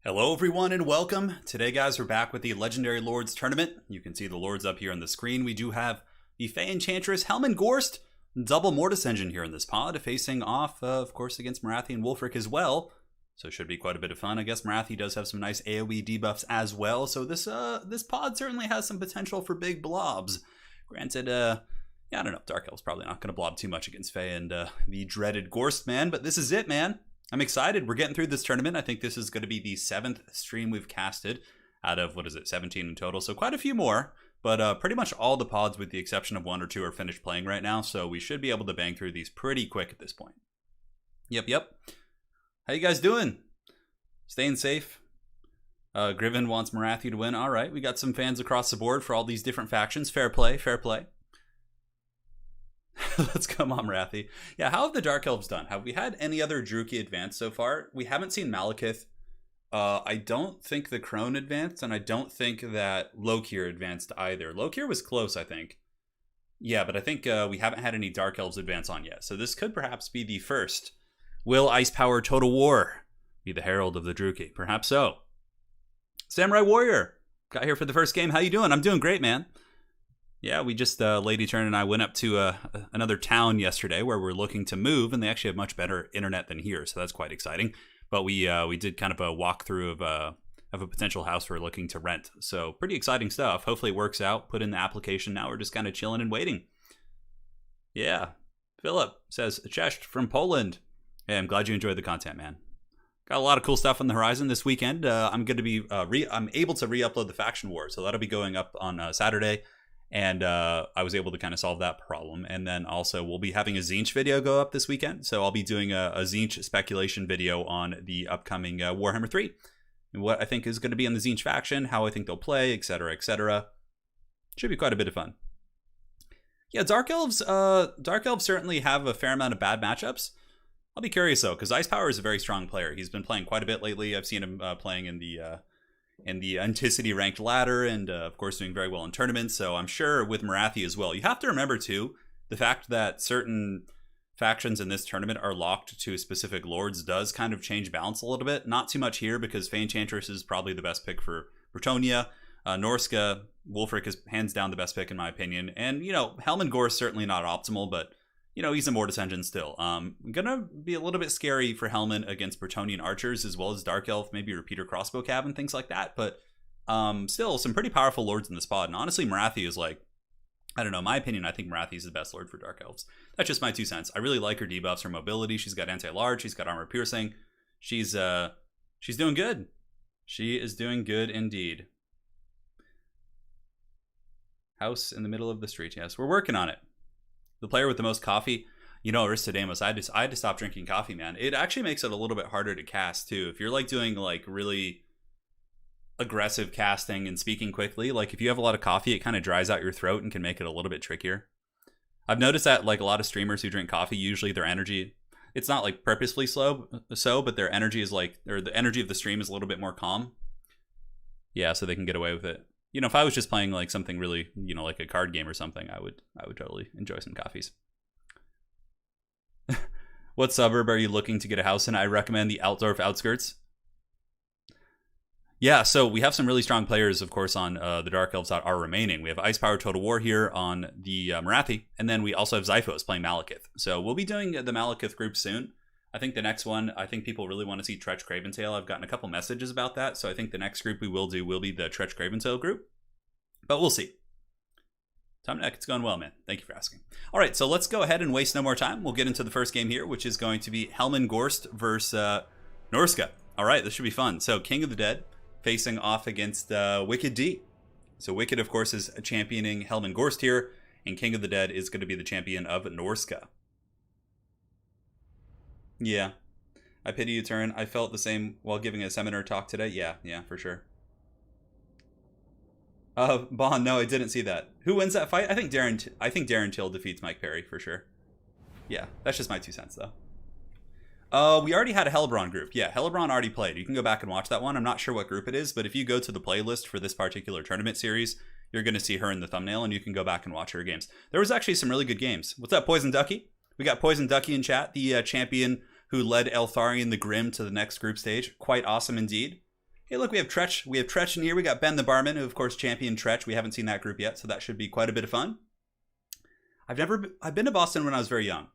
Hello everyone and welcome. Today guys, we're back with the Legendary Lords Tournament. You can see the Lords up here on the screen. We do have the Fey Enchantress, Hellman, Gorst, double Mortis Engine here in this pod, facing off, of course, against Morathi and Wulfric as well. So it should be quite a bit of fun. I guess Morathi does have some nice AoE debuffs as well, so this pod certainly has some potential for big blobs. Granted, yeah, I don't know, Dark Elves probably not going to blob too much against Fey and the dreaded Gorst, man, but this is it, man. I'm excited. We're getting through this tournament. I think this is going to be the 7th stream we've casted out of, 17 in total. So quite a few more, but pretty much all the pods with the exception of 1 or 2 are finished playing right now. So we should be able to bang through these pretty quick at this point. Yep. How you guys doing? Staying safe? Griven wants Morathi to win. All right, we got some fans across the board for all these different factions. Fair play. Let's come on, Morathi. Yeah, how have the Dark Elves done? Have we had any other Druchii advance so far? We haven't seen Malekith. I don't think the Crone advanced, and I don't think that Lokir advanced either. Lokir was close, I think. Yeah, but I think we haven't had any Dark Elves advance on yet. So this could perhaps be the first. Will Ice Power Total War be the herald of the Druchii? Perhaps so. Samurai Warrior got here for the first game. How you doing? I'm doing great, man. Yeah, we just, Lady Turn and I went up to another town yesterday where we're looking to move, and they actually have much better internet than here, so that's quite exciting. But we did kind of a walkthrough of a potential house we're looking to rent. So pretty exciting stuff. Hopefully it works out. Put in the application. Now we're just kind of chilling and waiting. Yeah. Philip says, Cześć from Poland. Hey, I'm glad you enjoyed the content, man. Got a lot of cool stuff on the horizon this weekend. I'm going to be, I'm able to re-upload the Faction War, so that'll be going up on Saturday. And I was able to kind of solve that problem. And then also we'll be having a Tzeentch video go up this weekend. So I'll be doing a Tzeentch speculation video on the upcoming Warhammer 3. And what I think is going to be in the Tzeentch faction, how I think they'll play, etc., etc. Should be quite a bit of fun. Yeah, Dark Elves certainly have a fair amount of bad matchups. I'll be curious though, because Ice Power is a very strong player. He's been playing quite a bit lately. I've seen him playing in the Anticity ranked ladder, and of course doing very well in tournaments. So I'm sure with Morathi as well. You have to remember too, the fact that certain factions in this tournament are locked to specific lords does kind of change balance a little bit. Not too much here because Fey Enchantress is probably the best pick for Bretonnia. Norska, Wulfric is hands down the best pick in my opinion. And, you know, Hellman Gorst certainly not optimal, but, you know, he's a Mortis Engine still. Gonna be a little bit scary for Hellman against Bretonian archers as well as Dark Elf, maybe Repeater Crossbow Cav and things like that. But still, some pretty powerful lords in the spot. And honestly, Morathi is like, I don't know, in my opinion, I think Morathi is the best lord for Dark Elves. That's just my 2 cents. I really like her debuffs, her mobility. She's got anti-large, she's got armor piercing. She's doing good. She is doing good indeed. House in the middle of the street. Yes, we're working on it. The player with the most coffee, you know, Aristodemos, I had to stop drinking coffee, man. It actually makes it a little bit harder to cast too. If you're like doing like really aggressive casting and speaking quickly, like if you have a lot of coffee, it kind of dries out your throat and can make it a little bit trickier. I've noticed that like a lot of streamers who drink coffee, usually their energy, it's not like purposefully slow, but their energy is like, or the energy of the stream is a little bit more calm. Yeah, so they can get away with it. You know, if I was just playing like something really, you know, like a card game or something, I would totally enjoy some coffees. What suburb are you looking to get a house in? I recommend the Altdorf outskirts. Yeah, so we have some really strong players, of course, on the Dark Elves that are remaining. We have Ice Power Total War here on the Morathi, and then we also have Xiphos playing Malekith. So we'll be doing the Malekith group soon. I think the next one, I think people really want to see Tretch Craventail. I've gotten a couple messages about that, so I think the next group we will do will be the Tretch Craventail group. But we'll see. Tom Neck, it's going well, man. Thank you for asking. All right, so let's go ahead and waste no more time. We'll get into the first game here, which is going to be Hellman Gorst versus Norska. All right, this should be fun. So King of the Dead facing off against Wicked D. So Wicked, of course, is championing Hellman Gorst here, and King of the Dead is going to be the champion of Norska. Yeah, I pity you, Turin. I felt the same while giving a seminar talk today. Yeah, for sure. Bond, no, I didn't see that. Who wins that fight? I think Darren Till defeats Mike Perry for sure. Yeah, that's just my 2 cents though. We already had a Hellebron group. Yeah, Hellebron already played. You can go back and watch that one. I'm not sure what group it is, but if you go to the playlist for this particular tournament series, you're going to see her in the thumbnail, and you can go back and watch her games. There was actually some really good games. What's up, Poison Ducky? We got Poison Ducky in chat, the champion who led Eltharion the Grim to the next group stage. Quite awesome indeed. Hey, look, we have Tretch. We have Tretch in here. We got Ben the Barman, who, of course, championed Tretch. We haven't seen that group yet, so that should be quite a bit of fun. I've been to Boston when I was very young.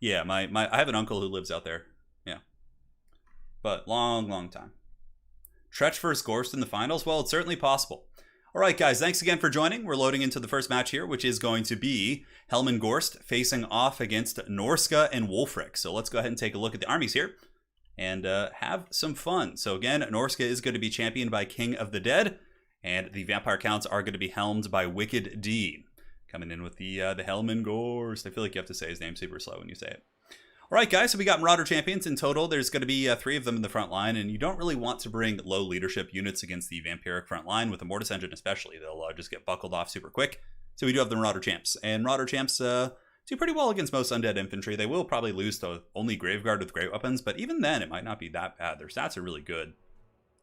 Yeah, I have an uncle who lives out there. Yeah. But long time. Tretch versus Gorst in the finals? Well, it's certainly possible. All right, guys, thanks again for joining. We're loading into the first match here, which is going to be Hellman Gorst facing off against Norska and Wulfric. So let's go ahead and take a look at the armies here and have some fun. So again, Norska is going to be championed by King of the Dead, and the Vampire Counts are going to be helmed by Wicked D. Coming in with the Hellman Gorst. I feel like you have to say his name super slow when you say it. All right, guys, so we got Marauder champions in total. There's going to be 3 of them in the front line, and you don't really want to bring low leadership units against the Vampiric front line with the Mortis Engine especially. They'll just get buckled off super quick. So we do have the Marauder champs, and Marauder champs do pretty well against most undead infantry. They will probably lose to only Graveguard with great weapons, but even then, it might not be that bad. Their stats are really good.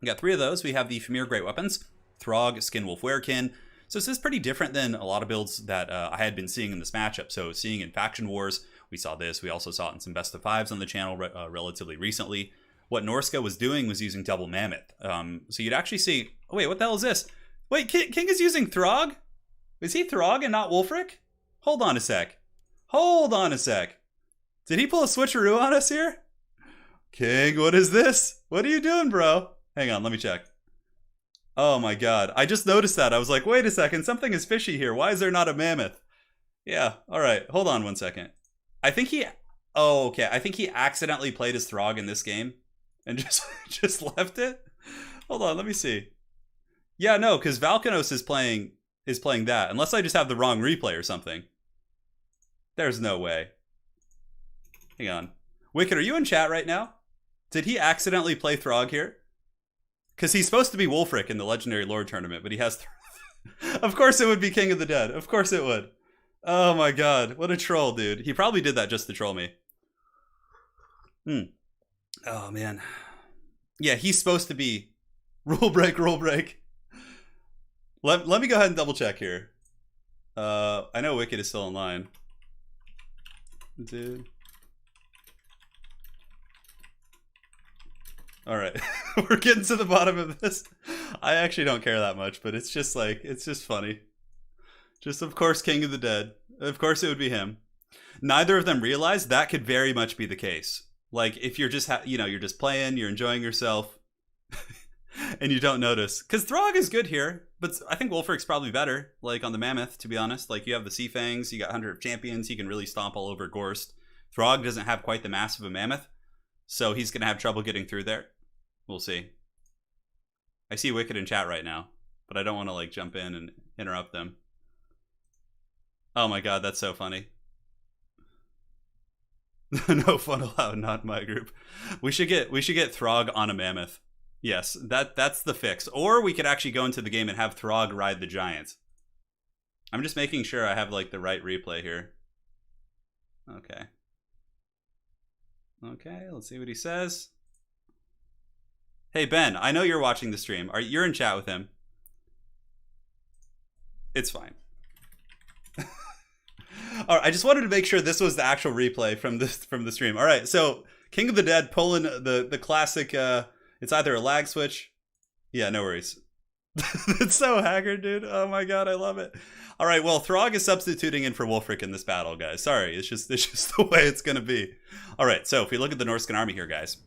We got 3 of those. We have the Famir great weapons, Throg, Skinwolf, Werekin. So this is pretty different than a lot of builds that I had been seeing in this matchup. So seeing in Faction Wars, we saw this. We also saw it in some best of 5s on the channel relatively recently. What Norska was doing was using double Mammoth. So you'd actually see... Oh, wait, what the hell is this? Wait, King is using Throg? Is he Throg and not Wulfric? Hold on a sec. Hold on a sec. Did he pull a switcheroo on us here? King, what is this? What are you doing, bro? Hang on, let me check. Oh my god. I just noticed that. I was like, wait a second. Something is fishy here. Why is there not a Mammoth? Yeah, alright. Hold on one second. I think he... Oh, okay. I think he accidentally played his Throg in this game and just left it. Hold on, let me see. Yeah, no, because Valkanos is playing that. Unless I just have the wrong replay or something. There's no way. Hang on. Wicked, are you in chat right now? Did he accidentally play Throg here? Because he's supposed to be Wulfric in the Legendary Lord tournament, but he has... Of course it would be King of the Dead. Of course it would. Oh my god, what a troll, dude. He probably did that just to troll me. Oh, man. Yeah, he's supposed to be... Rule break, rule break. Let me go ahead and double check here. I know Wicked is still online. Dude. Alright, we're getting to the bottom of this. I actually don't care that much, but it's just like, it's just funny. Just, of course, King of the Dead. Of course it would be him. Neither of them realize that could very much be the case. Like, if you're just, you're just playing, you're enjoying yourself, and you don't notice. Because Throg is good here, but I think Wulfric's probably better, like, on the Mammoth, to be honest. Like, you have the Sea Fangs, you got Hunter of Champions, he can really stomp all over Gorst. Throg doesn't have quite the mass of a Mammoth, so he's going to have trouble getting through there. We'll see. I see Wicked in chat right now, but I don't want to, like, jump in and interrupt them. Oh my god, that's so funny. No fun allowed, not in my group. We should get Throg on a Mammoth. Yes, that's the fix. Or we could actually go into the game and have Throg ride the Giants. I'm just making sure I have like the right replay here. Okay. Okay, let's see what he says. Hey Ben, I know you're watching the stream. You're in chat with him. It's fine. All right, I just wanted to make sure this was the actual replay from the stream. All right, so King of the Dead pulling the classic. It's either a lag switch. Yeah, no worries. It's so haggard, dude. Oh my god, I love it. All right, well, Throg is substituting in for Wulfric in this battle, guys. Sorry, it's just the way it's gonna be. All right, so if we look at the Norskan army here, guys.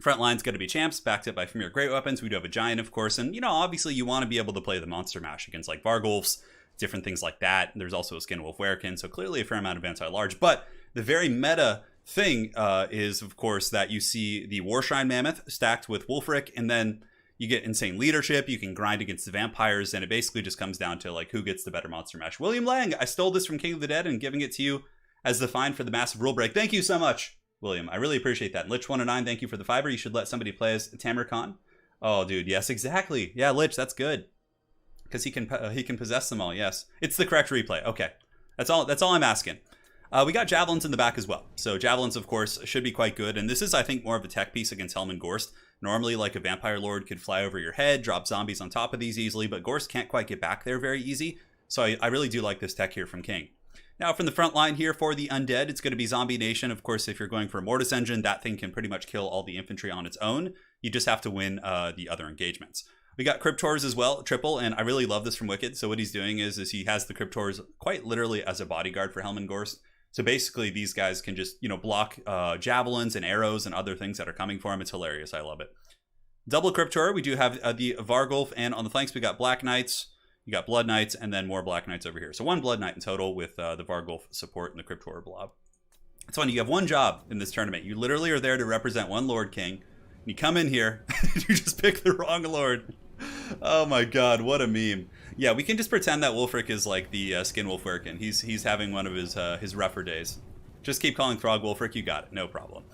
Front line's going to be champs, backed up by Famir great weapons. We do have a giant, of course, and obviously you want to be able to play the monster mash against like Vargulfs, different things like that. There's also a Skinwolf Werekin, so clearly a fair amount of anti-large. But the very meta thing is, of course, that you see the Warshrine Mammoth stacked with Wulfric, and then you get insane leadership. You can grind against the vampires, and it basically just comes down to like who gets the better monster mash. William Lang, I stole this from King of the Dead and giving it to you as the fine for the massive rule break. Thank you so much, William. I really appreciate that. Lich109, thank you for the $5. You should let somebody play as Tamir Khan. Oh, dude, yes, exactly. Yeah, Lich, that's good. Because he can possess them all, yes. It's the correct replay. Okay, that's all I'm asking. We got Javelins in the back as well. So Javelins, of course, should be quite good. And this is, I think, more of a tech piece against Hellman Gorst. Normally, like a Vampire Lord could fly over your head, drop zombies on top of these easily, but Gorst can't quite get back there very easy. So I really do like this tech here from King. Now, from the front line here for the Undead, it's going to be Zombie Nation. Of course, if you're going for a Mortis Engine, that thing can pretty much kill all the infantry on its own. You just have to win the other engagements. We got Cryptors as well, triple, and I really love this from Wicked. So what he's doing is he has the Cryptors quite literally as a bodyguard for Hellman Gorst. So basically these guys can just, block javelins and arrows and other things that are coming for him. It's hilarious. I love it. Double Cryptor, we do have the Vargulf, and on the flanks we got Black Knights, you got Blood Knights, and then more Black Knights over here. So 1 Blood Knight in total with the Vargulf support and the Cryptor blob. It's funny, you have one job in this tournament. You literally are there to represent one Lord King. You come in here, you just pick the wrong Lord. Oh my god, what a meme. Yeah, we can just pretend that Wulfric is like the Skin Wolfwerkin. He's having one of his rougher days. Just keep calling Throg Wulfric, you got it, no problem.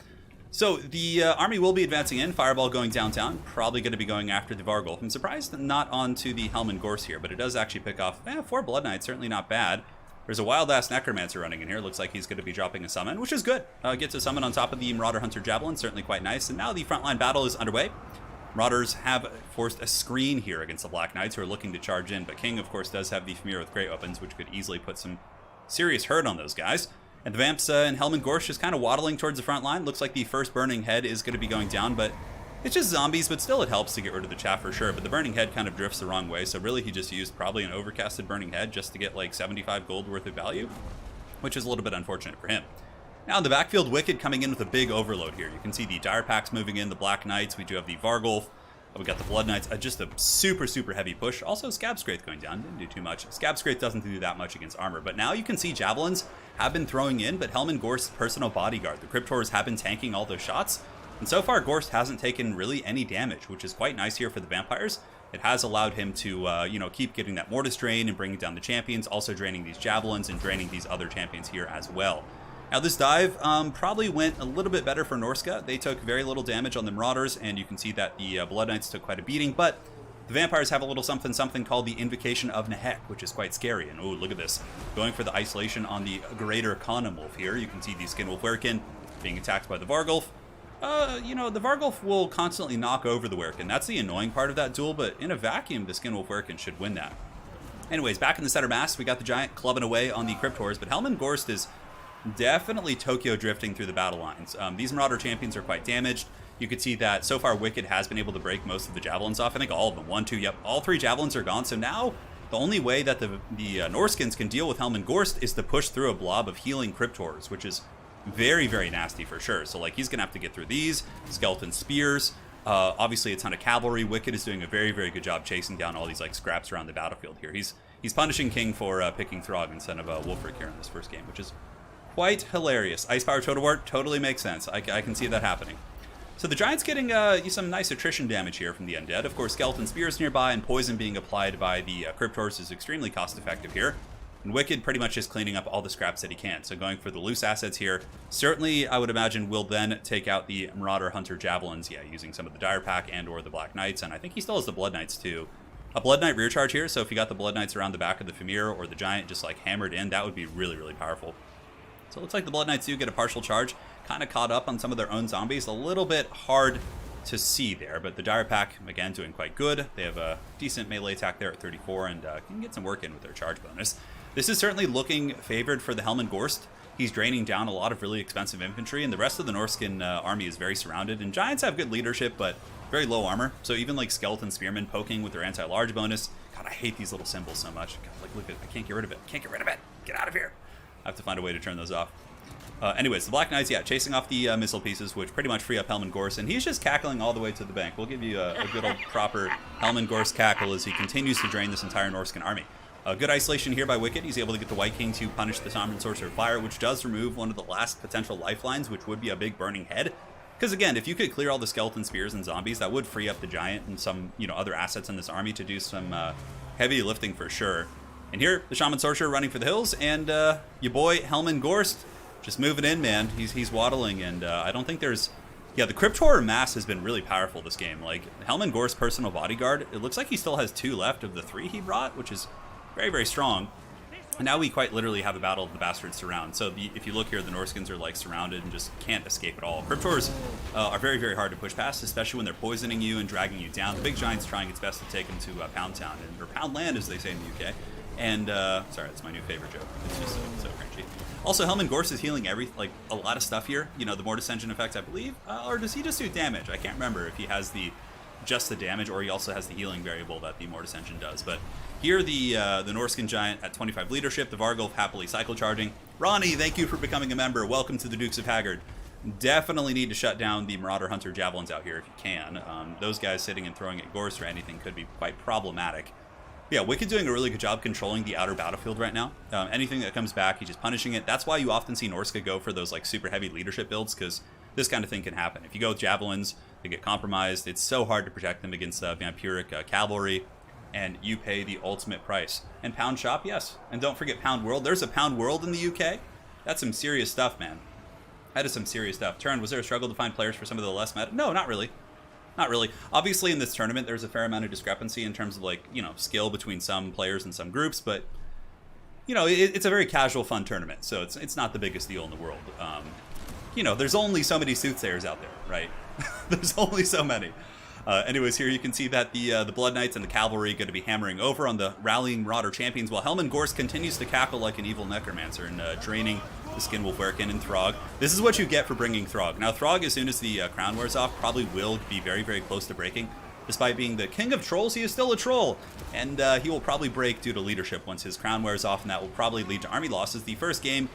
So the army will be advancing in, Fireball going downtown, probably going to be going after the Vargulf. I'm surprised not onto the Hellman Gorst here, but it does actually pick off 4 Blood Knights, certainly not bad. There's a wild-ass Necromancer running in here. Looks like he's going to be dropping a summon, which is good. Gets a summon on top of the Marauder Hunter Javelin, certainly quite nice. And now the frontline battle is underway. Marauders have forced a screen here against the Black Knights who are looking to charge in, but King, of course, does have the Famir with great weapons, which could easily put some serious hurt on those guys. And the Vamps and Hellman Gorst just kind of waddling towards the front line. Looks like the first Burning Head is going to be going down, but it's just zombies, but still it helps to get rid of the chaff for sure. But the Burning Head kind of drifts the wrong way, so really he just used probably an overcasted Burning Head just to get like 75 gold worth of value, which is a little bit unfortunate for him. Now in the backfield, Wicked coming in with a big overload here. You can see the Dire Packs moving in, the Black Knights. We do have the Vargulf. We got the Blood Knights. Just a super, super heavy push. Also, Scabscraith going down. Didn't do too much. Scabscraith doesn't do that much against armor. But now you can see Javelins have been throwing in, but Hellman Gorst's personal bodyguard. The Cryptors have been tanking all those shots. And so far, Gorst hasn't taken really any damage, which is quite nice here for the Vampires. It has allowed him to, keep getting that Mortis drain and bringing down the champions, also draining these Javelins and draining these other champions here as well. Now this dive probably went a little bit better for Norska. They took very little damage on the Marauders, and you can see that the Blood Knights took quite a beating, but the Vampires have a little something called the Invocation of Nehek, which is quite scary. And oh, look at this. Going for the isolation on the Greater Conan Wolf here. You can see the Skin Wolfwerkin being attacked by the Vargulf. The Vargulf will constantly knock over the Werkin. That's the annoying part of that duel, but in a vacuum, the Skin Wolfwerkin should win that. Anyways, back in the center mass, we got the Giant clubbing away on the Cryptors, but Hellman Gorst is definitely Tokyo drifting through the battle lines. These Marauder champions are quite damaged. You can see that so far Wicked has been able to break most of the Javelins off. I think all of them. 1, 2, yep. All 3 Javelins are gone. So now the only way that the Norskins can deal with Hellman Gorst is to push through a blob of healing Cryptors, which is very, very nasty for sure. So like he's going to have to get through these. Skeleton Spears. Obviously a ton of cavalry. Wicked is doing a very, very good job chasing down all these like scraps around the battlefield here. He's punishing King for picking Throg instead of Wulfric here in this first game, which is quite hilarious. Ice Power Total War totally makes sense. I can see that happening. So the Giant's getting some nice attrition damage here from the Undead. Of course, Skeleton Spears nearby and poison being applied by the Cryptors is extremely cost effective here. And Wicked pretty much is cleaning up all the scraps that he can. So going for the loose assets here. Certainly, I would imagine, will then take out the Marauder Hunter Javelins, using some of the Dire Pack and or the Black Knights. And I think he still has the Blood Knights too. A Blood Knight rear charge here. So if you got the Blood Knights around the back of the Famir or the Giant just like hammered in, that would be really, really powerful. So it looks like the Blood Knights do get a partial charge. Kind of caught up on some of their own zombies. A little bit hard to see there, but the Dire Pack, again, doing quite good. They have a decent melee attack there at 34 and can get some work in with their charge bonus. This is certainly looking favored for the Hellman Gorst. He's draining down a lot of really expensive infantry, and the rest of the Norskin army is very surrounded. And Giants have good leadership, but very low armor. So even like Skeleton Spearmen poking with their anti-large bonus. God, I hate these little symbols so much. God, like, look at it. I can't get rid of it. Can't get rid of it. Get out of here. I have to find a way to turn those off. Anyways, the Black Knights, chasing off the missile pieces, which pretty much free up Hellman Gorst, and he's just cackling all the way to the bank. We'll give you a good old proper Hellman Gorst cackle as he continues to drain this entire Norskin army. Good isolation here by Wicked. He's able to get the White King to punish the Sombran Sorcerer of Fire, which does remove one of the last potential lifelines, which would be a big Burning Head. Because again, if you could clear all the Skeleton Spears and zombies, that would free up the Giant and some other assets in this army to do some heavy lifting for sure. And here, the Shaman Sorcerer running for the hills, and your boy Hellman Gorst just moving in, man. He's waddling, and I don't think there's... Yeah, the Cryptor mass has been really powerful this game. Like, Hellman Gorst's personal bodyguard, it looks like he still has 2 left of the 3 he brought, which is very, very strong. And now we quite literally have a battle of the Bastard Surround. So if you look here, the Norskins are like surrounded and just can't escape at all. Cryptors are very, very hard to push past, especially when they're poisoning you and dragging you down. The Big Giant's trying its best to take them to Pound Town, or Pound Land, as they say in the UK. And, sorry, that's my new favorite joke. It's just so cringy. Also, Hellman Gorst is healing a lot of stuff here. You know, the Mortis Engine effect, I believe. Or does he just do damage? I can't remember if he has just the damage, or he also has the healing variable that the Mortis Engine does. But here, the Norskan Giant at 25 leadership, the Vargulf happily cycle charging. Ronnie, thank you for becoming a member. Welcome to the Dukes of Haggard. Definitely need to shut down the Marauder Hunter Javelins out here if you can. Those guys sitting and throwing at Gorst or anything could be quite problematic. Yeah, Wicked doing a really good job controlling the outer battlefield right now. Anything that comes back, he's just punishing it. That's why you often see Norska go for those like super heavy leadership builds, because this kind of thing can happen. If you go with Javelins, they get compromised. It's so hard to protect them against Vampiric Cavalry, and you pay the ultimate price. And Pound Shop, yes. And don't forget Pound World. There's a Pound World in the UK. That's some serious stuff, man. That is some serious stuff. Turin, was there a struggle to find players for some of the less meta? No, not really. Not really. Obviously, in this tournament, there's a fair amount of discrepancy in terms of, like, you know, skill between some players and some groups, but, you know, it's a very casual, fun tournament, so it's not the biggest deal in the world. You know, there's only so many soothsayers out there, right? There's only so many. Anyways, here you can see that the Blood Knights and the Cavalry are going to be hammering over on the Rallying Marauder Champions, while Hellman Gorst continues to cackle like an evil necromancer and draining the Skinwolf Werkin and Throg. This is what you get for bringing Throg. Now, Throg, as soon as the crown wears off, probably will be very, very close to breaking. Despite being the king of trolls, he is still a troll, and he will probably break due to leadership once his crown wears off, and that will probably lead to army losses. The first game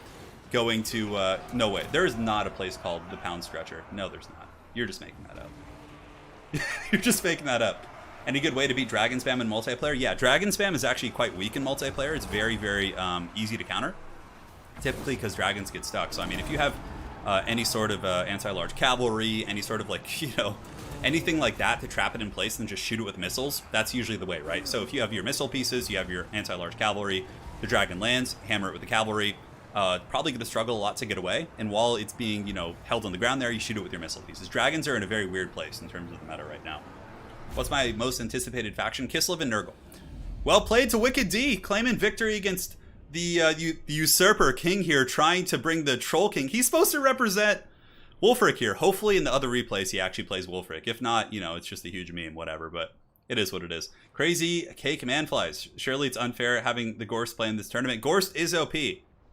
going to... no way. There is not a place called the Pound Stretcher. No, there's not. You're just making that up. You're just making that up. Any good way to beat Dragon Spam in multiplayer? Yeah, Dragon Spam is actually quite weak in multiplayer. It's very, very easy to counter, typically because dragons get stuck. So, I mean, if you have any sort of anti-large cavalry, any sort of, like, you know, anything like that to trap it in place and just shoot it with missiles, that's usually the way, right? So if you have your missile pieces, you have your anti-large cavalry, the dragon lands, hammer it with the cavalry, probably going to struggle a lot to get away. And while it's being, you know, held on the ground there, you shoot it with your missile pieces. Dragons are in a very weird place in terms of the meta right now. What's my most anticipated faction? Kislev and Nurgle. Well played to Wicked D, claiming victory against the usurper king here, trying to bring the troll king. He's supposed to represent Wulfric here. Hopefully in the other replays he actually plays Wulfric. If not, you know, it's just a huge meme, whatever, but it is what it is. Crazy K command flies. Surely it's unfair having the Gorst play in this tournament. Gorst is OP.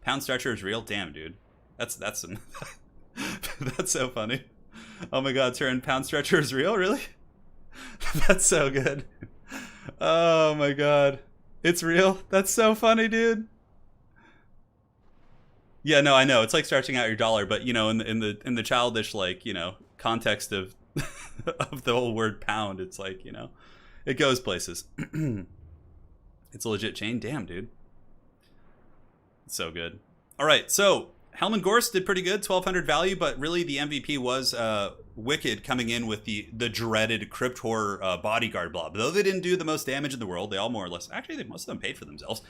Pound Stretcher is real. Damn, dude. That's some that's so funny. Oh my god, Turin, Pound Stretcher is real? Really? That's so good. Oh my god. It's real? That's so funny, dude. Yeah, no, I know. It's like stretching out your dollar, but, you know, in the childish, like, you know, context of of the whole word pound, it's like, you know, it goes places. It's a legit chain. Damn, dude. It's so good. All right, so Hellman Gorst did pretty good, 1,200 value, but really the MVP was Wicked coming in with the dreaded Crypt Horror Bodyguard blob. Though they didn't do the most damage in the world, they all more or less, actually most of them paid for themselves.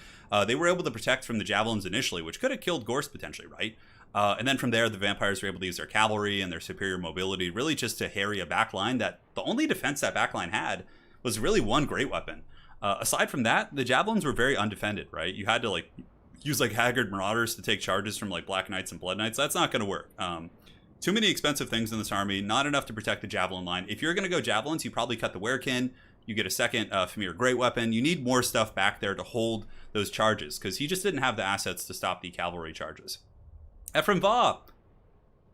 They were able to protect from the Javelins initially, which could have killed Gorst potentially, right? And then from there, the Vampires were able to use their cavalry and their superior mobility, really just to harry a backline that the only defense that backline had was really one great weapon. Aside from that, the Javelins were very undefended, right? You had to, like, use like Haggard Marauders to take charges from like Black Knights and Blood Knights. That's not going to work. Too many expensive things in this army, not enough to protect the Javelin line. If you're going to go Javelins, you probably cut the Werekin, you get a second Famir Great Weapon. You need more stuff back there to hold those charges, because he just didn't have the assets to stop the cavalry charges. Ephraim Va,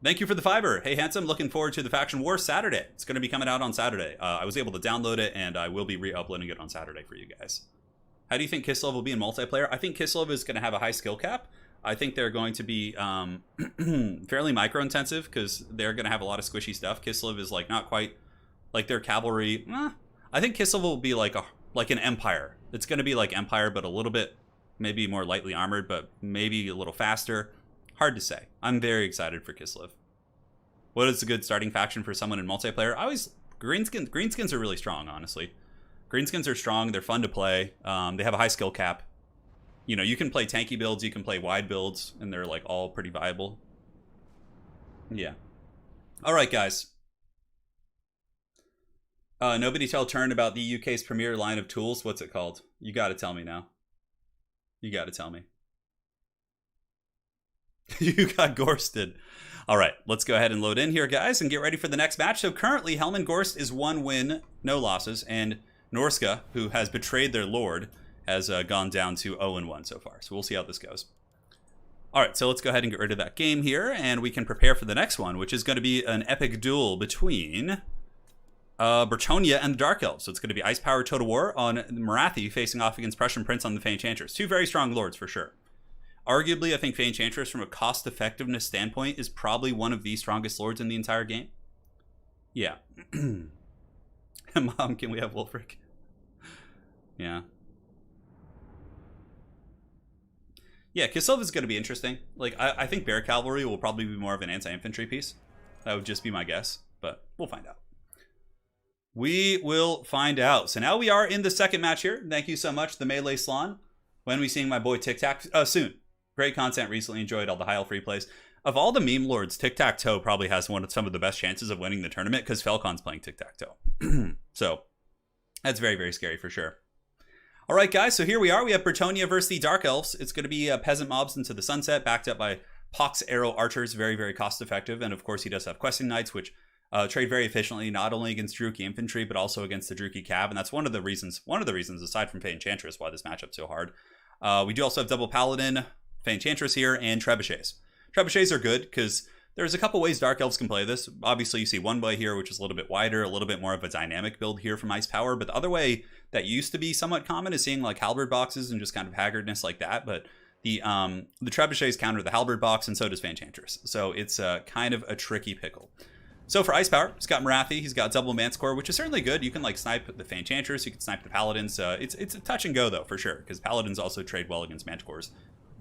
thank you for the fiber. Hey, handsome, looking forward to the Faction War Saturday. It's going to be coming out on Saturday. I was able to download it, and I will be re-uploading it on Saturday for you guys. How do you think Kislev will be in multiplayer? I think Kislev is going to have a high skill cap. I think they're going to be fairly micro-intensive, because they're going to have a lot of squishy stuff. Kislev is like not quite like their cavalry. I think Kislev will be like an Empire. It's going to be like Empire, but a little bit maybe more lightly armored, but maybe a little faster. Hard to say. I'm very excited for Kislev. What is a good starting faction for someone in multiplayer? Greenskins are really strong, honestly. Greenskins are strong. They're fun to play. They have a high skill cap. You know, you can play tanky builds, you can play wide builds, and they're like all pretty viable. Yeah. All right, guys. Nobody tell Turn about the UK's premier line of tools. What's it called? You got to tell me now. You got to tell me. You got Gorsted. All right, let's go ahead and load in here, guys, and get ready for the next match. So currently, Hellman Gorst is 1 win, no losses, and Norska, who has betrayed their lord, has gone down to 0-1 so far. So we'll see how this goes. All right, so let's go ahead and get rid of that game here, and we can prepare for the next one, which is going to be an epic duel between Bretonnia and the Dark Elves. So it's going to be Ice Power Total War on Morathi facing off against Prussian Prince on the Fey Enchantress. Two very strong lords for sure. Arguably, I think Fey Enchantress from a cost effectiveness standpoint is probably one of the strongest lords in the entire game. Yeah. Mom, can we have Wolfric? Yeah. Yeah, Kislev is going to be interesting. Like, I think Bear Cavalry will probably be more of an anti-infantry piece. That would just be my guess, but we'll find out. We will find out. So now we are in the second match here. Thank you so much, the Melee Slan. When we seeing my boy Tic Tac? Soon. Great content. Recently enjoyed all the high free plays. Of all the meme lords, Tic Tac Toe probably has some of the best chances of winning the tournament because Falcon's playing Tic Tac Toe. So that's very, very scary for sure. All right, guys, so here we are. We have Bretonnia versus the Dark Elves. It's going to be peasant mobs into the sunset, backed up by Pox Arrow Archers. Very, very cost effective. And of course, he does have Questing Knights, which trade very efficiently, not only against Druchii Infantry, but also against the Druchii Cav. And that's one of the reasons, aside from Fey Enchantress, why this matchup's so hard. We do also have Double Paladin, Fey Enchantress here, and Trebuchets. Trebuchets are good because there's a couple ways Dark Elves can play this. Obviously, you see one way here, which is a little bit wider, a little bit more of a dynamic build here from Ice Power. But the other way that used to be somewhat common is seeing like halberd boxes and just kind of haggardness like that. But the Trebuchets counter the halberd box, and so does Fey Enchantress. So it's kind of a tricky pickle. So for Ice Power, he's got Morathi, he's got double Manticore, which is certainly good. You can like snipe the Fey Enchantress, you can snipe the Paladins. It's a touch and go though, for sure, because Paladins also trade well against Manticores.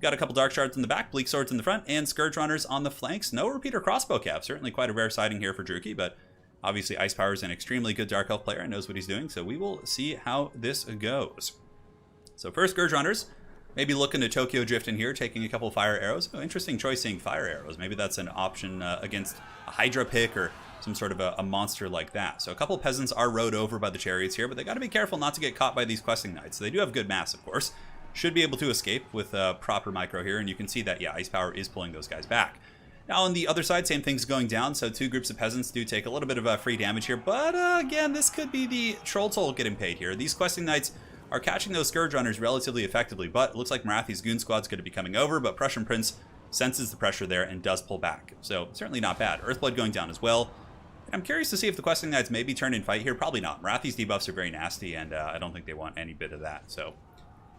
Got a couple Dark Shards in the back, Bleak Swords in the front, and Scourge Runners on the flanks. No Repeater Crossbow Cav. Certainly quite a rare sighting here for Druchii, but obviously Ice Power is an extremely good Dark Elf player and knows what he's doing, so we will see how this goes. So first, Scourge Runners. Maybe looking to Tokyo Drift in here, taking a couple Fire Arrows. Oh, interesting choice seeing Fire Arrows. Maybe that's an option against a Hydra pick or some sort of a monster like that. So a couple Peasants are rode over by the Chariots here, but they got to be careful not to get caught by these Questing Knights. So they do have good mass, of course. Should be able to escape with proper micro here, and you can see that, yeah, Ice Power is pulling those guys back. Now on the other side, same thing's going down, so two groups of Peasants do take a little bit of free damage here, but again, this could be the Troll Toll getting paid here. These Questing Knights are catching those Scourge Runners relatively effectively, but it looks like Morathi's Goon Squad's going to be coming over, but Prussian Prince senses the pressure there and does pull back. So certainly not bad. Earthblood going down as well. And I'm curious to see if the Questing Knights maybe turn in fight here. Probably not. Morathi's debuffs are very nasty, and I don't think they want any bit of that. So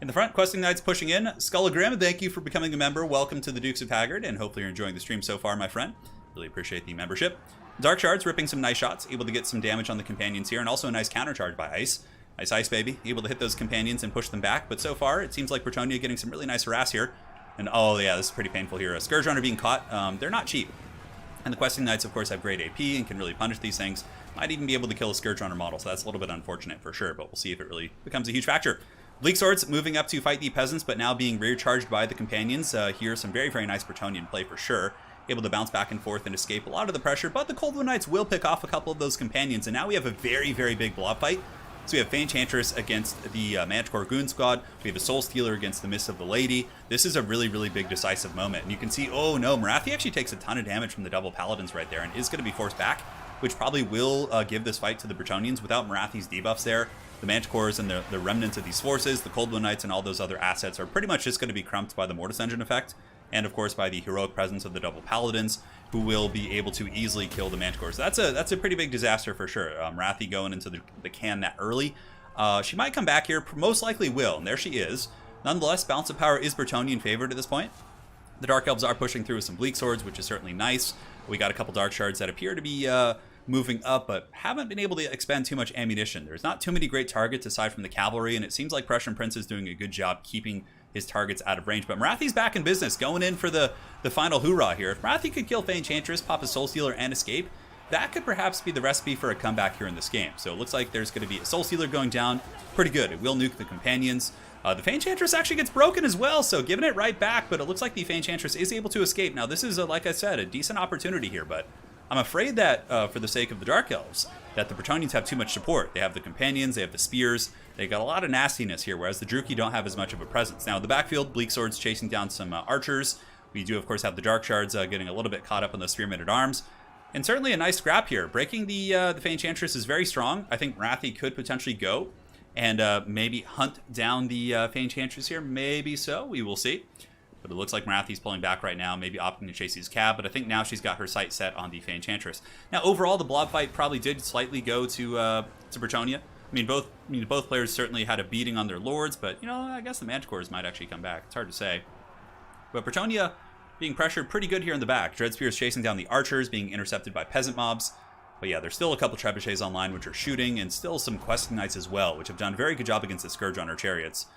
in the front, Questing Knights pushing in. Skullagrim, thank you for becoming a member. Welcome to the Dukes of Haggard, and hopefully you're enjoying the stream so far, my friend. Really appreciate the membership. Dark Shards ripping some nice shots, able to get some damage on the companions here, and also a nice countercharge by Ice. Nice Ice Baby, able to hit those companions and push them back. But so far, it seems like Bretonnia getting some really nice harass here. And oh yeah, this is pretty painful here. A Scourge Runner being caught, they're not cheap. And the Questing Knights, of course, have great AP and can really punish these things. Might even be able to kill a Scourge Runner model, so that's a little bit unfortunate for sure, but we'll see if it really becomes a huge factor. Bleak Swords moving up to fight the Peasants, but now being rear charged by the Companions. Here, some very, very nice Bretonian play for sure. Able to bounce back and forth and escape a lot of the pressure, but the Cold Wind Knights will pick off a couple of those Companions, and now we have a very, very big blob fight. So we have Fey Enchantress against the Manticore Goon Squad. We have a Soul Stealer against the Mist of the Lady. This is a really, really big decisive moment. And you can see, oh no, Morathi actually takes a ton of damage from the double Paladins right there and is going to be forced back, which probably will give this fight to the Bretonians without Morathi's debuffs there. The Manticores and the remnants of these forces, the Cold Wind Knights and all those other assets are pretty much just going to be crumped by the Mortis Engine effect. And of course by the heroic presence of the double Paladins, who will be able to easily kill the Manticores. So that's a pretty big disaster for sure. Morathi going into the can that early. She might come back here, most likely will, and there she is. Nonetheless, balance of power is Bretonnian favored at this point. The Dark Elves are pushing through with some Bleak Swords, which is certainly nice. We got a couple Dark Shards that appear to be moving up, but haven't been able to expend too much ammunition. There's not too many great targets aside from the cavalry, and it seems like Prussian Prince is doing a good job keeping his targets out of range. But Morathi's back in business, going in for the final hoorah here. If Morathi could kill Fey Enchantress, pop a Soul Stealer, and escape, that could perhaps be the recipe for a comeback here in this game. So it looks like there's going to be a Soul Stealer going down. Pretty good. It will nuke the Companions. The Fey Enchantress actually gets broken as well, so giving it right back, but it looks like the Fey Enchantress is able to escape. Now this is, like I said, a decent opportunity here, but I'm afraid that for the sake of the Dark Elves, that the Bretonians have too much support. They have the Companions, they have the Spears, they got a lot of nastiness here, whereas the Druchii don't have as much of a presence. Now in the backfield, Bleak Swords chasing down some Archers. We do, of course, have the Dark Shards getting a little bit caught up on the Spearmen at Arms. And certainly a nice scrap here. Breaking the Fey Enchantress is very strong. I think Morathi could potentially go and maybe hunt down the Fey Enchantress here. Maybe so. We will see. But it looks like Marathi's pulling back right now, maybe opting to chase his cab, but I think now she's got her sight set on the Enchantress. Now, overall, the blob fight probably did slightly go to Bretonnia. Both players certainly had a beating on their lords, but, I guess the Manticores might actually come back. It's hard to say. But Bretonnia being pressured pretty good here in the back. Dreadspears chasing down the archers, being intercepted by peasant mobs. But yeah, there's still a couple trebuchets online which are shooting, and still some questing knights as well, which have done a very good job against the Scourge on our chariots.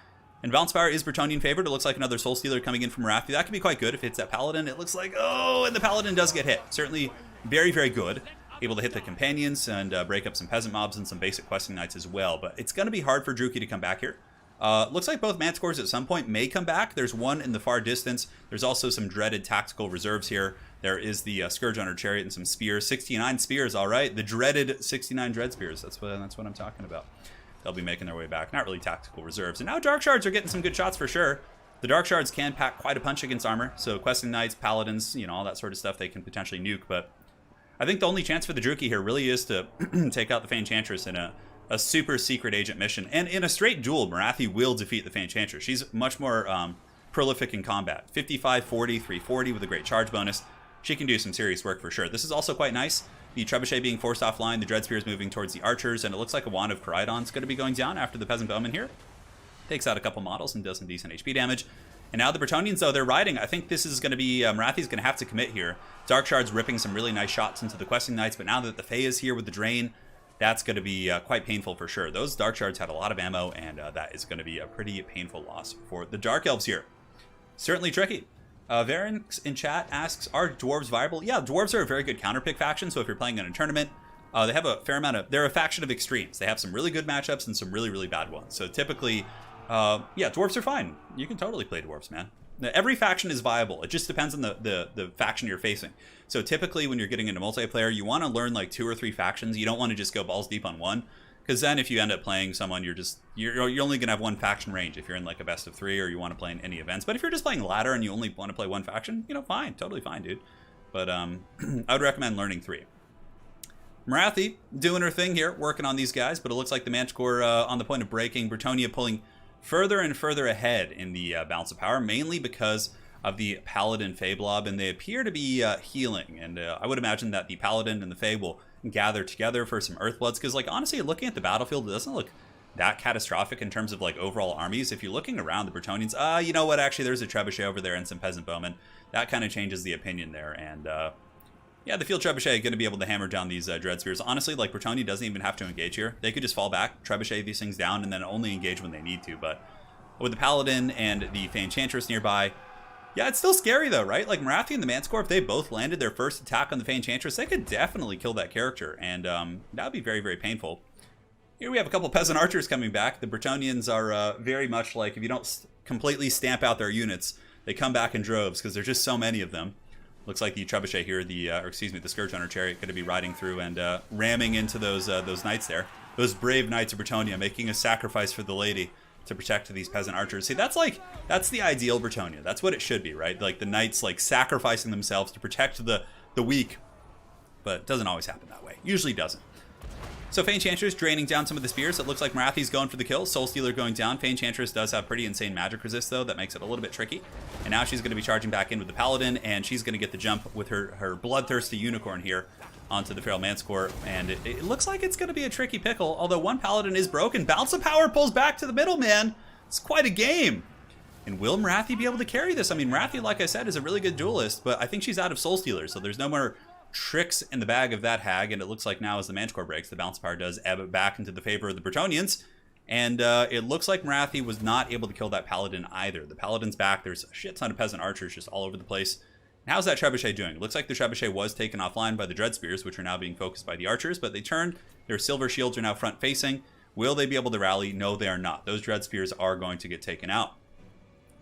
And Balance Power is Bretonnian favored. It looks like another Soul Stealer coming in from Marathi. That could be quite good if it hits that Paladin. It looks like, and the Paladin does get hit. Certainly very, very good. Able to hit the companions and break up some peasant mobs and some basic questing knights as well. But it's going to be hard for Druchii to come back here. Looks like both Manticores at some point may come back. There's one in the far distance. There's also some dreaded tactical reserves here. There is the Scourge on her chariot and some spears. 69 spears, all right. The dreaded 69 dread spears. That's what I'm talking about. They'll be making their way back. Not really tactical reserves. And now Dark Shards are getting some good shots for sure. The Dark Shards can pack quite a punch against armor. So questing knights, paladins, all that sort of stuff they can potentially nuke. But I think the only chance for the Druchii here really is to take out the Enchantress in a super secret agent mission. And in a straight duel, Marathi will defeat the Enchantress. She's much more prolific in combat. 55, 40, 340 with a great charge bonus. She can do some serious work for sure. This is also quite nice. The Trebuchet being forced offline, the Dread Spears moving towards the archers, and it looks like a Wand of Coridon's going to be going down after the Peasant Bowman here. Takes out a couple models and does some decent HP damage. And now the Bretonnians, though, they're riding. I think this is going to be, Marathi's going to have to commit here. Dark Shard's ripping some really nice shots into the Questing Knights, but now that the Fae is here with the Drain, that's going to be quite painful for sure. Those Dark Shards had a lot of ammo, and that is going to be a pretty painful loss for the Dark Elves here. Certainly tricky. Varenx in chat asks, are dwarves viable? Yeah, dwarves are a very good counterpick faction, so if you're playing in a tournament, they have a fair amount of... They're a faction of extremes. They have some really good matchups and some really, really bad ones. So typically, yeah, dwarves are fine. You can totally play dwarves, man. Every faction is viable. It just depends on the faction you're facing. So typically, when you're getting into multiplayer, you want to learn like 2 or 3 factions. You don't want to just go balls deep on one. Because then if you end up playing someone, you're only going to have one faction range if you're in like a best of 3 or you want to play in any events. But if you're just playing ladder and you only want to play one faction, fine. Totally fine, dude. But I would recommend learning 3. Marathi doing her thing here, working on these guys. But it looks like the Manticore on the point of breaking. Bretonnia pulling further and further ahead in the balance of power, mainly because of the Paladin Fae blob. And they appear to be healing. And I would imagine that the Paladin and the Fae will gather together for some Earthbloods, because like honestly looking at the battlefield, it doesn't look that catastrophic in terms of like overall armies. If you're looking around the Bretonnians, you know what, actually there's a Trebuchet over there and some Peasant Bowmen. That kind of changes the opinion there. And yeah, the Field Trebuchet going to be able to hammer down these Dread Spears. Honestly, like Bretonnia doesn't even have to engage here. They could just fall back, Trebuchet these things down, and then only engage when they need to. But with the Paladin and the Enchantress nearby, yeah, it's still scary though, right? Like Marathi and the Manticore, if they both landed their first attack on the Enchantress, they could definitely kill that character, and that would be very, very painful. Here we have a couple peasant archers coming back. The Bretonnians are very much like, if you don't completely stamp out their units, they come back in droves because there's just so many of them. Looks like the Trebuchet here, the Scourge on her chariot, going to be riding through and ramming into those knights there. Those brave knights of Bretonnia making a sacrifice for the lady to protect these peasant archers. See, that's the ideal Bretonnia. That's what it should be, right? Like the knights like sacrificing themselves to protect the weak. But it doesn't always happen that way. Usually doesn't. So Enchantress draining down some of the spears. It looks like Marathi's going for the kill. Soul Stealer going down. Enchantress does have pretty insane magic resist though. That makes it a little bit tricky. And now she's going to be charging back in with the Paladin, and she's going to get the jump with her bloodthirsty unicorn here onto the Feral Manticore, and it looks like it's going to be a tricky pickle, although one Paladin is broken. Balance of Power pulls back to the middle, man. It's quite a game. And will Marathi be able to carry this? I mean, Marathi, like I said, is a really good duelist, but I think she's out of Soul Stealers, so there's no more tricks in the bag of that hag, and it looks like now as the Manticore breaks, the Balance of Power does ebb back into the favor of the Bretonnians, and it looks like Marathi was not able to kill that Paladin either. The Paladin's back. There's a shit ton of peasant archers just all over the place. How's that Trebuchet doing? It looks like the Trebuchet was taken offline by the Dread Spears, which are now being focused by the archers, but they turned. Their silver shields are now front facing. Will they be able to rally? No, they are not. Those Dread Spears are going to get taken out.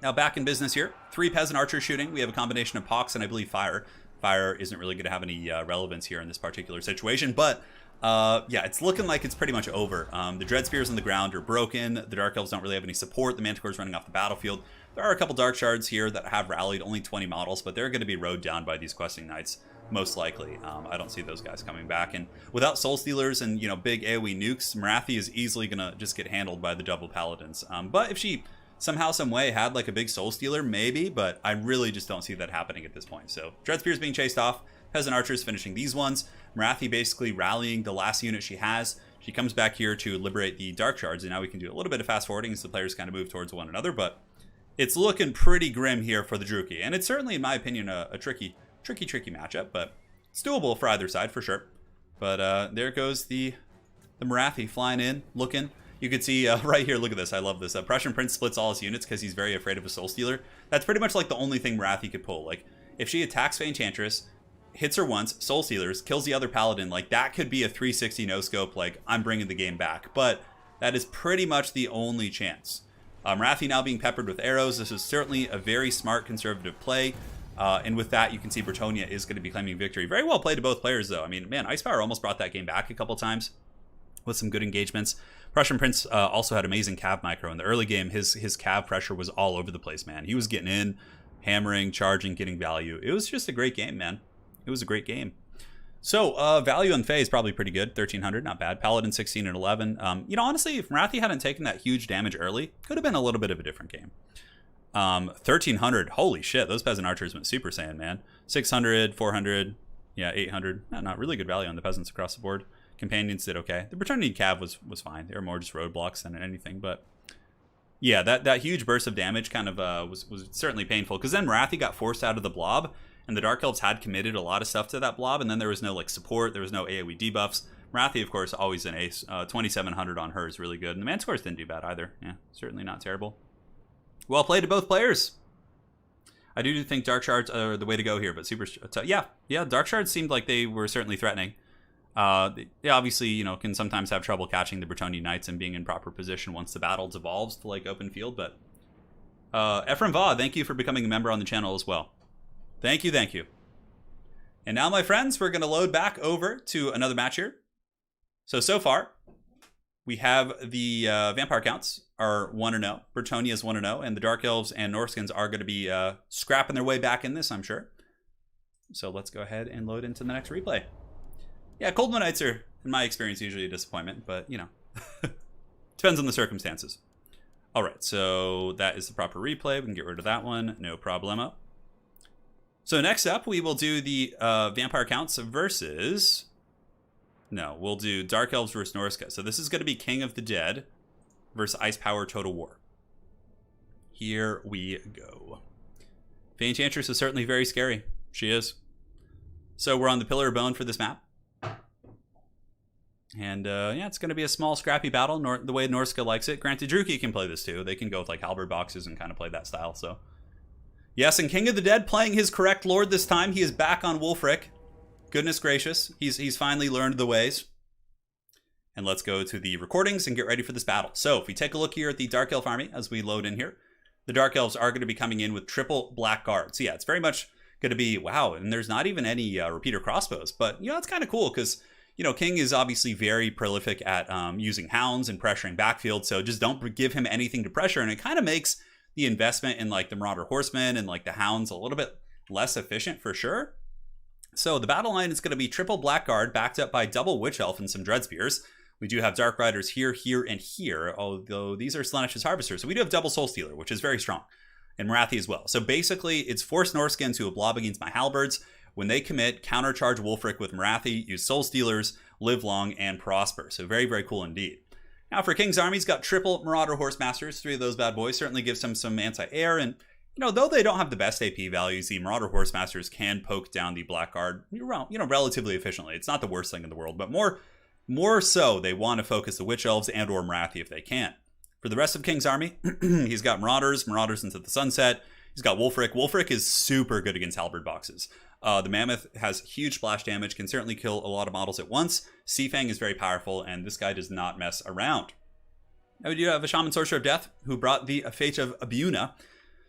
Now back in business here. 3 peasant archers shooting. We have a combination of pox and I believe fire. Fire isn't really going to have any relevance here in this particular situation, but yeah, it's looking like it's pretty much over. The Dread Spears on the ground are broken. The Dark Elves don't really have any support. The Manticore's running off the battlefield. There are a couple Dark Shards here that have rallied, only 20 models, but they're going to be rode down by these Questing Knights, most likely. I don't see those guys coming back. And without Soul Stealers and, big AoE nukes, Marathi is easily going to just get handled by the double Paladins. But if she somehow, some way had like a big soul stealer, maybe, but I really just don't see that happening at this point. So Dreadspear's being chased off, Peasant Archers finishing these ones, Marathi basically rallying the last unit she has. She comes back here to liberate the Dark Shards, and now we can do a little bit of fast forwarding as the players kind of move towards one another, but it's looking pretty grim here for the Druchii, and it's certainly, in my opinion, a tricky matchup, but it's doable for either side for sure. But there goes the Marathi flying in, looking. You can see right here, look at this, I love this. Prussian Prince splits all his units because he's very afraid of a Soul Stealer. That's pretty much like the only thing Marathi could pull. Like, if she attacks Fey Enchantress, hits her once, Soul Stealers, kills the other Paladin, like, that could be a 360 no-scope, like, I'm bringing the game back. But that is pretty much the only chance. Marathi now being peppered with arrows. This is certainly a very smart conservative play. And with that, you can see Bretonnia is going to be claiming victory. Very well played to both players, though. I mean, man, Icepower almost brought that game back a couple times with some good engagements. Prussian Prince also had amazing cav micro. In the early game, his cav pressure was all over the place, man. He was getting in, hammering, charging, getting value. It was just a great game, man. It was a great game. So, value on Fey is probably pretty good. 1,300, not bad. Paladin, 16 and 11. You know, honestly, if Marathi hadn't taken that huge damage early, could have been a little bit of a different game. 1,300, holy shit, those Peasant Archers went Super Saiyan, man. 600, 400, yeah, 800. Not really good value on the Peasants across the board. Companions did okay. The Bretonnia Cav was fine. They were more just roadblocks than anything, but yeah, that huge burst of damage kind of was certainly painful, because then Marathi got forced out of the blob, and the Dark Elves had committed a lot of stuff to that blob, and then there was no like support, there was no AoE debuffs. Marathi, of course, always an ace. 2,700 on her is really good, and the man scores didn't do bad either. Yeah, certainly not terrible. Well played to both players. I do think Dark Shards are the way to go here, but super... yeah, Dark Shards seemed like they were certainly threatening. They obviously, you know, can sometimes have trouble catching the Bretonnia Knights and being in proper position once the battle devolves to, like, open field, but... Ephraim Va, thank you for becoming a member on the channel as well. Thank you, thank you. And now, my friends, we're going to load back over to another match here. So far, we have the Vampire counts are 1-0. Bretonnia is 1-0, and the Dark Elves and Norskans are going to be scrapping their way back in this, I'm sure. So let's go ahead and load into the next replay. Yeah, Cold Moon Knights are, in my experience, usually a disappointment, but, you know, depends on the circumstances. All right, so that is the proper replay. We can get rid of that one, no problemo. So next up, we will do the Vampire counts versus... No, we'll do Dark Elves versus Norska. So this is going to be King of the Dead versus Ice Power Total War. Here we go. Fey Enchantress is certainly very scary. She is. So we're on the Pillar of Bone for this map. And yeah, it's going to be a small, scrappy battle, the way Norska likes it. Granted, Druchii can play this too. They can go with like halberd boxes and kind of play that style. So yes, and King of the Dead playing his correct lord this time. He is back on Wulfric. Goodness gracious, he's finally learned the ways. And let's go to the recordings and get ready for this battle. So if we take a look here at the Dark Elf army as we load in here, the Dark Elves are going to be coming in with triple black guards. So yeah, it's very much going to be, wow, and there's not even any repeater crossbows. But, you know, it's kind of cool because, you know, King is obviously very prolific at using hounds and pressuring backfield. So just don't give him anything to pressure. And it kind of makes the investment in like the Marauder Horsemen and like the hounds a little bit less efficient for sure. So the battle line is going to be triple Blackguard backed up by double Witch Elf and some Dreadspears. We do have Dark Riders here, here, and here, although these are Slanesh's Harvesters. So we do have double Soul Stealer, which is very strong, and Marathi as well. So basically, it's force Norskan to a blob against my Halberds. When they commit, countercharge Wulfric with Marathi, use Soul Stealers, live long, and prosper. So very, very cool indeed. Now for King's army, he's got triple Marauder Horsemasters. 3 of those bad boys certainly gives him some anti-air, and you know, though they don't have the best AP values, the Marauder Horsemasters can poke down the Blackguard, you know, relatively efficiently. It's not the worst thing in the world, but more so, they want to focus the Witch Elves and or Marathi if they can. For the rest of King's army, he's got Marauders into the Sunset. He's got Wulfric. Wulfric is super good against halberd boxes. The Mammoth has huge splash damage, can certainly kill a lot of models at once. Seafang is very powerful, and this guy does not mess around. Now we do have a Shaman Sorcerer of Death, who brought the Fate of Abuna.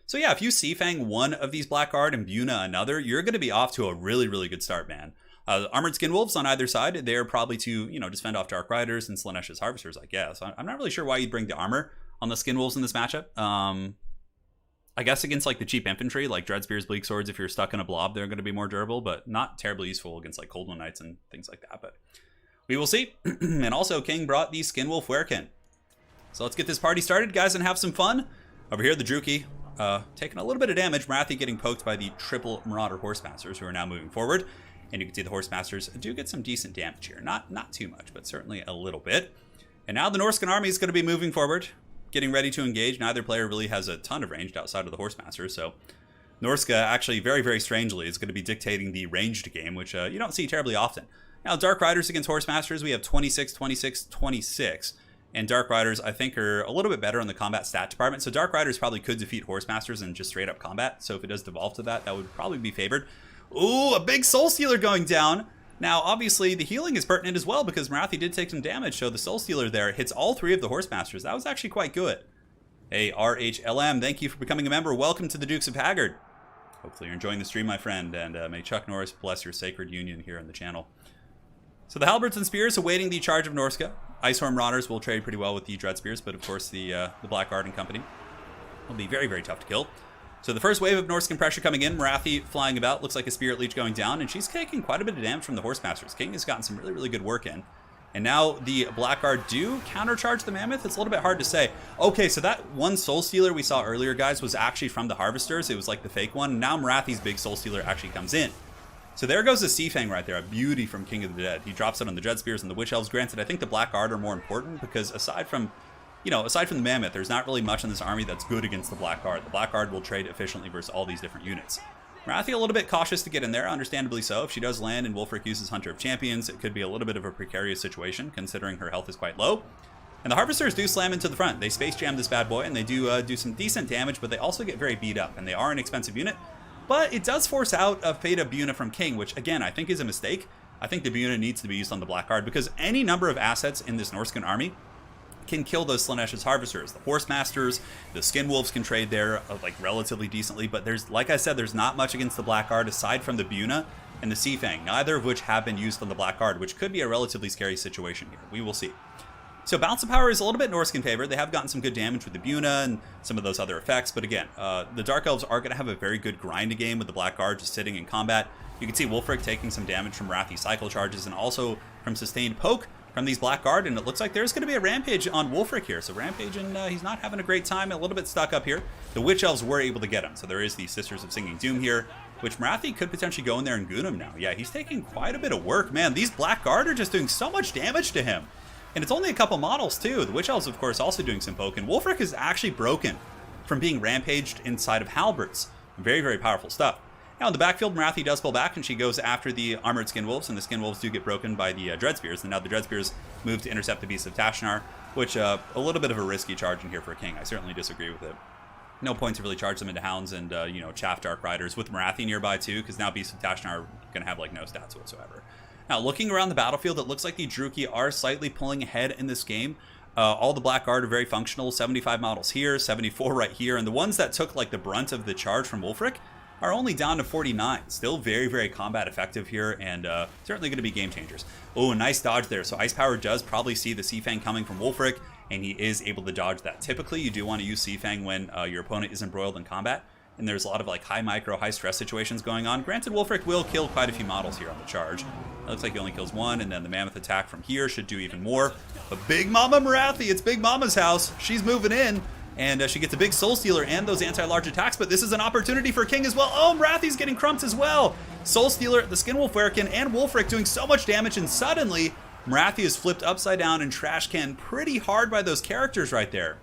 So yeah, if you Seafang one of these Blackguard and Buna another, you're going to be off to a really, really good start, man. Armored Skin Wolves on either side, they're probably to, you know, just fend off Dark Riders and Slanesh's Harvesters, I guess. I'm not really sure why you'd bring the armor on the Skin Wolves in this matchup. I guess against like the cheap infantry, like Dreadspears, Bleak Swords, if you're stuck in a blob, they're going to be more durable, but not terribly useful against like Cold Moon Knights and things like that. But we will see. And also, King brought the Skin Wolf Werekin. So let's get this party started, guys, and have some fun. Over here, the Druki taking a little bit of damage. Marathi getting poked by the triple Marauder Horsemasters, who are now moving forward. And you can see the Horsemasters do get some decent damage here. Not too much, but certainly a little bit. And now the Norskan army is going to be moving forward, getting ready to engage. Neither player really has a ton of range outside of the Horsemasters, so Norska actually very, very strangely is going to be dictating the ranged game, which you don't see terribly often. Now, Dark Riders against Horsemasters, we have 26, 26, 26. And Dark Riders, I think, are a little bit better in the combat stat department. So Dark Riders probably could defeat Horsemasters in just straight up combat. So if it does devolve to that, that would probably be favored. Ooh, a big Soul Stealer going down. Now, obviously, the healing is pertinent as well because Marathi did take some damage. So the Soul Stealer there hits all three of the Horsemasters. That was actually quite good. Hey, RHLM, thank you for becoming a member. Welcome to the Dukes of Haggard. Hopefully you're enjoying the stream, my friend. And may Chuck Norris bless your sacred union here on the channel. So the Halberds and Spears awaiting the charge of Norska. Icehorn Marauders will trade pretty well with the Dread Spears, but of course the Black Garden Company will be very, very tough to kill. So the first wave of Norskan pressure coming in, Marathi flying about, looks like a Spirit Leech going down, and she's taking quite a bit of damage from the Horsemasters. King has gotten some really, really good work in. And now the Blackguard do countercharge the Mammoth. It's a little bit hard to say. Okay, so that one Soul Stealer we saw earlier, guys, was actually from the Harvesters. It was like the fake one. Now Marathi's big Soul Stealer actually comes in. So there goes the Sea Fang right there, a beauty from King of the Dead. He drops it on the Dread Spears and the Witch Elves. Granted, I think the Blackguard are more important because aside from the Mammoth, there's not really much in this army that's good against the Blackguard. The Blackguard will trade efficiently versus all these different units. Marathi a little bit cautious to get in there, understandably so. If she does land and Wulfric uses Hunter of Champions, it could be a little bit of a precarious situation considering her health is quite low. And the Harvesters do slam into the front. They space jam this bad boy and they do some decent damage, but they also get very beat up and they are an expensive unit. But it does force out a Fata Buna from King, which again, I think is a mistake. I think the Buna needs to be used on the Blackguard because any number of assets in this Norskan army can kill those Slaanesh Harvesters. The Horsemasters, the Skin Wolves can trade there like relatively decently, but there's, like I said, there's not much against the Blackguard aside from the Buna and the Sea Fang, neither of which have been used on the Blackguard, which could be a relatively scary situation here. We will see. So Balance of Power is a little bit Norskan favored. They have gotten some good damage with the Buna and some of those other effects, but again, the Dark Elves are going to have a very good grind game with the Blackguard just sitting in combat. You can see Wulfric taking some damage from Wrathy Cycle Charges and also from Sustained Poke from these Blackguard, and it looks like there's going to be a Rampage on Wulfric here. So Rampage, and he's not having a great time, a little bit stuck up here. The Witch Elves were able to get him, so there is the Sisters of Singing Doom here, which Marathi could potentially go in there and goon him now. Yeah, he's taking quite a bit of work. Man, these Blackguard are just doing so much damage to him. And it's only a couple models, too. The Witch Elves, of course, also doing some poke. And Wulfric is actually broken from being rampaged inside of Halberds. Very, very powerful stuff. Now, in the backfield, Marathi does pull back, and she goes after the Armored Skin Wolves. And the Skin Wolves do get broken by the Dread Spears. And now the Dread Spears move to intercept the Beasts of Tashnar, which a little bit of a risky charge in here for a King. I certainly disagree with it. No point to really charge them into Hounds and, chaff Dark Riders with Marathi nearby, too, because now Beasts of Tashnar are going to have, no stats whatsoever. Now, looking around the battlefield, it looks like the Druki are slightly pulling ahead in this game. All the Blackguard are very functional. 75 models here, 74 right here. And the ones that took, the brunt of the charge from Wulfric are only down to 49. Still very, very combat effective here and certainly going to be game changers. Oh, nice dodge there. So Ice Power does probably see the Sea Fang coming from Wulfric, and he is able to dodge that. Typically, you do want to use Sea Fang when your opponent is embroiled in combat. And there's a lot of high micro, high stress situations going on. Granted, Wulfric will kill quite a few models here on the charge. It looks like he only kills one, and then the Mammoth attack from here should do even more. But Big Mama Marathi, it's Big Mama's house. She's moving in, and she gets a big Soul Stealer and those anti-large attacks, but this is an opportunity for King as well. Oh, Marathi's getting crumped as well. Soul Stealer, the Skin Wolf Werekin, and Wulfric doing so much damage, and suddenly Marathi is flipped upside down and trash can pretty hard by those characters right there.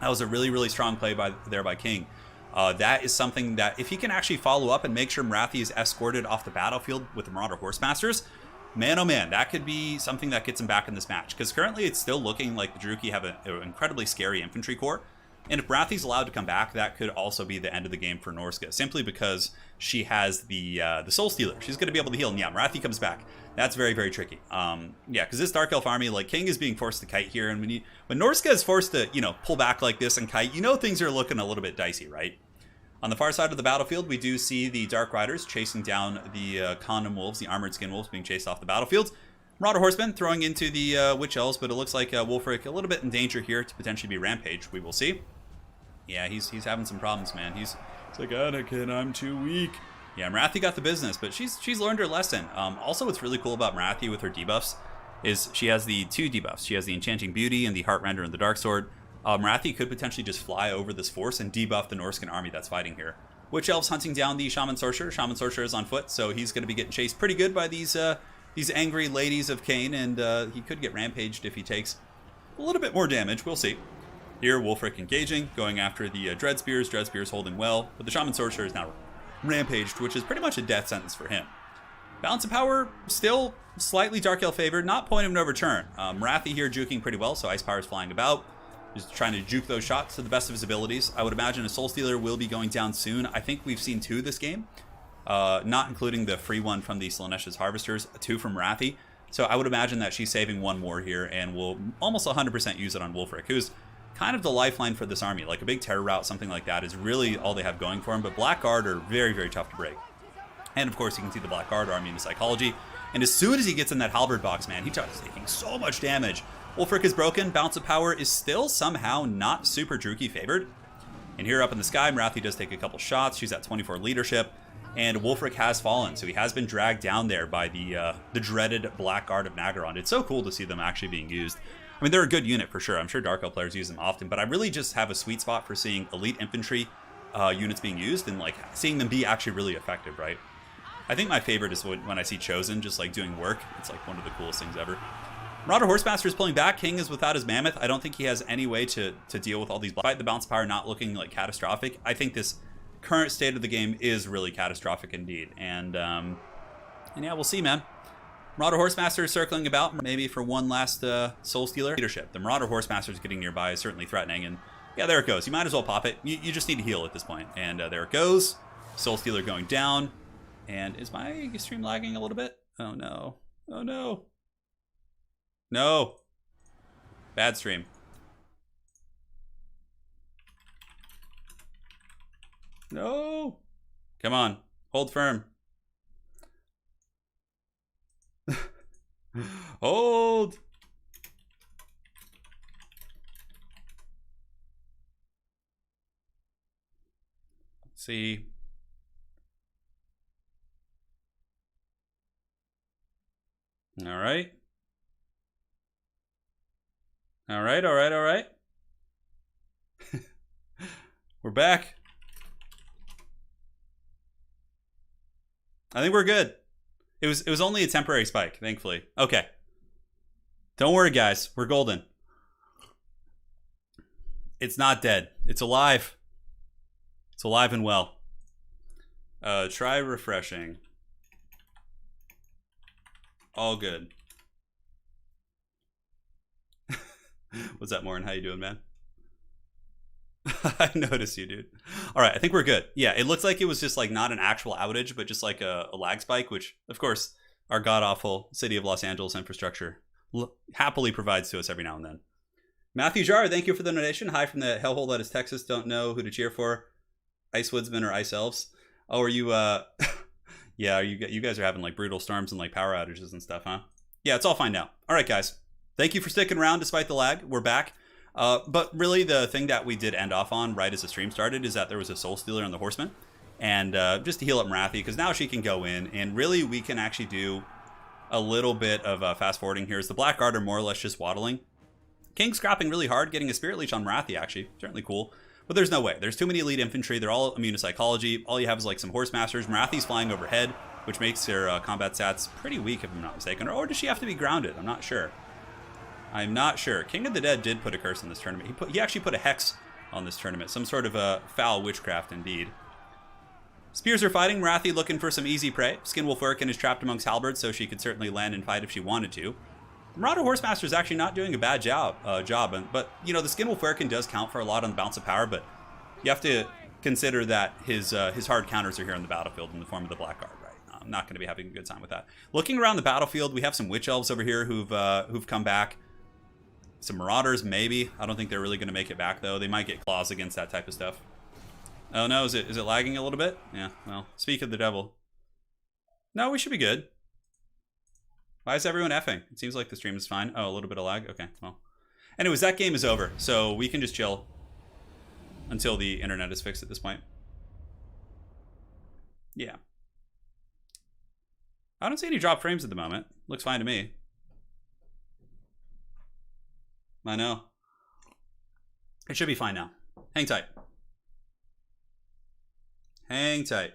That was a really, really strong play by King. That is something that if he can actually follow up and make sure Marathi is escorted off the battlefield with the Marauder Horsemasters, man, oh man, that could be something that gets him back in this match. Because currently it's still looking like the Druki have an incredibly scary infantry corps. And if Marathi's allowed to come back, that could also be the end of the game for Norska, simply because she has the Soul Stealer. She's going to be able to heal. And yeah, Marathi comes back. That's very, very tricky. Yeah, because this Dark Elf army, King is being forced to kite here. And when Norska is forced to, pull back like this and kite, things are looking a little bit dicey, right? On the far side of the battlefield, we do see the Dark Riders chasing down the Condom Wolves, the Armored Skin Wolves being chased off the battlefield. Marauder Horsemen throwing into the Witch Elves, but it looks like Wulfric a little bit in danger here to potentially be Rampage. We will see. Yeah, he's having some problems, man. He's like, Anakin, I'm too weak. Yeah, Marathi got the business, but she's learned her lesson. Also, what's really cool about Marathi with her debuffs is she has the two debuffs. She has the Enchanting Beauty and the Heart Render and the Dark Sword. Marathi could potentially just fly over this force and debuff the Norskan army that's fighting here. Witch Elves hunting down the Shaman Sorcerer. Shaman Sorcerer is on foot, so he's going to be getting chased pretty good by these angry ladies of Cain, and he could get rampaged if he takes a little bit more damage. We'll see. Here, Wulfric engaging, going after the Dread Spears. Dread Spears holding well, but the Shaman Sorcerer is now rampaged, which is pretty much a death sentence for him. Balance of power, still slightly Dark Elf favored, not point of no return. Marathi here juking pretty well, so Ice Power is flying about. Just trying to juke those shots to the best of his abilities. I would imagine a Soul Stealer will be going down soon. I think we've seen 2 this game, not including the free one from the Slaanesha's Harvesters, 2 from Marathi. So I would imagine that she's saving 1 more here, and will almost 100% use it on Wulfric, who's kind of the lifeline for this army. Like a big terror route, something like that, is really all they have going for him. But Black Guard are very, very tough to break. And of course, you can see the Black Guard army into Psychology. And as soon as he gets in that Halberd box, man, he starts taking so much damage. Wulfric is broken. Balance of power is still somehow not super Druchii favored. And here up in the sky, Marathi does take a couple shots. She's at 24 leadership. And Wulfric has fallen, so he has been dragged down there by the dreaded Black Guard of Nagaron. It's so cool to see them actually being used. I mean, they're a good unit for sure. I'm sure Dark Elf players use them often, but I really just have a sweet spot for seeing elite infantry units being used and like seeing them be actually really effective, right? I think my favorite is when I see Chosen just like doing work. It's like one of the coolest things ever. Marauder Horsemaster is pulling back. King is without his Mammoth. I don't think he has any way to deal with all these. Despite the bounce power not looking like catastrophic, I think this current state of the game is really catastrophic indeed. And yeah, we'll see, man. Marauder Horsemaster is circling about, maybe for one last Soul Stealer. Leadership. The Marauder Horsemaster is getting nearby, is certainly threatening. And yeah, there it goes. You might as well pop it. You just need to heal at this point. And there it goes. Soul Stealer going down. And is my stream lagging a little bit? Oh no. Oh no. No. Bad stream. No. Come on. Hold firm. Hold. Let's see. All right. All right, all right, all right. We're back. I think we're good. It was only a temporary spike, thankfully. Okay. Don't worry, guys. We're golden. It's not dead. It's alive. It's alive and well. Try refreshing. All good. What's up, Morin? How you doing, man? I noticed you, dude. All right, I think we're good. Yeah, it looks like it was just like not an actual outage, but just like a lag spike, which, of course, our god-awful City of Los Angeles infrastructure happily provides to us every now and then. Matthew Jar, thank you for the donation. Hi from the hellhole that is Texas. Don't know who to cheer for. Ice Woodsmen or Ice Elves. Oh, are you, yeah, you guys are having like brutal storms and like power outages and stuff, huh? Yeah, it's all fine now. All right, guys. Thank you for sticking around despite the lag. We're back. But really the thing that we did end off on right as the stream started is that there was a Soul Stealer on the Horseman. And just to heal up Marathi, because now she can go in. And really we can actually do a little bit of fast forwarding here. As the Black Guard are more or less just waddling. King's scrapping really hard, getting a Spirit Leech on Marathi actually. Certainly cool. But there's no way. There's too many elite infantry. They're all immune to psychology. All you have is like some Horsemasters. Marathi's flying overhead, which makes her combat stats pretty weak if I'm not mistaken. Or does she have to be grounded? I'm not sure. I'm not sure. King of the Dead did put a curse on this tournament. He actually put a hex on this tournament. Some sort of a foul witchcraft indeed. Spears are fighting. Marathi looking for some easy prey. Skinwolf Urkin is trapped amongst halberds, so she could certainly land and fight if she wanted to. Marauder Horsemaster is actually not doing a bad job. But, you know, the Skinwolf Urkin does count for a lot on the bounce of power, but you have to consider that his hard counters are here on the battlefield in the form of the Black Guard, right? I'm not going to be having a good time with that. Looking around the battlefield, we have some Witch Elves over here who've come back. Some Marauders, maybe. I don't think they're really going to make it back, though. They might get claws against that type of stuff. Oh, no. Is it lagging a little bit? Yeah, well, speak of the devil. No, we should be good. Why is everyone effing? It seems like the stream is fine. Oh, a little bit of lag? Okay, well. Anyways, that game is over, so we can just chill until the internet is fixed at this point. Yeah. I don't see any drop frames at the moment. Looks fine to me. I know. It should be fine now. Hang tight. Hang tight.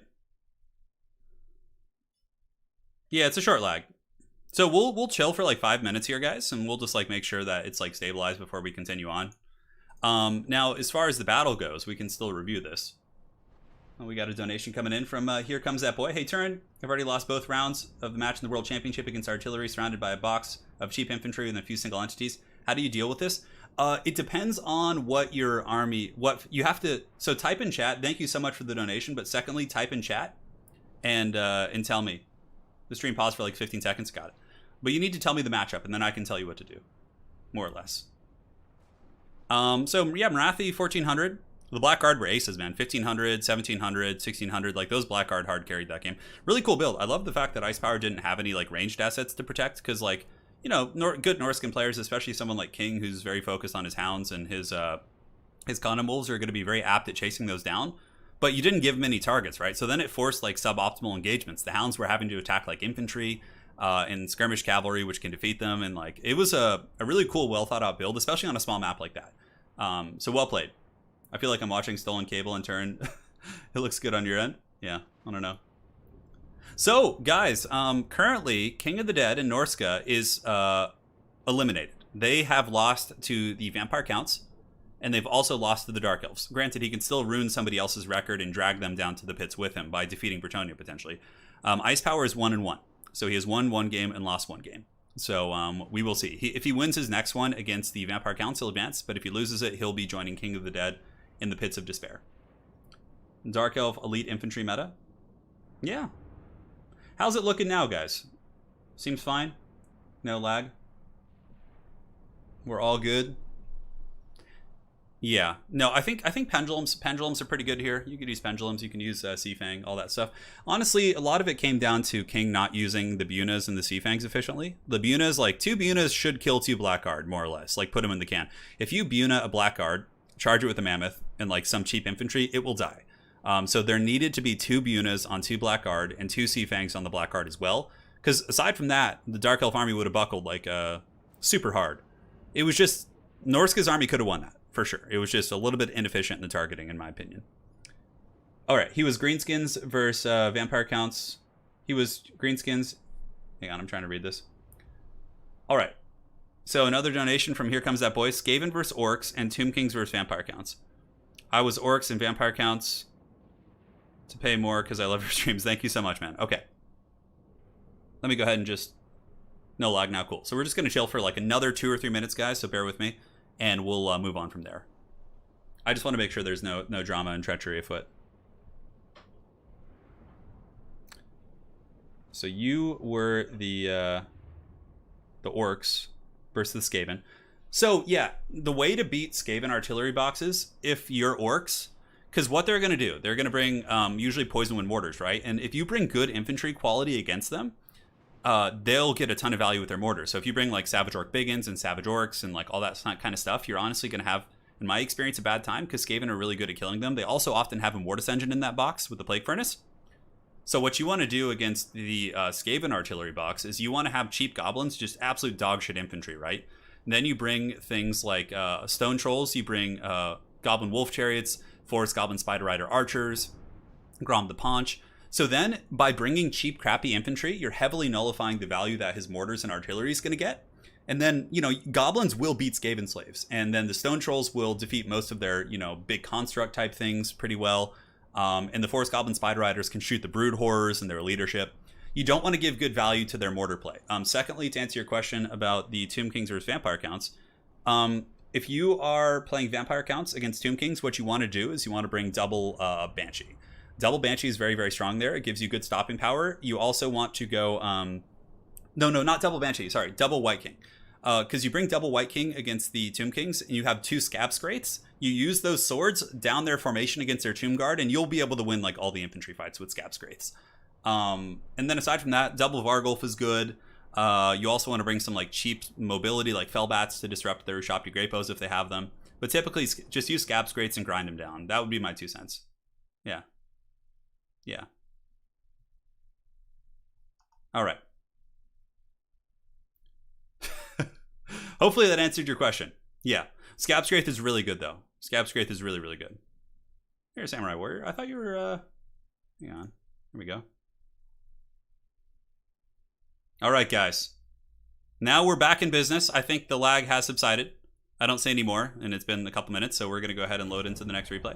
Yeah, it's a short lag. So we'll chill for like 5 minutes here, guys, and we'll just like make sure that it's like stabilized before we continue on. Now, as far as the battle goes, we can still review this. Oh, we got a donation coming in from Here Comes That Boy. Hey, Turin, I've already lost both rounds of the match in the World Championship against artillery, surrounded by a box of cheap infantry and a few single entities. How do you deal with this? It depends on what your army, what you have to. So type in chat. Thank you so much for the donation. But secondly, type in chat and tell me. The stream paused for like 15 seconds. Got it. But you need to tell me the matchup, and then I can tell you what to do, more or less. So yeah, Marathi 1400. The Black Guard were aces, man. 1500, 1700, 1600. Like those Black Guard hard carried that game. Really cool build. I love the fact that Ice Power didn't have any like ranged assets to protect, because like, you know, good Norskan players, especially someone like King, who's very focused on his hounds and his Condom Wolves, are going to be very apt at chasing those down. But you didn't give him any targets, right? So then it forced like suboptimal engagements. The hounds were having to attack like infantry and skirmish cavalry, which can defeat them. And like it was a really cool, well thought out build, especially on a small map like that. So well played. I feel like I'm watching Stolen Cable and Turin. It looks good on your end. Yeah, I don't know. So, guys, currently, King of the Dead and Norska is eliminated. They have lost to the Vampire Counts, and they've also lost to the Dark Elves. Granted, he can still ruin somebody else's record and drag them down to the pits with him by defeating Bretonnia, potentially. Ice Power is 1-1. So he has won one game and lost one game. So we will see. If he wins his next one against the Vampire Counts, he'll advance. But if he loses it, he'll be joining King of the Dead in the Pits of Despair. Dark Elf Elite Infantry meta. Yeah. How's it looking now, guys? Seems fine. No lag. We're all good. Yeah. No, I think pendulums are pretty good here. You could use pendulums. You can use Seafang, all that stuff. Honestly, a lot of it came down to King not using the Bunas and the Seafangs efficiently. The Bunas, like 2 Bunas should kill 2 Blackguard, more or less. Like put them in the can. If you Buna a Blackguard, charge it with a Mammoth and like some cheap infantry, it will die. So there needed to be 2 Bunas on 2 Blackguard and 2 Seafangs on the Blackguard as well. Because aside from that, the Dark Elf army would have buckled like super hard. It was just, Norska's army could have won that, for sure. It was just a little bit inefficient in the targeting, in my opinion. All right, he was Greenskins versus Vampire Counts. He was Greenskins. Hang on, I'm trying to read this. All right. So another donation from Here Comes That Boy. Skaven versus Orcs and Tomb Kings versus Vampire Counts. I was Orcs and Vampire Counts to pay more because I love your streams. Thank you so much, man. Okay. Let me go ahead and just... No lag now, cool. So we're just going to chill for like another 2 or 3 minutes, guys, so bear with me. And we'll move on from there. I just want to make sure there's no drama and treachery afoot. So you were the Orcs versus the Skaven. So yeah, the way to beat Skaven artillery boxes, if you're Orcs, because what they're going to do, they're going to bring usually poison wind mortars, right? And if you bring good infantry quality against them, they'll get a ton of value with their mortars. So if you bring like Savage Orc Biggins and Savage Orcs and like all that kind of stuff, you're honestly going to have, in my experience, a bad time because Skaven are really good at killing them. They also often have a Mortis engine in that box with the Plague Furnace. So what you want to do against the Skaven artillery box is you want to have cheap goblins, just absolute dog shit infantry, right? And then you bring things like Stone Trolls, you bring Goblin Wolf Chariots, Forest Goblin Spider Rider Archers, Grom the Paunch. So then, by bringing cheap, crappy infantry, you're heavily nullifying the value that his mortars and artillery is going to get. And then, you know, goblins will beat Skaven slaves. And then the Stone Trolls will defeat most of their, you know, big construct type things pretty well. And the Forest Goblin Spider Riders can shoot the Brood Horrors and their leadership. You don't want to give good value to their mortar play. Secondly, to answer your question about the Tomb Kings versus Vampire Counts, if you are playing Vampire Counts against Tomb Kings, what you want to do is you want to bring double Banshee. Double Banshee is very, very strong there. It gives you good stopping power. You also want to go... No, not Double Banshee. Sorry, Double White King. Because you bring Double White King against the Tomb Kings, and you have 2 Scab Scrates. You use those swords down their formation against their Tomb Guard, and you'll be able to win like all the infantry fights with Scab Scrates. And then aside from that, Double Vargulf is good. You also want to bring some like cheap mobility, like Fellbats, to disrupt their Shopty Grapos if they have them. But typically, just use Scab Scrates and grind them down. That would be my 2 cents. Yeah. Yeah. All right. Hopefully that answered your question. Yeah. Scab Scrape is really good, though. Scab Scrape is really, really good. Here, Samurai Warrior. I thought you were, hang on. Here we go. All right, guys. Now we're back in business. I think the lag has subsided. I don't say any more, and it's been a couple minutes, so we're going to go ahead and load into the next replay.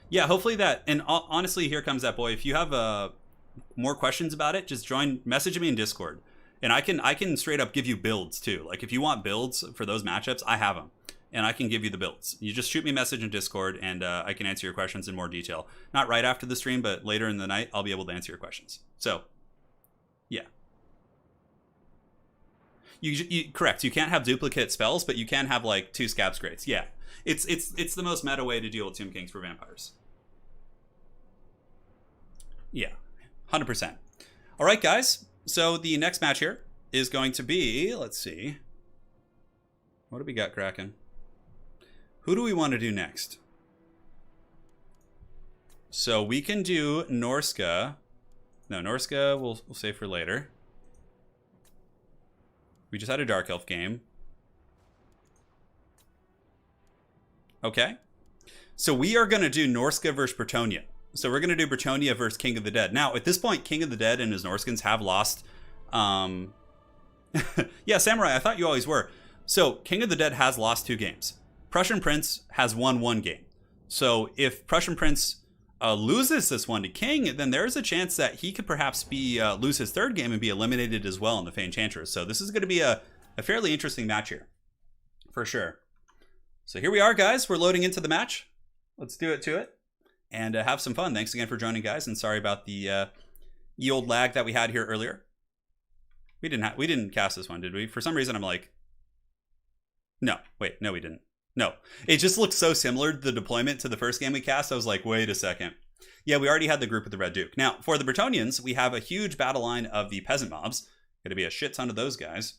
Yeah, hopefully that, and honestly, here comes that boy. If you have more questions about it, just message me in Discord. And I can straight up give you builds too. Like if you want builds for those matchups, I have them. And I can give you the builds. You just shoot me a message in Discord and I can answer your questions in more detail. Not right after the stream, but later in the night, I'll be able to answer your questions. So, yeah. Correct. You can't have duplicate spells, but you can have like 2 Scab Scrapes. Yeah. It's the most meta way to deal with Tomb Kings for vampires. Yeah. 100%. All right, guys. So the next match here is going to be, let's see. What do we got cracking? Who do we want to do next? So we can do Norska. No, Norska we'll save for later. We just had a Dark Elf game. Okay. So we are going to do Norska versus Bretonnia. So we're going to do Bretonnia versus King of the Dead. Now, at this point, King of the Dead and his Norskans have lost. Yeah, Samurai, I thought you always were. So King of the Dead has lost 2 games. Prussian Prince has won 1 game. So if Prussian Prince loses this one to King, then there's a chance that he could perhaps lose his 3rd game and be eliminated as well in the Fey Enchantress. So this is going to be a fairly interesting match here. For sure. So here we are, guys. We're loading into the match. Let's do it to it. And have some fun. Thanks again for joining, guys. And sorry about the ye old lag that we had here earlier. We didn't cast this one, did we? For some reason, I'm like, no, wait, no, we didn't. No, it just looked so similar to the deployment to the first game we cast. I was like, wait a second. Yeah, we already had the group with the Red Duke. Now, for the Bretonnians, we have a huge battle line of the peasant mobs. Going to be a shit ton of those guys.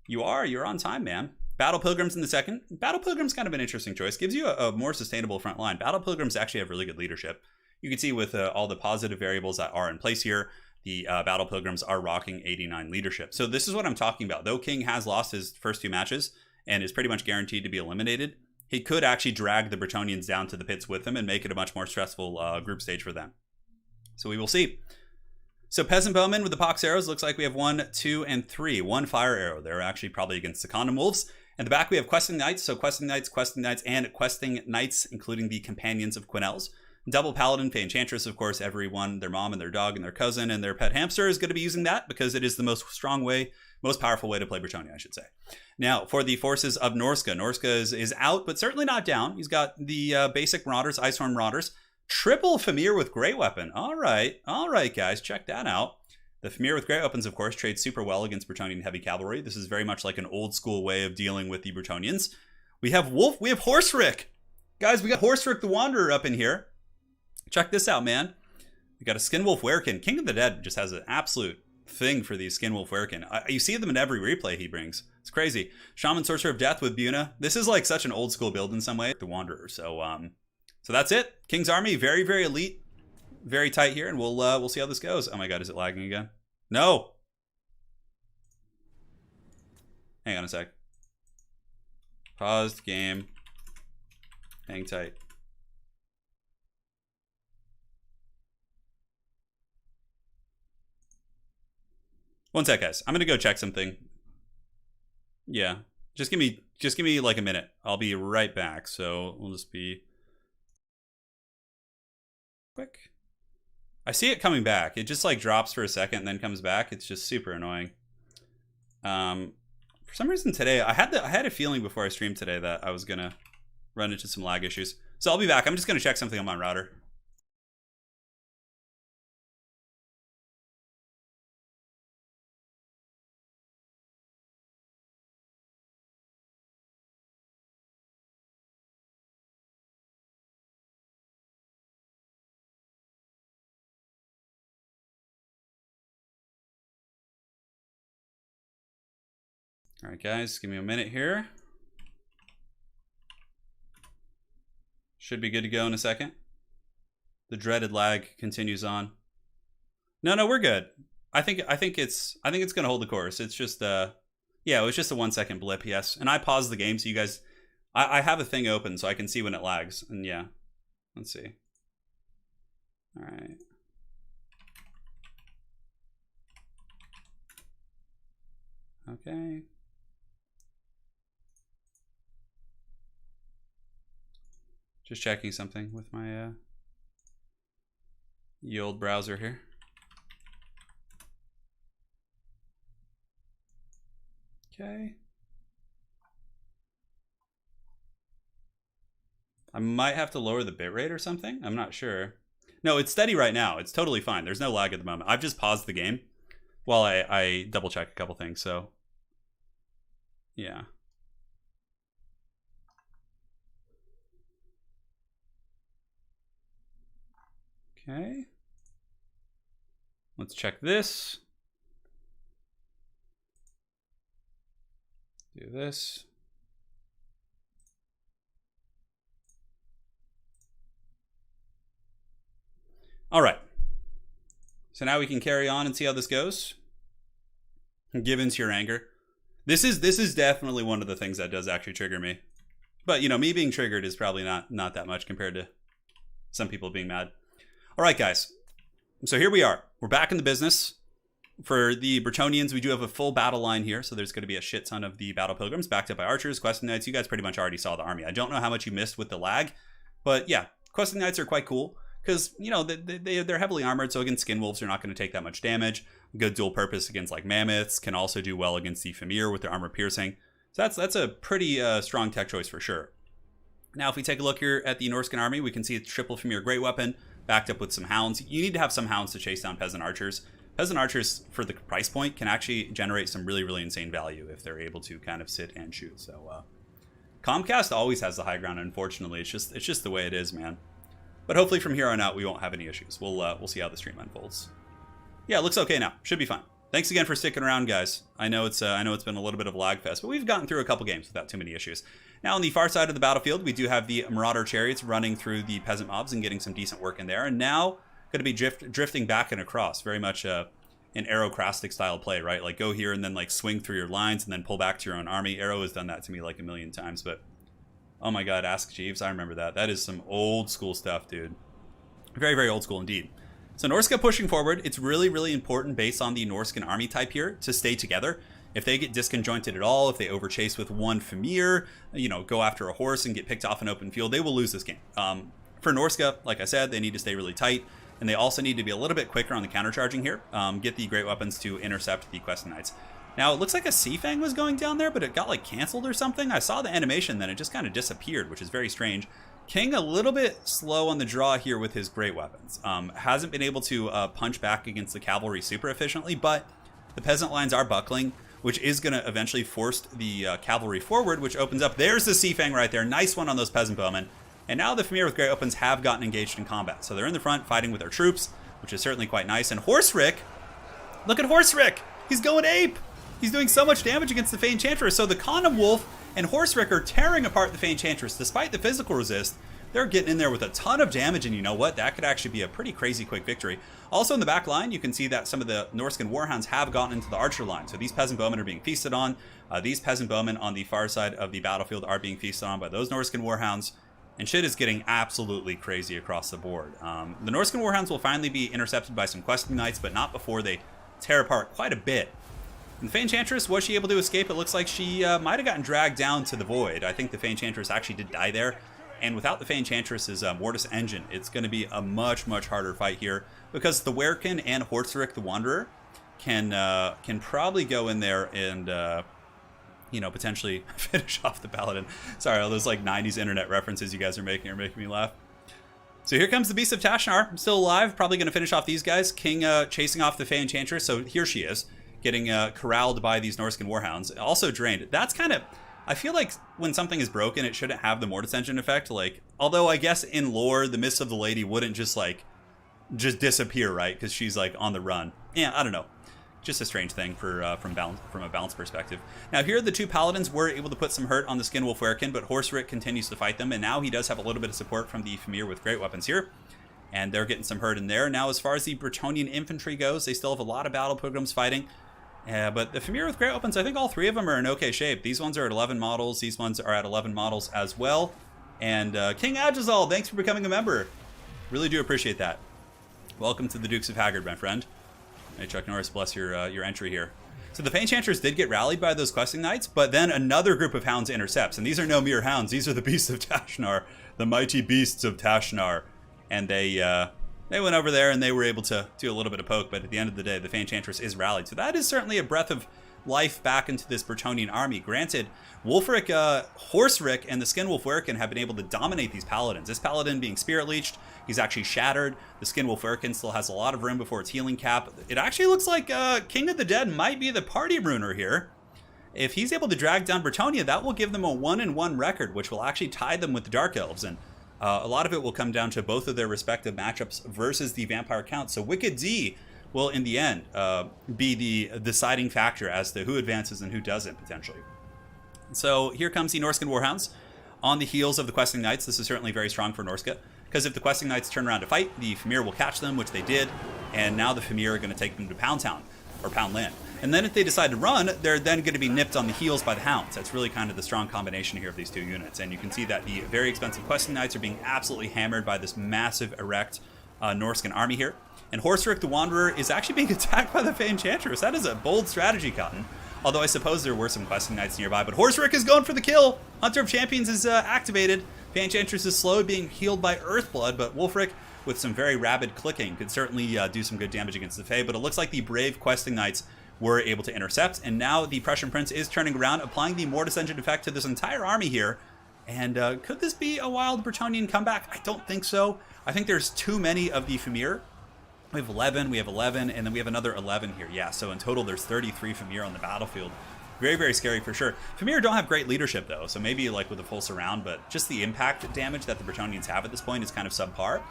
You're on time, man. Battle Pilgrims in the second. Battle Pilgrims kind of an interesting choice. Gives you a more sustainable front line. Battle Pilgrims actually have really good leadership. You can see with all the positive variables that are in place here, the Battle Pilgrims are rocking 89 leadership. So this is what I'm talking about. Though King has lost his first 2 matches and is pretty much guaranteed to be eliminated, he could actually drag the Bretonnians down to the pits with him and make it a much more stressful group stage for them. So we will see. So Peasant Bowmen with the Pox arrows, looks like we have 1, 2, and 3. 1 fire arrow. They're actually probably against the Condom Wolves. In the back, we have Questing Knights. So Questing Knights, and Questing Knights, including the Companions of Quinel's. Double Paladin, Fey Enchantress, of course, everyone, their mom and their dog and their cousin and their pet hamster is going to be using that because it is the most powerful way to play Bretonnia, I should say. Now, for the forces of Norska, Norska is out, but certainly not down. He's got the basic Marauders, Icehorn Marauders. Triple Famir with Great Weapon. All right, guys, check that out. The Famir with Great Weapons, of course, trades super well against Bretonnian heavy cavalry. This is very much like an old school way of dealing with the Bretonnians. We have Horserick. Guys, we got Horserick the Wanderer up in here. Check this out, man. We got a Skinwolf Werekin. King of the Dead just has an absolute thing for these Skinwolf Werekin. You see them in every replay he brings. It's crazy. Shaman Sorcerer of Death with Buna. This is like such an old school build in some way. The Wanderer. So that's it. King's Army, very, very elite. Very tight here, and we'll see how this goes. Oh my god, is it lagging again? No! Hang on a sec. Paused game. Hang tight. One sec, guys. I'm gonna go check something. Yeah. Just give me like a minute. I'll be right back. So we'll just be quick. I see it coming back. It just like drops for a second and then comes back. It's just super annoying. For some reason today, I had a feeling before I streamed today that I was gonna run into some lag issues. So I'll be back. I'm just gonna check something on my router. All right, guys, give me a minute here. Should be good to go in a second. The dreaded lag continues on. No, we're good. I think it's gonna hold the course. It's just yeah, it was just a 1 second blip, yes. And I paused the game so you guys I have a thing open so I can see when it lags. And yeah, let's see. All right. Okay. Just checking something with my ye old browser here. Okay. I might have to lower the bitrate or something. I'm not sure. No, it's steady right now. It's totally fine. There's no lag at the moment. I've just paused the game while I double check a couple things. So, yeah. Okay. Let's check this. Do this. All right. So now we can carry on and see how this goes. Give in to your anger. This is definitely one of the things that does actually trigger me. But, you know, me being triggered is probably not that much compared to some people being mad. All right, guys. So here we are. We're back in the business. For the Bretonnians, we do have a full battle line here. So there's going to be a shit ton of the battle pilgrims backed up by archers, questing knights. You guys pretty much already saw the army. I don't know how much you missed with the lag. But yeah, questing knights are quite cool. Because, you know, they're heavily armored, so against skin wolves, they're not going to take that much damage. Good dual purpose against, like, mammoths. Can also do well against the Famir with their armor piercing. So that's a pretty strong tech choice for sure. Now, if we take a look here at the Norskan army, we can see it's triple Famir great weapon, backed up with some hounds. You need to have some hounds to chase down peasant archers. Peasant archers, for the price point, can actually generate some really, really insane value if they're able to kind of sit and shoot. So, Comcast always has the high ground, unfortunately. It's just the way it is, man. But hopefully from here on out, we won't have any issues. We'll see how the stream unfolds. Yeah, it looks okay now. Should be fine. Thanks again for sticking around, guys. I know it's been a little bit of a lag fest, but we've gotten through a couple games without too many issues. Now, on the far side of the battlefield, we do have the Marauder chariots running through the peasant mobs and getting some decent work in there. And now, going to be drifting back and across. Very much an Arrowcrastic style play, right? Like, go here and then, like, swing through your lines and then pull back to your own army. Arrow has done that to me, like, a million times, but... Oh my god, Ask Jeeves, I remember that. That is some old school stuff, dude. Very, very old school indeed. So Norska pushing forward. It's really, really important based on the Norskan army type here to stay together. If they get disconjointed at all, if they overchase with one Famir, you know, go after a horse and get picked off in open field, they will lose this game. For Norska, like I said, they need to stay really tight. And they also need to be a little bit quicker on the countercharging here. Get the great weapons to intercept the questing knights. Now, it looks like a Sea Fang was going down there, but it got, like, canceled or something. I saw the animation, then it just kind of disappeared, which is very strange. King a little bit slow on the draw here with his great weapons. Hasn't been able to punch back against the cavalry super efficiently, but the peasant lines are buckling, which is going to eventually force the cavalry forward, which opens up. There's the Sea Fang right there. Nice one on those peasant bowmen. And now the Famir with great weapons have gotten engaged in combat. So they're in the front fighting with their troops, which is certainly quite nice. And Horserick, look at Horserick. He's going ape. He's doing so much damage against the Fey Enchantress. So the Condom Wolf and Horserick are tearing apart the Fey Enchantress. Despite the physical resist, they're getting in there with a ton of damage. And you know what? That could actually be a pretty crazy quick victory. Also in the back line, you can see that some of the Norskan Warhounds have gotten into the archer line. So these peasant bowmen are being feasted on. These peasant bowmen on the far side of the battlefield are being feasted on by those Norskan Warhounds. And shit is getting absolutely crazy across the board. The Norskan Warhounds will finally be intercepted by some questing knights, but not before they tear apart quite a bit. And the Fey Enchantress, was she able to escape? It looks like she might have gotten dragged down to the void. I think the Fey Enchantress actually did die there. And without the Fey Enchantress's Mortis engine, it's going to be a much, much harder fight here. Because the Werekin and Horserick the Wanderer can probably go in there and, you know, potentially finish off the Paladin. Sorry, all those like 90s internet references you guys are making me laugh. So here comes the Beast of Tashnar. Still alive, probably going to finish off these guys. King chasing off the Fey Enchantress. So here she is, getting corralled by these Norskan Warhounds. Also drained. That's kind of... I feel like when something is broken, it shouldn't have the Mortis engine effect. Like, although I guess in lore, the Mist of the Lady wouldn't just disappear, right? Because she's like on the run. Yeah, I don't know. Just a strange thing from a balance perspective. Now here the two paladins were able to put some hurt on the Skinwolf Werekin, but Horserick continues to fight them, and now he does have a little bit of support from the Famir with great weapons here. And they're getting some hurt in there. Now as far as the Bretonnian infantry goes, they still have a lot of battle pilgrims fighting. Yeah, but the Fimir with great weapons, I think all three of them are in okay shape. These ones are at 11 models. These ones are at 11 models as well. And King Agizal, thanks for becoming a member. Really do appreciate that. Welcome to the Dukes of Haggard, my friend. Hey, Chuck Norris, bless your entry here. So the Fey-Enchantress did get rallied by those questing knights, but then another group of hounds intercepts. And these are no mere hounds. These are the beasts of Tashnar, the mighty beasts of Tashnar. And they went over there and they were able to do a little bit of poke, but at the end of the day, the Fey-Enchantress is rallied. So that is certainly a breath of life back into this Bretonnian army. Granted, Wulfric, Horsric, and the Skinwolf Werkin have been able to dominate these paladins. This paladin being spirit leeched, he's actually shattered. The Skinwolf Werkin still has a lot of room before its healing cap. It actually looks like King of the Dead might be the party runer here. If he's able to drag down Bretonnia, that will give them a 1-1 record, which will actually tie them with the Dark Elves. And a lot of it will come down to both of their respective matchups versus the Vampire Count. So Wicked Z will, in the end, be the deciding factor as to who advances and who doesn't, potentially. So here comes the Norskan Warhounds on the heels of the Questing Knights. This is certainly very strong for Norska, because if the Questing Knights turn around to fight, the Fimir will catch them, which they did, and now the Fimir are going to take them to Pound Town, or Pound Land. And then if they decide to run, they're then going to be nipped on the heels by the Hounds. That's really kind of the strong combination here of these two units. And you can see that the very expensive Questing Knights are being absolutely hammered by this massive, erect Norskan army here. And Horsric the Wanderer is actually being attacked by the Fey-Enchantress. That is a bold strategy, Cotton. Although I suppose there were some Questing Knights nearby. But Horsric is going for the kill. Hunter of Champions is activated. Fey-Enchantress is slowly being healed by Earthblood. But Wulfric, with some very rapid clicking, could certainly do some good damage against the Fey. But it looks like the brave Questing Knights were able to intercept. And now the Prussian Prince is turning around, applying the Mortis Engine effect to this entire army here. And could this be a wild Bretonnian comeback? I don't think so. I think there's too many of the Fimir. We have 11, and then we have another 11 here. Yeah, so in total, there's 33 Fimir on the battlefield. Very, very scary for sure. Fimir don't have great leadership, though, so maybe like with a full surround, but just the impact damage that the Bretonnians have at this point is kind of subpar.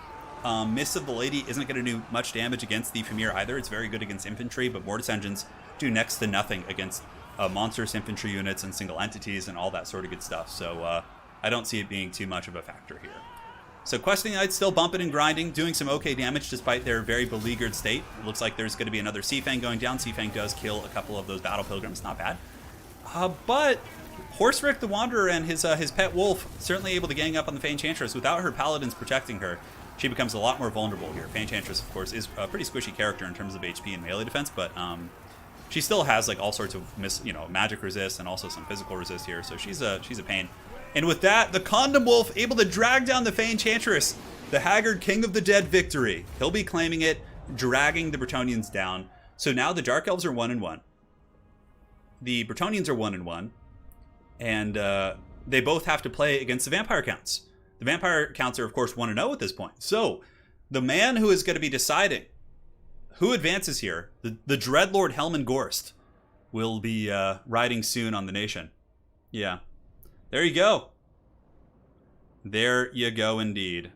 Mist of the Lady isn't going to do much damage against the Fimir either. It's very good against infantry, but Mortis Engines do next to nothing against monstrous infantry units and single entities and all that sort of good stuff. So I don't see it being too much of a factor here. So Questing Knights still bumping and grinding, doing some okay damage despite their very beleaguered state. It looks like there's going to be another Seafang going down. Seafang does kill a couple of those Battle Pilgrims, not bad. But Horsric the Wanderer and his pet wolf certainly able to gang up on the Fey-Enchantress. Without her paladins protecting her, she becomes a lot more vulnerable here. Fey-Enchantress, of course, is a pretty squishy character in terms of HP and melee defense, but she still has like all sorts of magic resist and also some physical resist here. So she's a pain. And with that, the Condom Wolf able to drag down the Fey-Enchantress. The Haggard King of the Dead victory. He'll be claiming it, dragging the Bretonnians down. So now the Dark Elves are 1-1. The Bretonnians are 1-1. And they both have to play against the Vampire Counts. The Vampire Counts are, of course, 1-0 at this point. So the man who is going to be deciding who advances here, the Dreadlord Hellman Gorst, will be riding soon on the nation. Yeah. There you go. There you go indeed.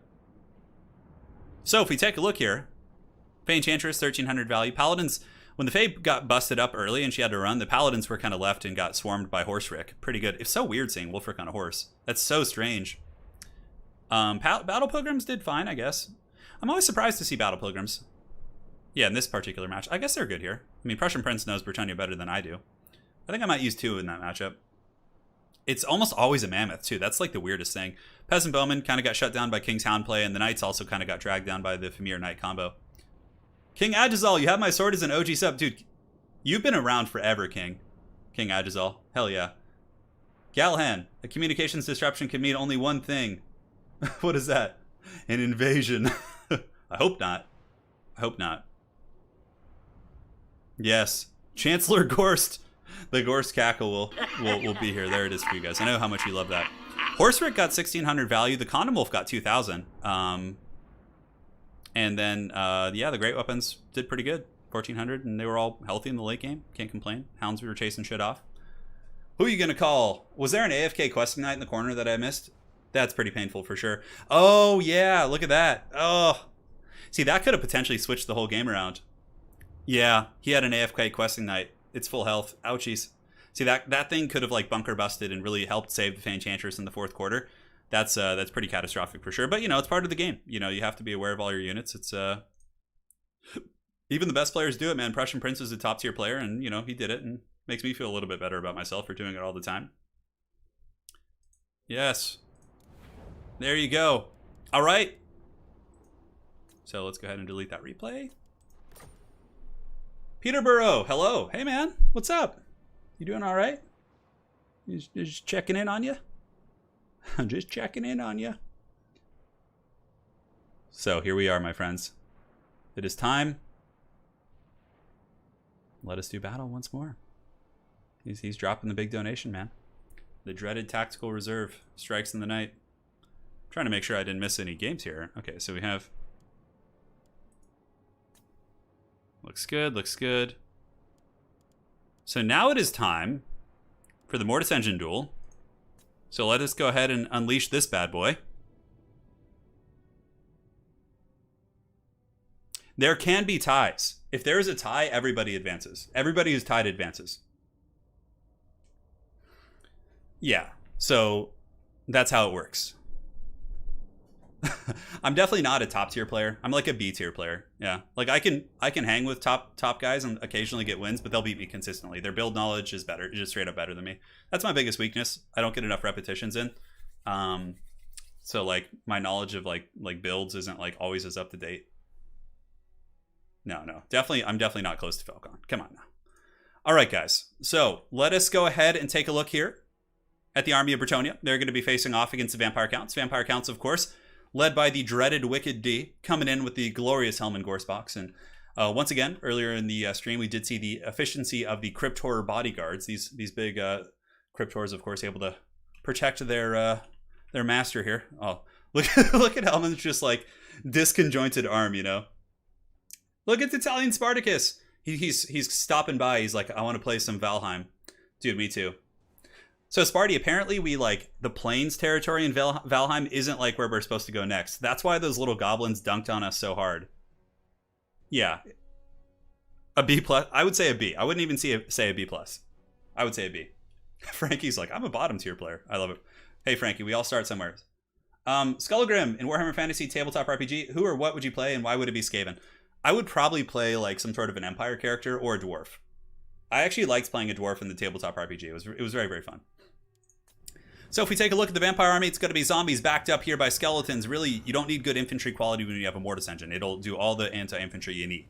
So if we take a look here, Fey-Enchantress, 1300 value. Paladins, when the Fey got busted up early and she had to run, the Paladins were kind of left and got swarmed by Horsric. Pretty good. It's so weird seeing Wulfric on a horse. That's so strange. Battle Pilgrims did fine, I guess. I'm always surprised to see Battle Pilgrims. Yeah, in this particular match. I guess they're good here. I mean, Prussian Prince knows Bretonnia better than I do. I think I might use 2 in that matchup. It's almost always a Mammoth, too. That's like the weirdest thing. Peasant Bowman kind of got shut down by King's Hound play, and the Knights also kind of got dragged down by the Fimir Knight combo. King Agizal, you have my sword as an OG sub. Dude, you've been around forever, King Agizal. Hell yeah. Galhan, a communications disruption can mean only one thing. What is that? An invasion. I hope not. I hope not. Yes. Chancellor Gorst. The Gorst cackle will be here. There it is for you guys. I know how much you love that. Horsric got 1600 value. The Condom Wolf got 2000. And then, yeah, the Great Weapons did pretty good. 1400, and they were all healthy in the late game. Can't complain. Hounds were chasing shit off. Who are you going to call? Was there an AFK Questing Knight in the corner that I missed? That's pretty painful for sure. Oh, yeah, look at that. Oh. See, that could have potentially switched the whole game around. Yeah, he had an AFK Questing Knight. It's full health. Ouchies. See, that thing could have like bunker busted and really helped save the Fey-Enchantress in the fourth quarter. That's pretty catastrophic for sure. But, it's part of the game. You have to be aware of all your units. It's Even the best players do it, man. Prussian Prince is a top tier player, and you know he did it, and makes me feel a little bit better about myself for doing it all the time. Yes. There you go. All right. So let's go ahead and delete that replay. Peterborough, hello. Hey, man. What's up? You doing all right? Just checking in on you. I'm just checking in on you. So here we are, my friends. It is time. Let us do battle once more. He's dropping the big donation, man. The dreaded tactical reserve strikes in the night. I'm trying to make sure I didn't miss any games here. Okay, so we have... Looks good, looks good. So now it is time for the Mortis Engine duel. So let us go ahead and unleash this bad boy. There can be ties. If there is a tie, everybody advances. Everybody who's tied advances. Yeah, so that's how it works. I'm definitely not a top tier player. I'm like a B tier player. Yeah, like I can hang with top guys and occasionally get wins, but they'll beat me consistently. Their build knowledge is better, just straight up better than me. That's my biggest weakness. I don't get enough repetitions in. So like my knowledge of like builds isn't like always as up to date. No, I'm definitely not close to Falcon. Come on now. All right, guys. So let us go ahead and take a look here at the army of Bretonnia. They're going to be facing off against the Vampire Counts. Vampire Counts, of course, led by the dreaded Wicked D, coming in with the glorious Hellman Gorst box. And once again, earlier in the stream, we did see the efficiency of the Crypt Horror bodyguards. These big Crypt Horrors, of course, able to protect their master here. Oh, look at Hellman's just like disconjointed arm, you know. Look at Italian Spartacus. He's stopping by. He's like, I want to play some Valheim. Dude, me too. So Sparty, apparently we like the plains territory in Valheim isn't like where we're supposed to go next. That's why those little goblins dunked on us so hard. Yeah. A B plus. I would say a B. I wouldn't even say a B plus. I would say a B. Frankie's like, I'm a bottom tier player. I love it. Hey Frankie, we all start somewhere. Skullgrim in Warhammer Fantasy Tabletop RPG. Who or what would you play and why would it be Skaven? I would probably play like some sort of an Empire character or a dwarf. I actually liked playing a dwarf in the tabletop RPG. It was very, very fun. So if we take a look at the Vampire Army, it's going to be zombies backed up here by skeletons. Really, you don't need good infantry quality when you have a Mortis Engine. It'll do all the anti-infantry you need.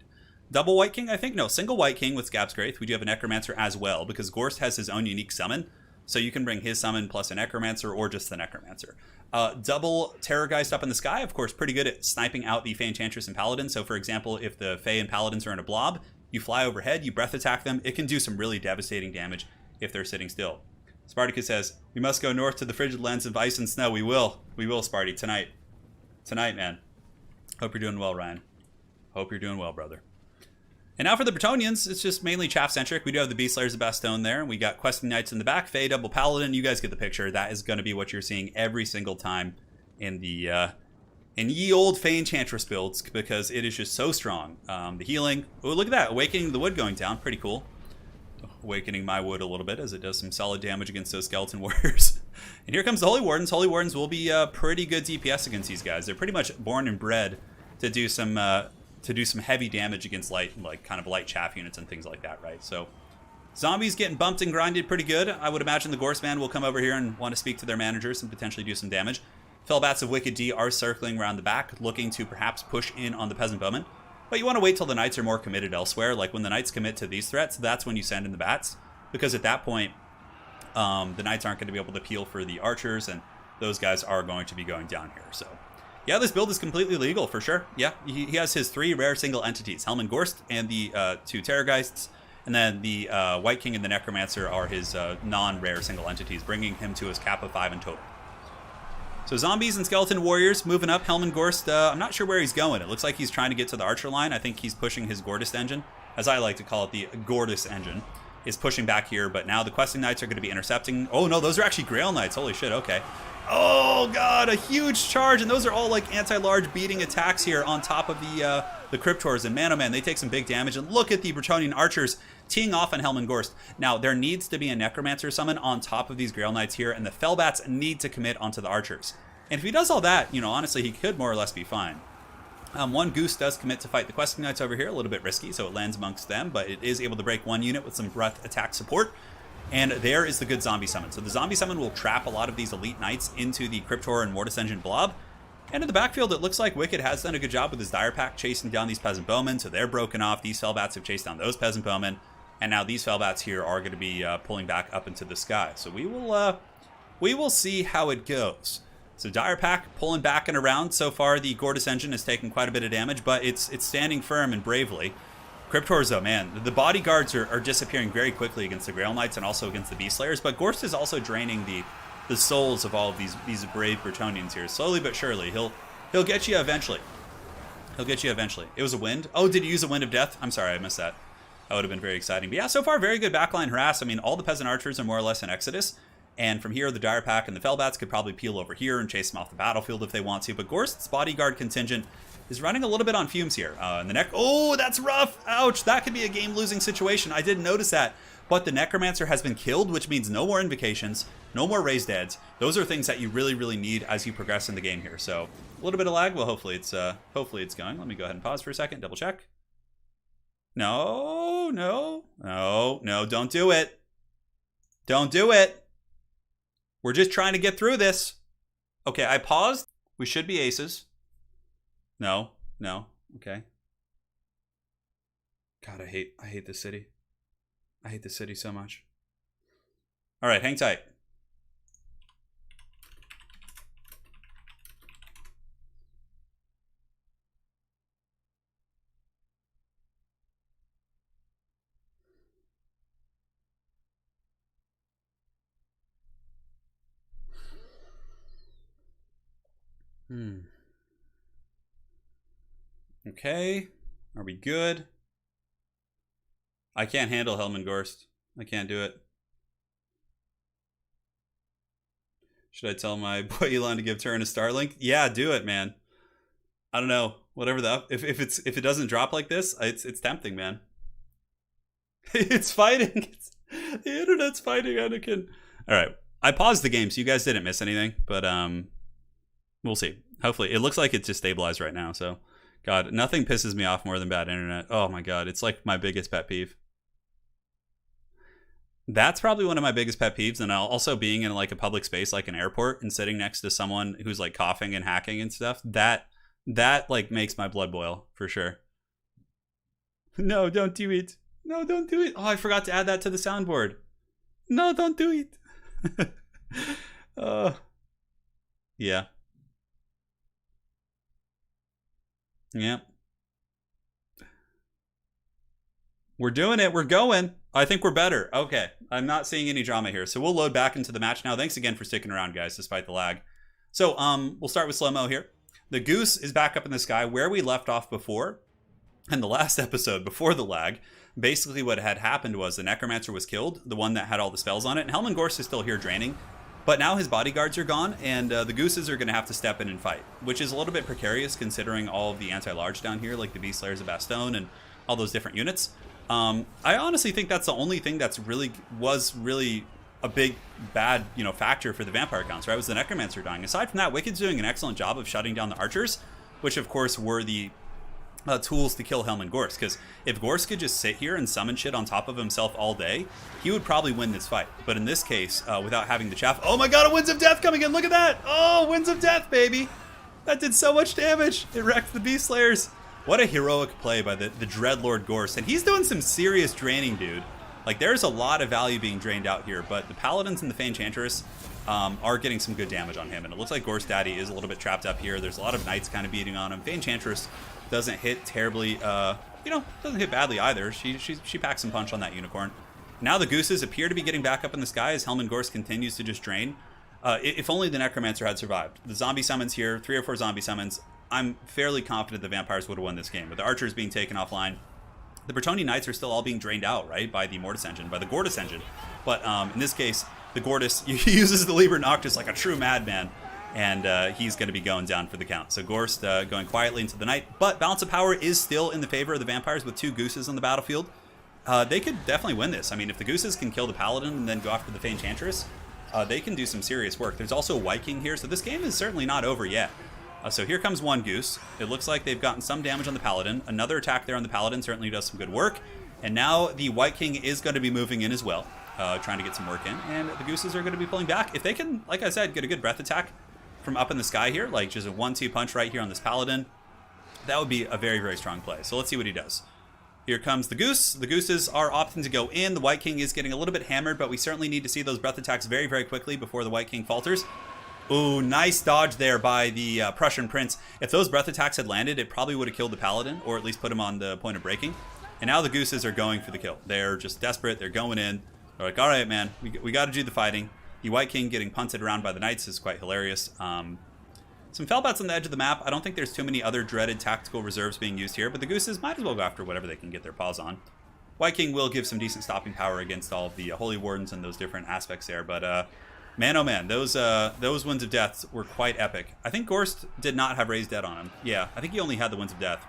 Double White King, I think? No, single White King with Scab's Graith. We do have a Necromancer as well, because Gorst has his own unique summon. So you can bring his summon plus a Necromancer or just the Necromancer. Double Terrorgeist up in the sky, of course, pretty good at sniping out the Fey Enchantress and Paladin. So for example, if the Fey and Paladins are in a blob, you fly overhead, you breath attack them. It can do some really devastating damage if they're sitting still. Spartacus says, we must go north to the frigid lands of ice and snow. We will, Sparty, tonight. Tonight, man. Hope you're doing well, Ryan. Hope you're doing well, brother. And now for the Bretonians, it's just mainly chaff-centric. We do have the Beast Slayers of Bastogne there. We got Questing Knights in the back, Fey, double Paladin. You guys get the picture. That is going to be what you're seeing every single time in the in ye old Fey Enchantress builds, because it is just so strong. The healing. Oh, look at that. Awakening the wood going down. Pretty cool. Awakening my wood a little bit as it does some solid damage against those skeleton warriors. And here comes the Holy Wardens. Holy Wardens will be pretty good DPS against these guys. They're pretty much born and bred to do some heavy damage against kind of light chaff units and things like that, right? So zombies getting bumped and grinded pretty good. I would imagine the Gorseman will come over here and want to speak to their managers and potentially do some damage. Fellbats of Wicked D are circling around the back, looking to perhaps push in on the Peasant Bowmen. But you want to wait till the Knights are more committed elsewhere. Like when the Knights commit to these threats, that's when you send in the Bats. Because at that point, the Knights aren't going to be able to peel for the Archers, and those guys are going to be going down here. So yeah, this build is completely legal for sure. Yeah, he has his 3 rare single entities, Hellman Gorst and the 2 Terrorgeists, and then the White King and the Necromancer are his non-rare single entities, bringing him to his cap of 5 in total. So zombies and skeleton warriors moving up. Hellman Gorst, I'm not sure where he's going. It looks like he's trying to get to the archer line. I think he's pushing his Gordist engine, as I like to call it, the Gordist engine, is pushing back here. But now the Questing Knights are going to be intercepting. Oh no, those are actually Grail Knights. Holy shit, okay. Oh god, a huge charge, and those are all like anti-large beating attacks here on top of the Cryptors. And man, oh man, they take some big damage. And look at the Bretonian archers teeing off on Hellman Gorst. Now there needs to be a Necromancer summon on top of these Grail Knights here, and the Fellbats need to commit onto the archers. And if he does all that, you know, honestly, he could more or less be fine. One Goose does commit to fight the Questing Knights over here, a little bit risky, so it lands amongst them, but it is able to break one unit with some breath attack support. And there is the good zombie summon. So the zombie summon will trap a lot of these elite knights into the Cryptor and Mortis Engine blob. And in the backfield, it looks like Wicked has done a good job with his Dire Pack chasing down these Peasant Bowmen, so they're broken off. These Fellbats have chased down those Peasant Bowmen, and now these Fellbats here are going to be pulling back up into the sky. So we will see how it goes. So Dire Pack pulling back and around. So far, the Gortys Engine has taken quite a bit of damage, but it's standing firm and bravely. Cryptors, though, man, the bodyguards are disappearing very quickly against the Grail Knights and also against the Beast Slayers, but Gorst is also draining the souls of all of these brave Bretonnians here. Slowly but surely, he'll get you eventually. He'll get you eventually. It was a wind. Oh, did he use a Wind of Death? I'm sorry, I missed that. That would have been very exciting. But yeah, so far, very good backline harass. I mean, all the Peasant Archers are more or less in Exodus. And from here, the Dire Pack and the Fellbats could probably peel over here and chase them off the battlefield if they want to. But Gorst's bodyguard contingent is running a little bit on fumes here. In the neck. Oh, that's rough. Ouch. That could be a game-losing situation. I didn't notice that. But the Necromancer has been killed, which means no more Invocations, no more Raised Deads. Those are things that you really, really need as you progress in the game here. So a little bit of lag. Well, hopefully it's going. Let me go ahead and pause for a second. Double check. No, don't do it. Don't do it. We're just trying to get through this. Okay, I paused. We should be aces. No. Okay. God, I hate this city. I hate this city so much. All right, hang tight. Okay. Are we good? I can't handle Hellman Gorst. I can't do it. Should I tell my boy Elon to give Turin a Starlink? Yeah, do it, man. I don't know. Whatever the if it doesn't drop like this, it's tempting, man. It's fighting. The internet's fighting, Anakin. All right. I paused the game, so you guys didn't miss anything, but we'll see. Hopefully, it looks like it's just stabilized right now. So, God, nothing pisses me off more than bad internet. Oh my God, it's like my biggest pet peeve. That's probably one of my biggest pet peeves, and also being in like a public space like an airport and sitting next to someone who's like coughing and hacking and stuff. That like makes my blood boil for sure. No, don't do it. No, don't do it. Oh, I forgot to add that to the soundboard. No, don't do it. Yeah. Yeah. We're doing it. We're going. I think we're better. Okay. I'm not seeing any drama here. So we'll load back into the match now. Thanks again for sticking around, guys, despite the lag. So we'll start with slow-mo here. The Goose is back up in the sky where we left off before. In the last episode, before the lag, basically what had happened was the Necromancer was killed, the one that had all the spells on it, and Hellman Gorst is still here draining. But now his bodyguards are gone, and the Gooses are going to have to step in and fight, which is a little bit precarious considering all of the anti-large down here, like the Beast Slayers of Bastogne and all those different units. I honestly think that's the only thing that's really a big bad factor for the vampire counts, right? Was the Necromancer dying. Aside from that, Wicked's doing an excellent job of shutting down the archers, which of course were the tools to kill Hellman Gorst, because if Gorst could just sit here and summon shit on top of himself all day, he would probably win this fight. But in this case, without having the chaff... Oh my God, a Winds of Death coming in! Look at that! Oh, Winds of Death, baby! That did so much damage! It wrecked the Beast Slayers! What a heroic play by the Dreadlord Gorst. And he's doing some serious draining, dude. Like, there's a lot of value being drained out here, but the Paladins and the Enchantress are getting some good damage on him. And it looks like Gorst Daddy is a little bit trapped up here. There's a lot of Knights kind of beating on him. Enchantress doesn't hit terribly, doesn't hit badly either. She packs some punch on that Unicorn. Now the Gooses appear to be getting back up in the sky as Hellman Gorst continues to just drain. If only the Necromancer had survived. The zombie summons here, 3 or 4 zombie summons. I'm fairly confident the Vampires would have won this game. With the Archers being taken offline, the Bretonnia Knights are still all being drained out, right? By the Mortis Engine, by the Gortys Engine. But in this case, the Gortys uses the Liber Noctis like a true madman. And he's going to be going down for the count. So Gorst going quietly into the night. But balance of power is still in the favor of the Vampires with 2 Gooses on the battlefield. They could definitely win this. I mean, if the Gooses can kill the Paladin and then go after the Enchantress, they can do some serious work. There's also White King here, so this game is certainly not over yet. So here comes one Goose. It looks like they've gotten some damage on the Paladin. Another attack there on the Paladin certainly does some good work. And now the White King is going to be moving in as well, trying to get some work in. And the Gooses are going to be pulling back. If they can, like I said, get a good breath attack from up in the sky here, like just a 1-2 punch right here on this Paladin, that would be a very, very strong play. So let's see what he does. Here comes the Goose. The Gooses are opting to go in. The White King is getting a little bit hammered, but we certainly need to see those breath attacks very, very quickly before the White King falters. Ooh, nice dodge there by the Prussian Prince. If those breath attacks had landed, it probably would have killed the Paladin, or at least put him on the point of breaking. And now the Gooses are going for the kill. They're just desperate. They're going in. They're like, all right, man, we got to do the fighting. The White King getting punted around by the Knights is quite hilarious. Some Fellbats on the edge of the map. I don't think there's too many other dreaded tactical reserves being used here, but the Gooses might as well go after whatever they can get their paws on. White King will give some decent stopping power against all of the Holy Wardens and those different aspects there, but man, oh man, those Winds of Death were quite epic. I think Gorst did not have Raised Dead on him. Yeah, I think he only had the Winds of Death.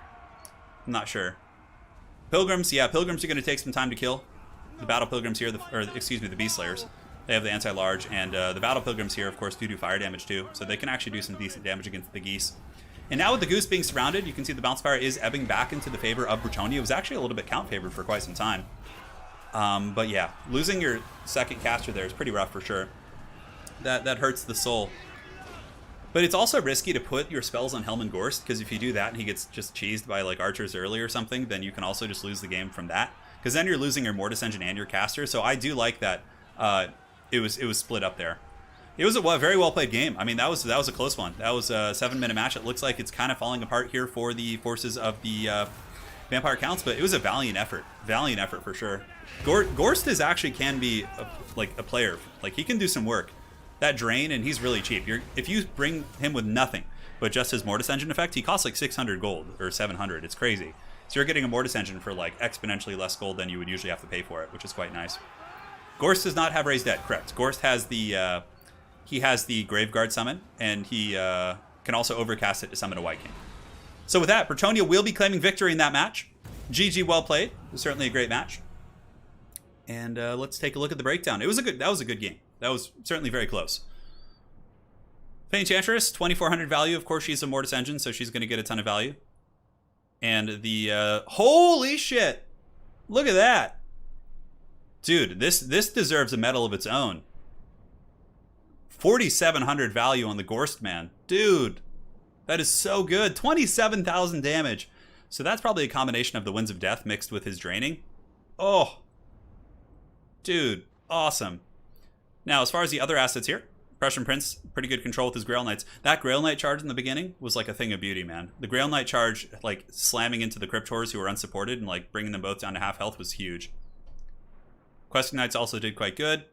I'm not sure. Pilgrims, yeah, Pilgrims are going to take some time to kill. The Battle Pilgrims here, the Beast Slayers. They have the anti-large, and the Battle Pilgrims here, of course, do fire damage too, so they can actually do some decent damage against the Geese. And now with the Goose being surrounded, you can see the Bounce Fire is ebbing back into the favor of Bretonnia. It was actually a little bit count-favored for quite some time. But yeah, losing your second caster there is pretty rough for sure. That hurts the soul. But it's also risky to put your spells on Hellman Gorst, because if you do that and he gets just cheesed by like archers early or something, then you can also just lose the game from that. Because then you're losing your Mortis Engine and your caster. So I do like that it was split up there. It was a very well played game. I mean, that was a close one. That was a 7-minute match. It looks like it's kind of falling apart here for the forces of the Vampire Counts, but it was a valiant effort. Valiant effort for sure. Gorst can be a player. Like, he can do some work. That drain, and he's really cheap. If you bring him with nothing but just his Mortis Engine effect, he costs like 600 gold or 700. It's crazy. So you're getting a Mortis Engine for like exponentially less gold than you would usually have to pay for it, which is quite nice. Gorst does not have Raised Dead, correct. Gorst has the Graveguard summon, and he can also overcast it to summon a White King. So with that, Bretonnia will be claiming victory in that match. GG, well played. It was certainly a great match. And let's take a look at the breakdown. That was a good game. That was certainly very close. Fey Enchantress, 2,400 value. Of course, she's a Mortis Engine, so she's going to get a ton of value. And the holy shit! Look at that, dude. This deserves a medal of its own. 4,700 value on the Gorst man, dude. That is so good. 27,000 damage. So that's probably a combination of the Winds of Death mixed with his draining. Oh, dude, awesome. Now, as far as the other assets here, Prussian Prince, pretty good control with his Grail Knights. That Grail Knight charge in the beginning was like a thing of beauty, man. The Grail Knight charge, like slamming into the Cryptors who were unsupported and like bringing them both down to half health was huge. Questing Knights also did quite good.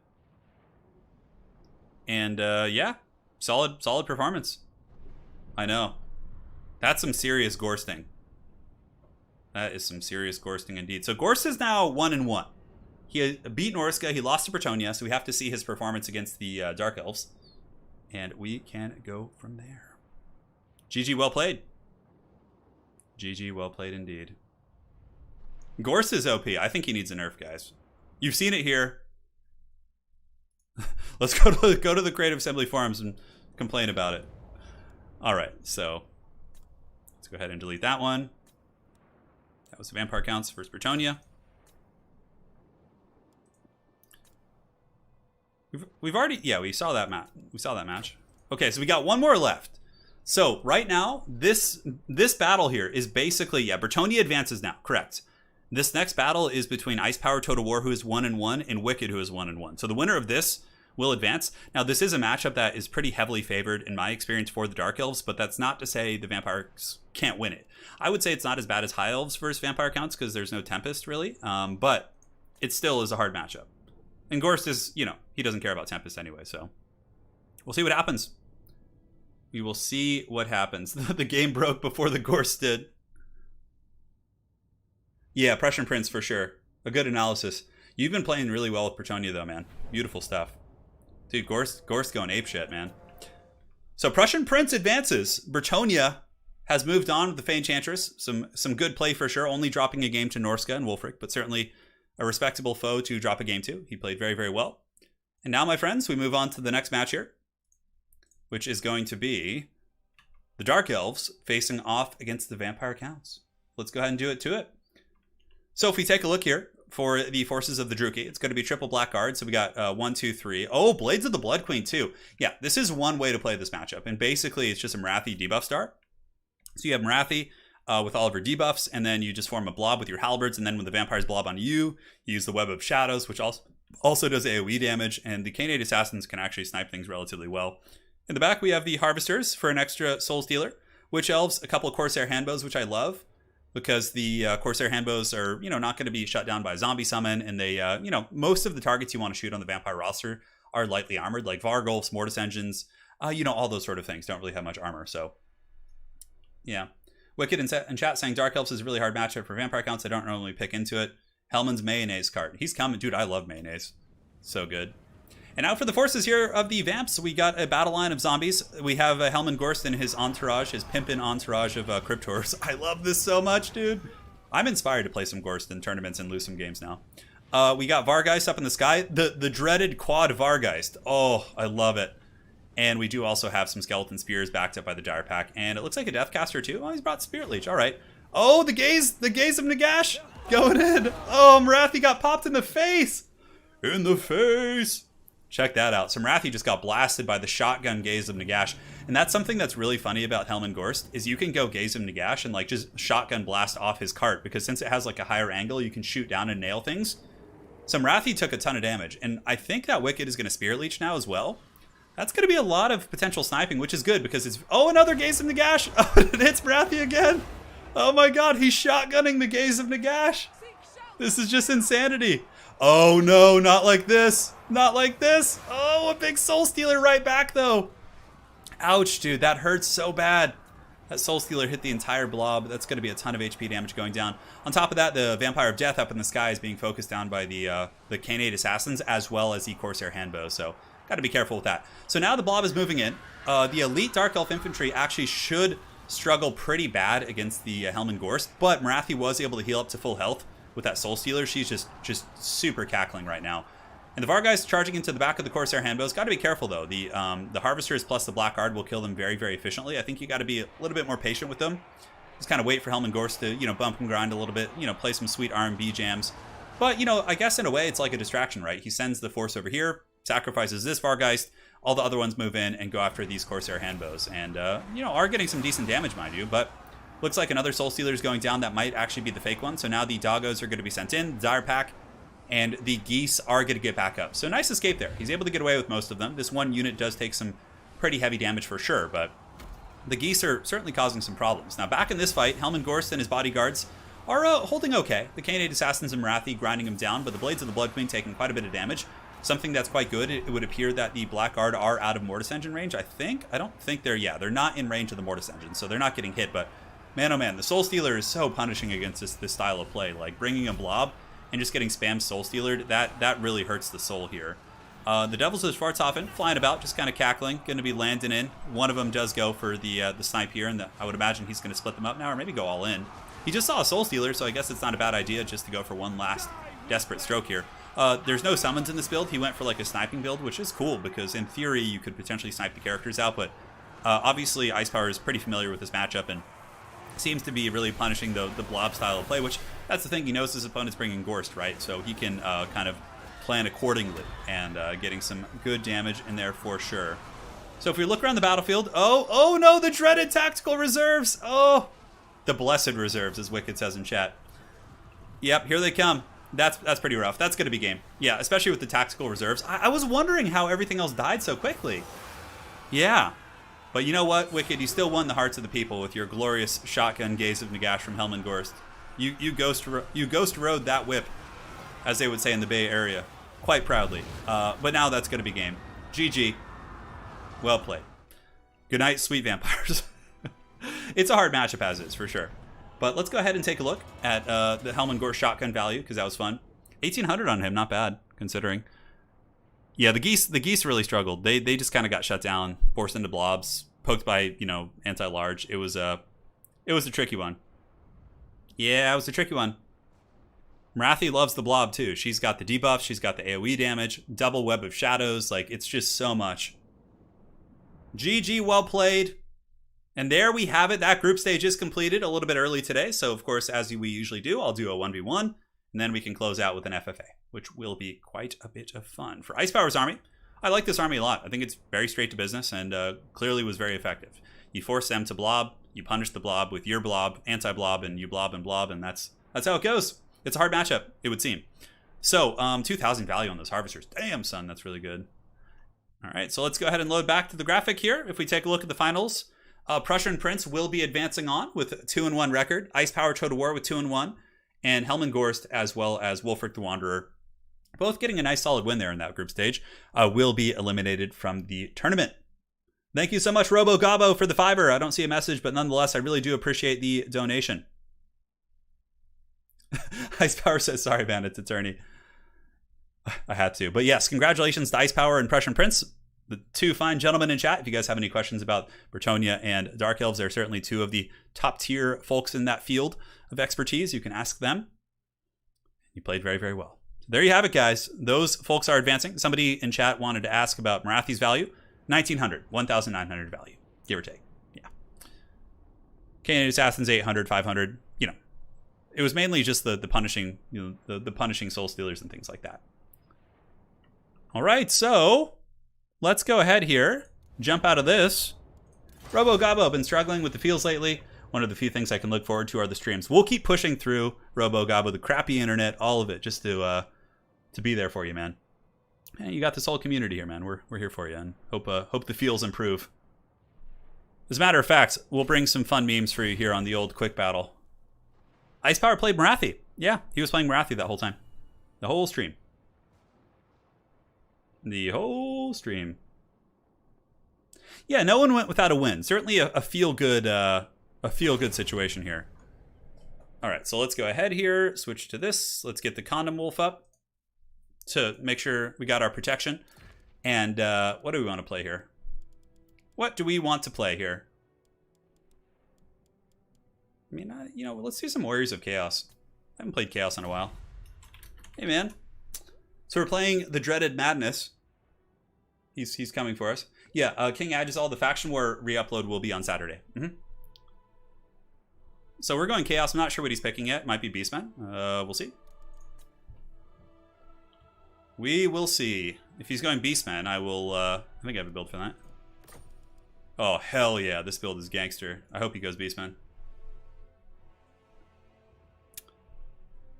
And yeah, solid performance. I know. That's some serious Gorsting. That is some serious Gorsting indeed. So Gorst is now 1-1. He beat Norska. He lost to Bretonnia, so we have to see his performance against the Dark Elves. And we can go from there. GG, well played. GG, well played indeed. Gorst is OP. I think he needs a nerf, guys. You've seen it here. Let's go to the Creative Assembly forums and complain about it. All right, so let's go ahead and delete that one. That was the Vampire Counts versus Bretonnia. We've already, yeah, we saw that match. Okay, so we got one more left. So right now, this battle here is basically, yeah, Bretonnia advances now, correct. This next battle is between Ice Power Total War, who is 1-1, and Wicked, who is 1-1. So the winner of this will advance. Now, this is a matchup that is pretty heavily favored, in my experience, for the Dark Elves, but that's not to say the Vampires can't win it. I would say it's not as bad as High Elves versus Vampire Counts, because there's no Tempest, really, but it still is a hard matchup. And Gorst is, you know, he doesn't care about Tempest anyway, so we'll see what happens. We will see what happens. The game broke before the Gorst did. Yeah, Prussian Prince for sure. A good analysis. You've been playing really well with Bretonnia though, man. Beautiful stuff. Dude, Gorst going apeshit, man. So Prussian Prince advances. Bretonnia has moved on with the Fey Enchantress. Some good play for sure. Only dropping a game to Norska and Wolfric, but certainly a respectable foe to drop a game to. He played very, very well. And now, my friends, we move on to the next match here, which is going to be the Dark Elves facing off against the Vampire Counts. Let's go ahead and do it to it. So if we take a look here for the forces of the Druchii, it's going to be triple black guard. So we got 1, 2, 3. Oh, Blades of the Blood Queen too. Yeah, this is one way to play this matchup. And basically it's just a Marathi debuff star. So you have Marathi with all of her debuffs, and then you just form a blob with your halberds. And then when the vampires blob on you, you use the Web of Shadows, which also does AoE damage. And the Canate Assassins can actually snipe things relatively well. In the back, we have the Harvesters for an extra Soul Stealer. Witch Elves, a couple of Corsair Handbows, which I love, because the Corsair Handbows are, not going to be shut down by a zombie summon, and they, most of the targets you want to shoot on the vampire roster are lightly armored, like Vargulfs, Mortis Engines, all those sort of things don't really have much armor, so, yeah. Wicked in chat saying Dark Elves is a really hard matchup for vampire counts. I don't normally pick into it. Hellman's Mayonnaise card. He's coming. Dude, I love mayonnaise. So good. And now for the forces here of the Vamps, we got a battle line of zombies. We have Hellman Gorst and his entourage, his pimpin' entourage of Cryptors. I love this so much, dude. I'm inspired to play some Gorst in tournaments and lose some games now. We got Vargeist up in the sky. The dreaded quad Vargeist. Oh, I love it. And we do also have some Skeleton Spears backed up by the Dire Pack. And it looks like a Deathcaster too. Oh, he's brought Spirit Leech. All right. Oh, the gaze of Nagash going in. Oh, Marathi got popped in the face. In the face. Check that out. So Marathi just got blasted by the shotgun gaze of Nagash. And that's something that's really funny about Hellman Gorst, is you can go gaze of Nagash and just shotgun blast off his cart, because since it has a higher angle, you can shoot down and nail things. So Marathi took a ton of damage, and I think that Wicked is going to Spirit Leech now as well. That's going to be a lot of potential sniping, which is good, because it's... Oh, another gaze of Nagash! Oh, it hits Marathi again! Oh my god, he's shotgunning the gaze of Nagash! This is just insanity! Oh no, not like this! Not like this! Oh, a big Soul Stealer right back, though! Ouch, dude, that hurts so bad. That Soul Stealer hit the entire blob. That's going to be a ton of HP damage going down. On top of that, the Vampire of Death up in the sky is being focused down by the Canate Assassins, as well as the Corsair Handbow, so got to be careful with that. So now the blob is moving in. The Elite Dark Elf Infantry actually should struggle pretty bad against the Hellman Gorst, but Marathi was able to heal up to full health with that Soul Stealer. She's just super cackling right now. And the Vargeist charging into the back of the Corsair Handbows. Got to be careful, though. The Harvesters plus the Black Guard will kill them very, very efficiently. I think you got to be a little bit more patient with them. Just kind of wait for Hellman Gorst to, bump and grind a little bit, play some sweet R&B jams. But, I guess in a way it's like a distraction, right? He sends the force over here, sacrifices this Vargeist, all the other ones move in and go after these Corsair Handbows. And, are getting some decent damage, mind you, but looks like another Soul Stealer is going down. That might actually be the fake one. So now the Doggos are going to be sent in, Dire Pack, and the Geese are going to get back up. So nice escape there. He's able to get away with most of them. This one unit does take some pretty heavy damage for sure, but the Geese are certainly causing some problems. Now back in this fight, Hellman Gorst and his bodyguards are holding okay. The Canate Assassins and Marathi grinding him down, but the Blades of the Blood Queen taking quite a bit of damage. Something that's quite good. It would appear that the Black Guard are out of Mortis Engine range, I think. I don't think they're not in range of the Mortis Engine, so they're not getting hit, but man, oh man, the Soul Stealer is so punishing against this style of play. Like bringing a blob and just getting spam Soul Stealered, that really hurts the soul here. The Devils of Schwarzhofen flying about, just kind of cackling, going to be landing in. One of them does go for the snipe here, and I would imagine he's going to split them up now, or maybe go all in. He just saw a Soul Stealer, so I guess it's not a bad idea just to go for one last desperate stroke here. There's no summons in this build. He went for a sniping build, which is cool, because in theory you could potentially snipe the characters out, but obviously Ice Power is pretty familiar with this matchup, and seems to be really punishing the blob style of play, which that's the thing, he knows his opponent's bringing Gorst, right? So he can kind of plan accordingly and getting some good damage in there for sure. So if we look around the battlefield, oh no, the dreaded tactical reserves! Oh, the blessed reserves, as Wicked says in chat. Yep, here they come. That's pretty rough. That's going to be game. Yeah, especially with the tactical reserves. I was wondering how everything else died so quickly. Yeah. But you know what, Wicked? You still won the hearts of the people with your glorious shotgun gaze of Nagash from Hellman Gorst. You ghost rode that whip, as they would say in the Bay Area, quite proudly. But now that's going to be game. GG. Well played. Good night, sweet vampires. It's a hard matchup as is, for sure. But let's go ahead and take a look at the Hellman Gorst shotgun value, because that was fun. 1,800 on him, not bad, considering. Yeah, the geese really struggled. They just kind of got shut down, forced into blobs, poked by, anti-large. It was a tricky one. Yeah, it was a tricky one. Marathi loves the blob too. She's got the debuff, she's got the AoE damage, double Web of Shadows, it's just so much. GG, well played. And there we have it. That group stage is completed a little bit early today. So, of course, as we usually do, I'll do a 1v1. And then we can close out with an FFA, which will be quite a bit of fun. For Ice Power's army, I like this army a lot. I think it's very straight to business and clearly was very effective. You force them to blob. You punish the blob with your blob, anti-blob, and you blob, and that's how it goes. It's a hard matchup, it would seem. So, 2,000 value on those harvesters. Damn, son, that's really good. All right, so let's go ahead and load back to the graphic here. If we take a look at the finals, Prussian Prince will be advancing on with a 2-1 record. Ice Power Total War with 2-1. And Hellman Gorst, as well as Wolfric the Wanderer, both getting a nice solid win there in that group stage, will be eliminated from the tournament. Thank you so much, Robo Gobbo, for the $5. I don't see a message, but nonetheless, I really do appreciate the donation. Ice Power says, sorry, Bandit's attorney. I had to. But yes, congratulations to Ice Power and Prussian Prince, the two fine gentlemen in chat. If you guys have any questions about Bretonnia and Dark Elves, they're certainly two of the top tier folks in that field of expertise. You can ask them. You played very, very well. So there you have it, guys. Those folks are advancing. Somebody in chat wanted to ask about Marathi's value. 1,900, 1,900 value, give or take. Yeah. Canadian Assassins, 800, 500. You know, it was mainly just the punishing, the punishing soul stealers and things like that. All right, so let's go ahead here, jump out of this. Robo Gobbo, I've been struggling with the fields lately. One of the few things I can look forward to are the streams. We'll keep pushing through, Robo Gobbo, the crappy internet, all of it, just to be there for you, man. And you got this whole community here, man. We're here for you, and hope the feels improve. As a matter of fact, we'll bring some fun memes for you here on the old quick battle. Ice Power played Marathi. Yeah, he was playing Marathi that whole time. The whole stream. The whole stream. Yeah, no one went without a win. Certainly a feel-good situation here. All right, so let's go ahead here, switch to this. Let's get the Condom Wolf up to make sure we got our protection. And what do we want to play here? What do we want to play here? I mean, let's do some Warriors of Chaos. I haven't played Chaos in a while. Hey, man. So we're playing the dreaded Madness. He's coming for us. Yeah, King Agisal, the Faction War re-upload will be on Saturday. So we're going Chaos. I'm not sure what he's picking yet. Might be Beastman. We'll see. We will see. If he's going Beastman, I will... I think I have a build for that. Oh, hell yeah. This build is gangster. I hope he goes Beastman.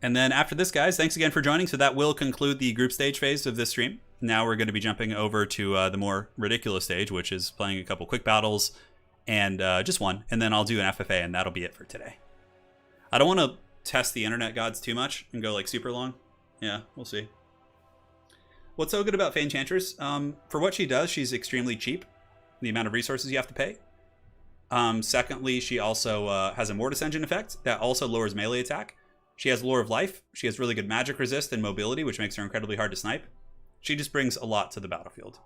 And then after this, guys, thanks again for joining. So that will conclude the group stage phase of this stream. Now we're going to be jumping over to the more ridiculous stage, which is playing a couple quick battles and just one. And then I'll do an FFA, and that'll be it for today. I don't want to test the internet gods too much and go like super long. Yeah, we'll see. What's so good about Fey Enchantress? For what she does, she's extremely cheap. The amount of resources you have to pay. Secondly, she also has a Mortis Engine effect that also lowers melee attack. She has Lore of Life. She has really good magic resist and mobility, which makes her incredibly hard to snipe. She just brings a lot to the battlefield.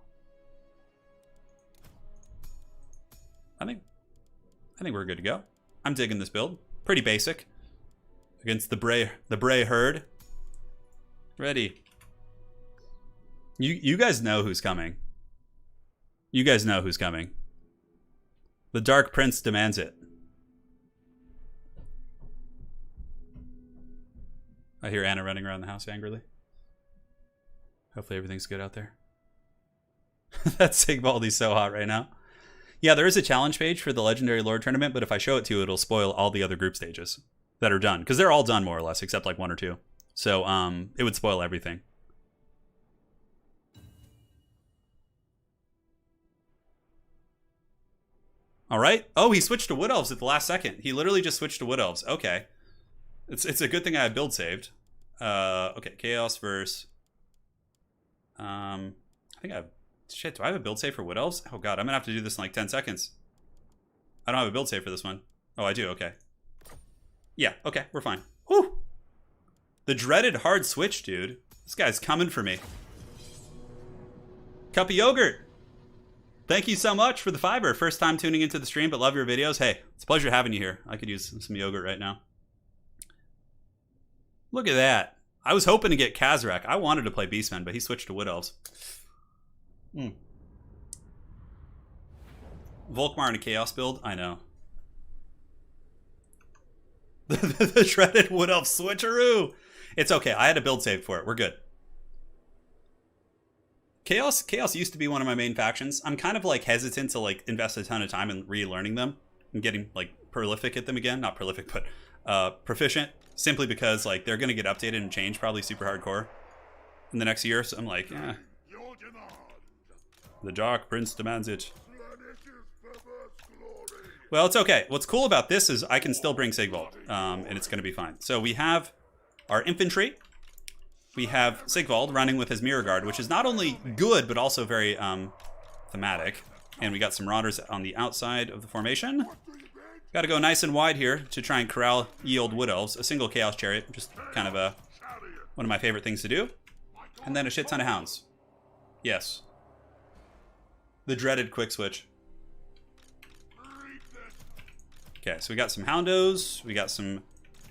I think we're good to go. I'm digging this build. Pretty basic. Against the Bray herd. Ready. You guys know who's coming. You guys know who's coming. The Dark Prince demands it. I hear Anna running around the house angrily. Hopefully everything's good out there. That Sigvaldi's so hot right now. Yeah, there is a challenge page for the Legendary Lord tournament, but if I show it to you, it'll spoil all the other group stages that are done. Because they're all done more or less, except like one or two. So it would spoil everything. All right. Oh, he switched to Wood Elves at the last second. He literally just switched to Wood Elves. Okay. It's a good thing I have build saved. Okay, Chaos versus... I think I have... Shit, do I have a build save for Wood Elves? Oh god, I'm gonna have to do this in like 10 seconds. I don't have a build save for this one. Oh, I do, okay. Yeah, okay, we're fine. Whew! The dreaded hard switch, dude. This guy's coming for me. Cup of yogurt! Thank you so much for the fiber. First time tuning into the stream, but love your videos. Hey, it's a pleasure having you here. I could use some yogurt right now. Look at that. I was hoping to get Kazrak. I wanted to play Beastman, but he switched to Wood Elves. Volkmar in a Chaos build? I know. The Shredded Wood Elf switcheroo! It's okay, I had a build save for it. We're good. Chaos used to be one of my main factions. I'm kind of like hesitant to like invest a ton of time in relearning them and getting like prolific at them again. Not prolific, but proficient. Simply because like they're gonna get updated and change probably super hardcore in the next year. So I'm like, eh. The Dark Prince demands it. Well, it's okay. What's cool about this is I can still bring Sigvald, and it's gonna be fine. So we have our infantry. We have Sigvald running with his Mirror Guard, which is not only good, but also very thematic. And we got some Marauders on the outside of the formation. Got to go nice and wide here to try and corral ye old Wood Elves. A single Chaos Chariot, just kind of one of my favorite things to do. And then a shit ton of Hounds. Yes. The dreaded quick switch. Okay, so we got some Houndos. We got some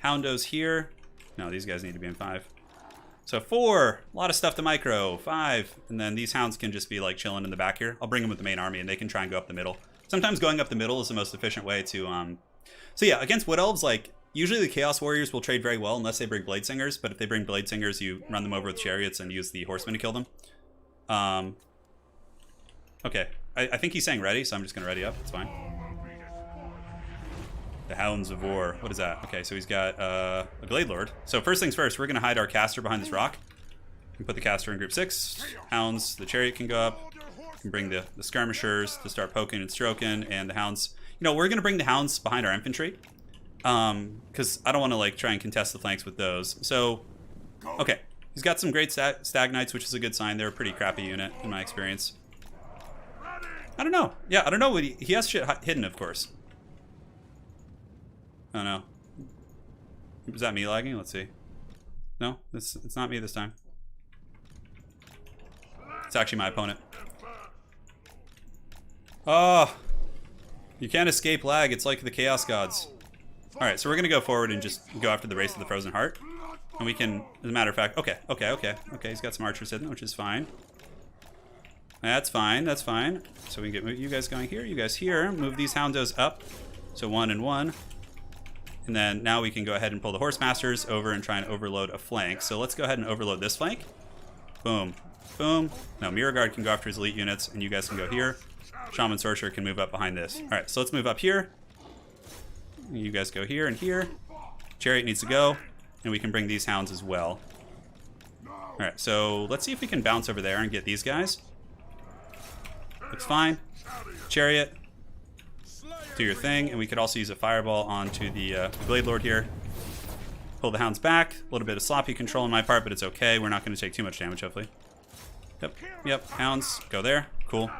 Houndos here. No, these guys need to be in 5. So 4, a lot of stuff to micro. 5, and then these Hounds can just be like chilling in the back here. I'll bring them with the main army and they can try and go up the middle. Sometimes going up the middle is the most efficient way to, So yeah, against Wood Elves, like, usually the Chaos Warriors will trade very well unless they bring Blade Singers, but if they bring Blade Singers, you run them over with chariots and use the horsemen to kill them. Okay, I think he's saying ready, so I'm just gonna ready up, it's fine. The Hounds of War. What is that? Okay, so he's got a Glade Lord. So first things first, we're going to hide our caster behind this rock. And put the caster in group 6. Hounds, the chariot can go up. We can bring the skirmishers to start poking and stroking. And the Hounds. You know, we're going to bring the Hounds behind our infantry. Because I don't want to like try and contest the flanks with those. So, okay. He's got some great Stag Knights, which is a good sign. They're a pretty crappy unit in my experience. I don't know. Yeah, I don't know what he has shit hidden, of course. Oh no. Was that me lagging? Let's see. No, it's not me this time. It's actually my opponent. Oh! You can't escape lag, it's like the Chaos Gods. Alright, so we're gonna go forward and just go after the Race of the Frozen Heart. And we can, as a matter of fact, okay, he's got some archers hidden, which is fine. That's fine, that's fine. So we can get you guys going here, you guys here. Move these Houndos up. So 1 and 1. And then now we can go ahead and pull the Horsemasters over and try and overload a flank. So let's go ahead and overload this flank. Boom. Boom. Now Mirror Guard can go after his elite units, and you guys can go here. Shaman Sorcerer can move up behind this. Alright, so let's move up here. You guys go here and here. Chariot needs to go, and we can bring these Hounds as well. Alright, so let's see if we can bounce over there and get these guys. Looks fine. Chariot. Do your thing, and we could also use a fireball onto the Blade Lord here. Pull the Hounds back. A little bit of sloppy control on my part, but it's okay. We're not going to take too much damage, hopefully. Yep. Hounds, go there. Cool.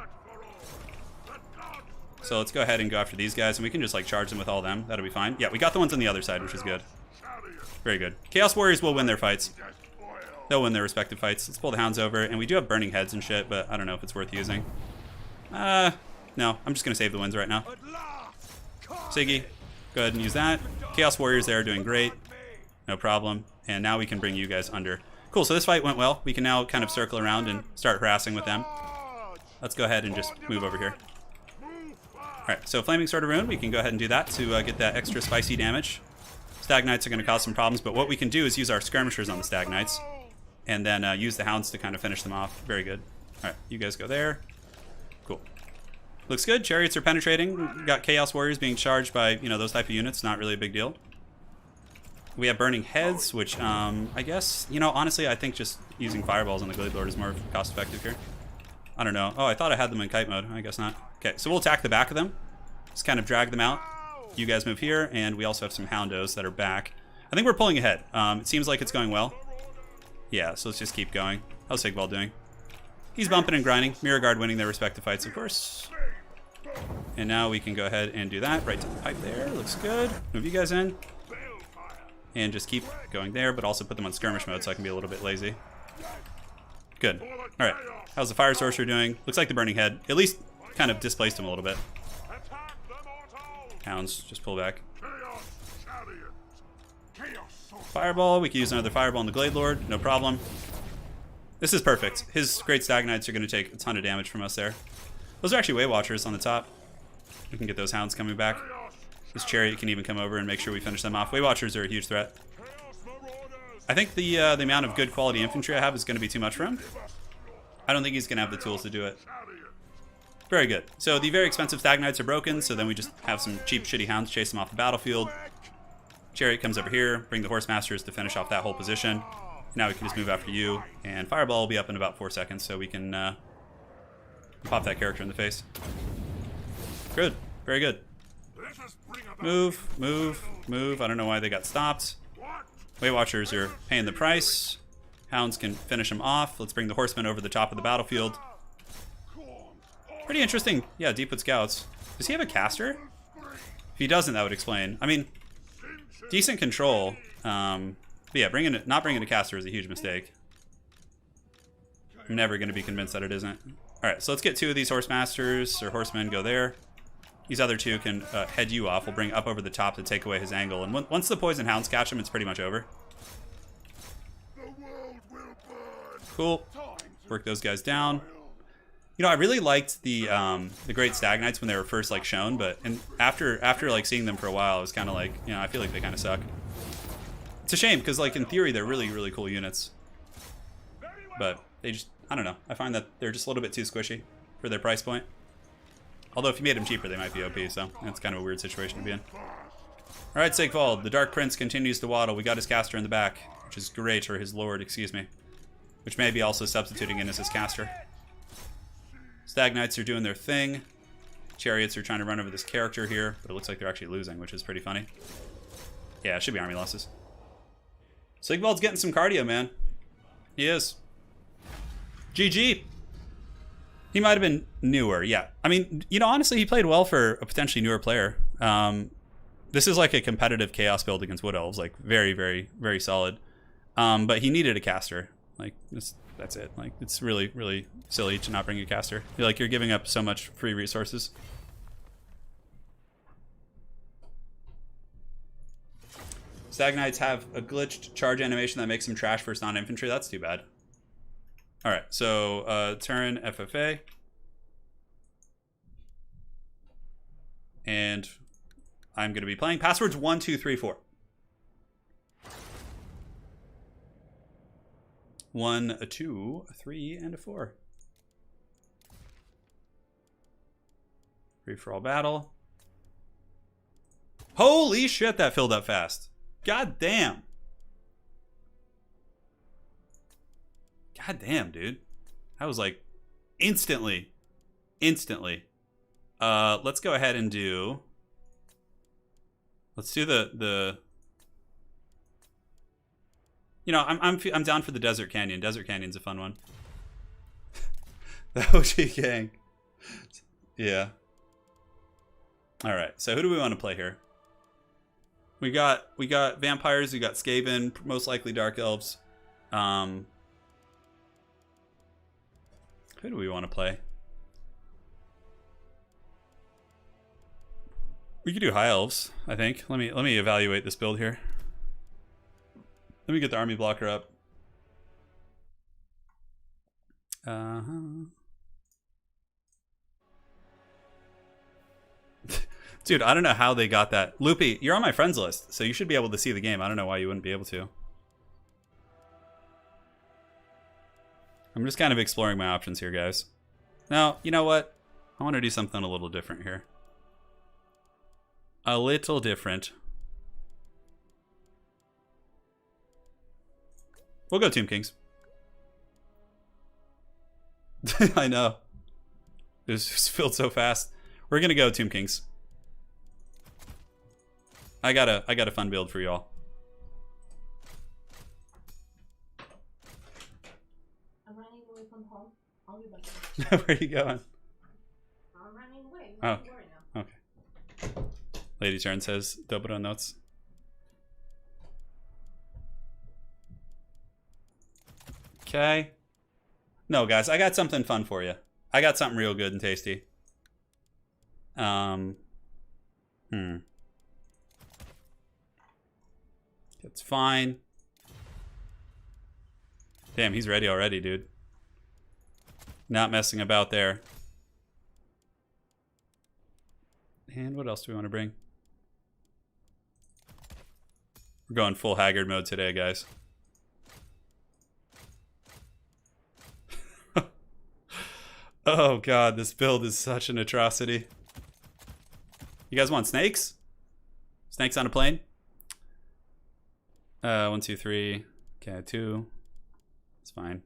So let's go ahead and go after these guys, and we can just like charge them with all of them. That'll be fine. Yeah, we got the ones on the other side, which is good. Very good. Chaos Warriors will win their fights. They'll win their respective fights. Let's pull the Hounds over, and we do have burning heads and shit, but I don't know if it's worth using. No, I'm just going to save the wins right now. Siggy, go ahead and use that. Chaos Warriors there are doing great. No problem. And now we can bring you guys under. Cool, so this fight went well. We can now kind of circle around and start harassing with them. Let's go ahead and just move over here. Alright, so Flaming Sword of Ruin, we can go ahead and do that to get that extra spicy damage. Stag Knights are going to cause some problems, but what we can do is use our skirmishers on the Stag Knights. And then use the Hounds to kind of finish them off. Very good. Alright, you guys go there. Cool. Looks good. Chariots are penetrating. We've got Chaos Warriors being charged by, you know, those type of units. Not really a big deal. We have Burning Heads, which, I guess, you know, honestly, I think just using Fireballs on the Glade Lord is more cost-effective here. I don't know. Oh, I thought I had them in kite mode. I guess not. Okay, so we'll attack the back of them. Just kind of drag them out. You guys move here, and we also have some Houndos that are back. I think we're pulling ahead. It seems like it's going well. Yeah, so let's just keep going. How's Sigvald doing? He's bumping and grinding. Mirror Guard winning their respective fights, of course. And now we can go ahead and do that right to the pipe there. Looks good. Move you guys in. And just keep going there, but also put them on skirmish mode so I can be a little bit lazy. Good. Alright. How's the Fire Sorcerer doing? Looks like the Burning Head at least kind of displaced him a little bit. Hounds, just pull back. Fireball. We can use another Fireball on the Glade Lord. No problem. This is perfect. His great Stag Knights are going to take a ton of damage from us there. Those are actually Way Watchers on the top. We can get those hounds coming back. This chariot can even come over and make sure we finish them off. Way Watchers are a huge threat. I think the amount of good quality infantry I have is going to be too much for him. I don't think he's going to have the tools to do it. Very good. So the very expensive Stag Knights are broken, so then we just have some cheap, shitty hounds chase them off the battlefield. Chariot comes over here, bring the Horse Masters to finish off that whole position. Now we can just move after you, and Fireball will be up in about 4 seconds, so we can pop that character in the face. Good. Very good. Move, move, move. I don't know why they got stopped. Way Watchers are paying the price. Hounds can finish them off. Let's bring the Horsemen over the top of the battlefield. Pretty interesting. Yeah, Deepwood Scouts. Does he have a caster? If he doesn't, that would explain. I mean, decent control. But yeah, not bringing a caster is a huge mistake. I'm never going to be convinced that it isn't. Alright, so let's get 2 of these Horse Masters, or Horsemen, go there. These other 2 can head you off. We'll bring up over the top to take away his angle. And once the Poison Hounds catch him, it's pretty much over. Cool. Work those guys down. You know, I really liked the Great Stag Knights when they were first like shown, but after like seeing them for a while, I was kind of like, you know, I feel like they kind of suck. It's a shame because like in theory they're really, really cool units, but they just, I don't know. I find that they're just a little bit too squishy for their price point. Although if you made them cheaper, they might be OP, so that's kind of a weird situation to be in. All right, Sigvald, the Dark Prince continues to waddle. We got his caster in the back, which is great, or his lord, excuse me, which may be also substituting in as his caster. Stag Knights are doing their thing. Chariots are trying to run over this character here, but it looks like they're actually losing, which is pretty funny. Yeah, it should be army losses. Sigvald's getting some cardio, man. He is. GG. He might have been newer, yeah. I mean, you know, honestly, he played well for a potentially newer player. This is like a competitive Chaos build against Wood Elves, like very, very, very solid. But he needed a caster. Like, that's it. Like, it's really, really silly to not bring a caster. You're giving up so much free resources. Stag Knights have a glitched charge animation that makes them trash versus non-infantry. That's too bad. Alright, so Turin FFA. And I'm going to be playing passwords 1, 2, 3, 4. 1, a 2, a 3, and a 4. Free for all battle. Holy shit, that filled up fast. God damn. God damn, dude. That was like instantly. Let's go ahead and do. Let's do the. You know, I'm down for the Desert Canyon. Desert Canyon's a fun one. The OG gang. Yeah. All right. So who do we want to play here? We got vampires. We got Skaven. Most likely Dark Elves. Who do we want to play? We could do High Elves, I think. Let me evaluate this build here. Let me get the army blocker up. Dude, I don't know how they got that. Loopy, you're on my friends list, so you should be able to see the game. I don't know why you wouldn't be able to. I'm just kind of exploring my options here, guys. Now, you know what? I want to do something a little different here. A little different. We'll go Tomb Kings. I know. It was filled so fast. We're gonna go Tomb Kings. I got a fun build for y'all. I'm running away from home. I'll be back. Where are you going? I'm running away. Oh, Don't worry now. okay. Lady Turn says Dobro notes. Okay. No, guys, I got something fun for you. I got something real good and tasty. It's fine. Damn, he's ready already, dude. Not messing about there. And what else do we want to bring? We're going full Haggard mode today, guys. Oh god, this build is such an atrocity. You guys want snakes? Snakes on a plane? 1, 2, 3. Okay, 2. It's fine.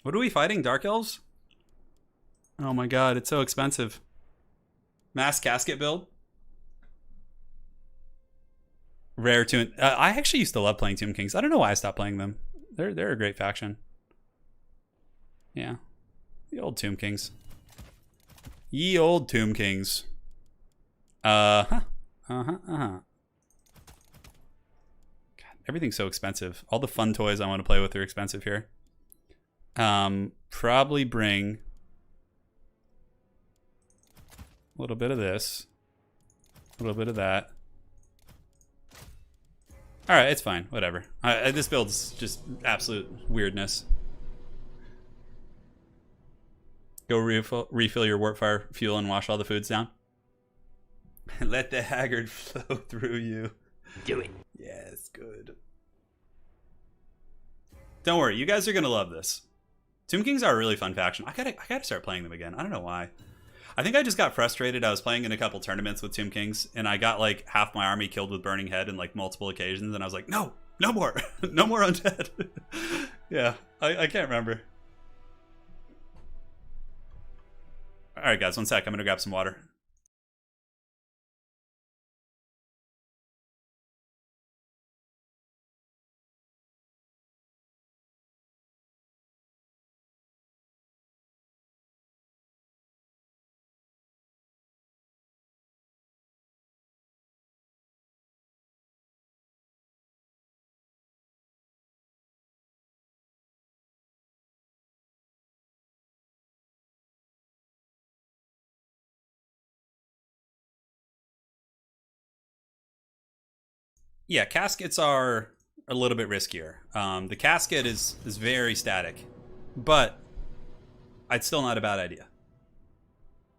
What are we fighting? Dark Elves? Oh my god, it's so expensive. Mass casket build? Rare Tomb. I actually used to love playing Tomb Kings. I don't know why I stopped playing them. They're a great faction. Yeah. The old Tomb Kings. Ye old Tomb Kings. God, everything's so expensive. All the fun toys I want to play with are expensive here. Probably bring a little bit of this. A little bit of that. Alright, it's fine. Whatever. This build's just absolute weirdness. Go refill your warpfire fuel and wash all the foods down. Let the Haggard flow through you. Do it. Yes, good. Don't worry, you guys are gonna love this. Tomb Kings are a really fun faction. I gotta start playing them again. I don't know why. I think I just got frustrated. I was playing in a couple tournaments with Tomb Kings, and I got like half my army killed with Burning Head in like multiple occasions, and I was like, no more, no more undead. Yeah, I can't remember. All right, guys, 1 sec. I'm gonna grab some water. Yeah, caskets are a little bit riskier. The casket is very static, but it's still not a bad idea.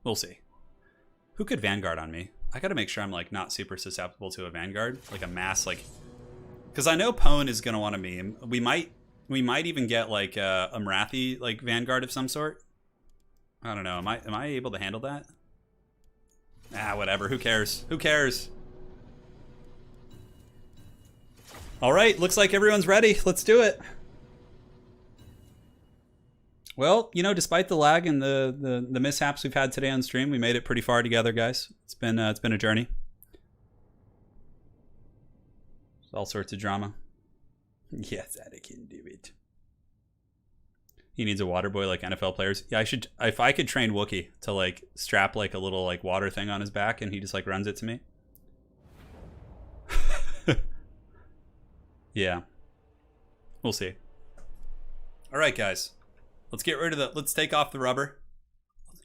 We'll see. Who could Vanguard on me? I gotta make sure I'm like not super susceptible to a Vanguard, like a mass, like, because I know Pone is gonna want a meme. We might even get like a Marathi like Vanguard of some sort. I don't know. Am I able to handle that? Ah, whatever. Who cares? Who cares? All right, looks like everyone's ready. Let's do it. Well, you know, despite the lag and the mishaps we've had today on stream, we made it pretty far together, guys. It's been a journey. There's all sorts of drama. Yes, I can do it. He needs a water boy like NFL players. Yeah, I should. If I could train Wookie to like strap like a little like water thing on his back, and he just like runs it to me. Yeah. We'll see. All right, guys. Let's get rid of the... Let's take off the rubber.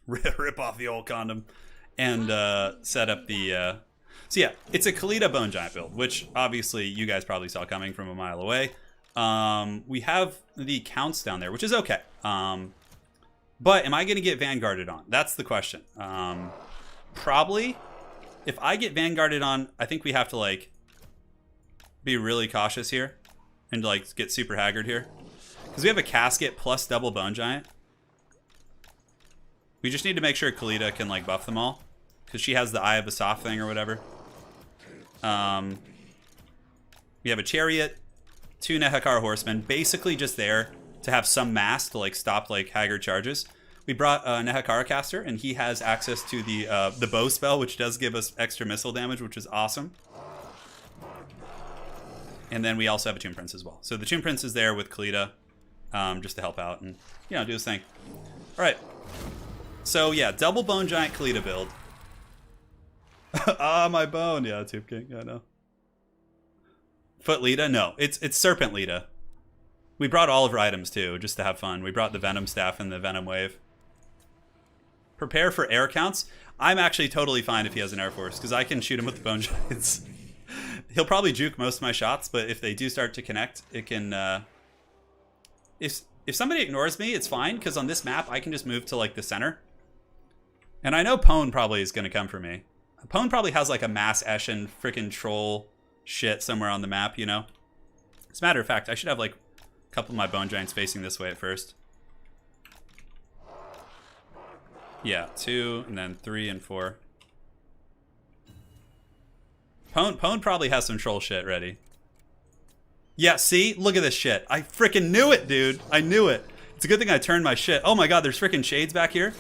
Rip off the old condom. And set up the... So yeah, it's a Khalida Bone Giant build, which obviously you guys probably saw coming from a mile away. We have the counts down there, which is okay. But am I going to get Vanguarded on? That's the question. Probably. If I get Vanguarded on, I think we have to like... be really cautious here and like get super Haggard here because we have a casket plus double Bone Giant. We just need to make sure Khalida can like buff them all because she has the Eye of the Soft thing or whatever. We have a Chariot, 2 Nehekar Horsemen, basically just there to have some mass to like stop like Haggard charges. We brought a Nehekara caster and he has access to the bow spell, which does give us extra missile damage, which is awesome. And then we also have a Tomb Prince as well. So the Tomb Prince is there with Khalida, just to help out and, you know, do his thing. All right. So, yeah, double Bone Giant Khalida build. Ah, my bone. Yeah, Tomb King. I know. Foot Lita? No, it's Serpent Lita. We brought all of her items, too, just to have fun. We brought the Venom Staff and the Venom Wave. Prepare for air counts. I'm actually totally fine if he has an Air Force, because I can shoot him with the Bone Giants. He'll probably juke most of my shots, but if they do start to connect, it can... If somebody ignores me, it's fine, because on this map, I can just move to, like, the center. And I know Pone probably is going to come for me. Pone probably has like a mass Eshin freaking troll shit somewhere on the map, you know? As a matter of fact, I should have like a couple of my bone giants facing this way at first. Yeah, 2, and then 3 and 4. Pone probably has some troll shit ready. Yeah, see? Look at this shit. I freaking knew it, dude. I knew it. It's a good thing I turned my shit. Oh my god, there's freaking shades back here.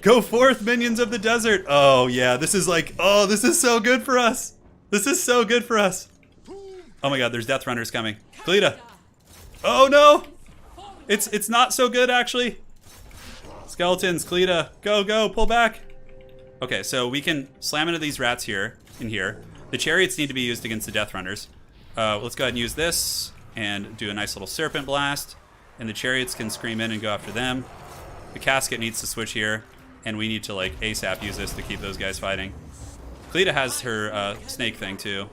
Go forth, minions of the desert. Oh yeah, this is like, oh, this is so good for us. This is so good for us. Oh my god, there's death runners coming. Kalita. Oh no. It's not so good actually. Skeletons, Kalita. Go, go, pull back. Okay, so we can slam into these rats here, in here. The chariots need to be used against the death runners. Let's go ahead and use this and do a nice little serpent blast. And the chariots can scream in and go after them. The casket needs to switch here. And we need to, like, ASAP use this to keep those guys fighting. Kalita has her snake thing, too.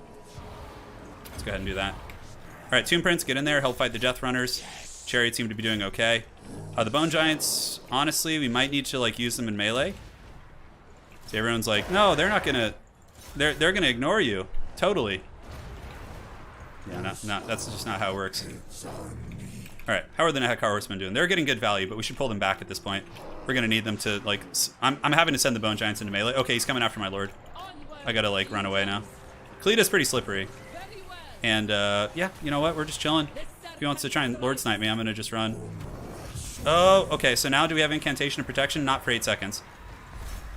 Let's go ahead and do that. Alright, Tomb Prince, get in there. Help fight the death runners. Chariots seem to be doing okay. The bone giants, honestly, we might need to, like, use them in melee. See, everyone's like, no, they're not gonna... They're gonna ignore you. Totally. Yeah, no, that's just not how it works. Alright, how are the Nehekar Horsemen doing? They're getting good value, but we should pull them back at this point. We're gonna need them to, like... I'm having to send the bone giants into melee. Okay, he's coming after my lord. I gotta, like, run away now. Kalita's pretty slippery. And, yeah, you know what? We're just chilling. If he wants to try and lord snipe me, I'm gonna just run. Oh, okay, so now do we have Incantation of Protection? Not for 8 seconds.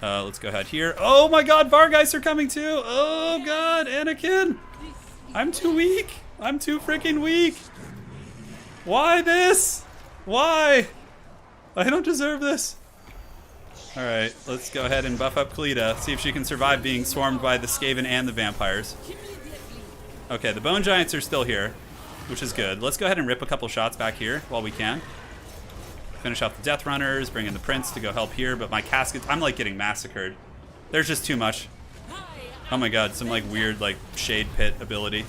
Let's go ahead here. Oh my god, Vargeist are coming too! Oh god, Anakin! I'm too weak! I'm too freaking weak! Why this? Why? I don't deserve this. Alright, let's go ahead and buff up Kalita. See if she can survive being swarmed by the Skaven and the vampires. Okay, the bone giants are still here, which is good. Let's go ahead and rip a couple shots back here while we can. Finish off the death runners, bring in the prince to go help here, but my caskets, I'm like getting massacred. There's just too much. Oh my god, some like weird like shade pit ability.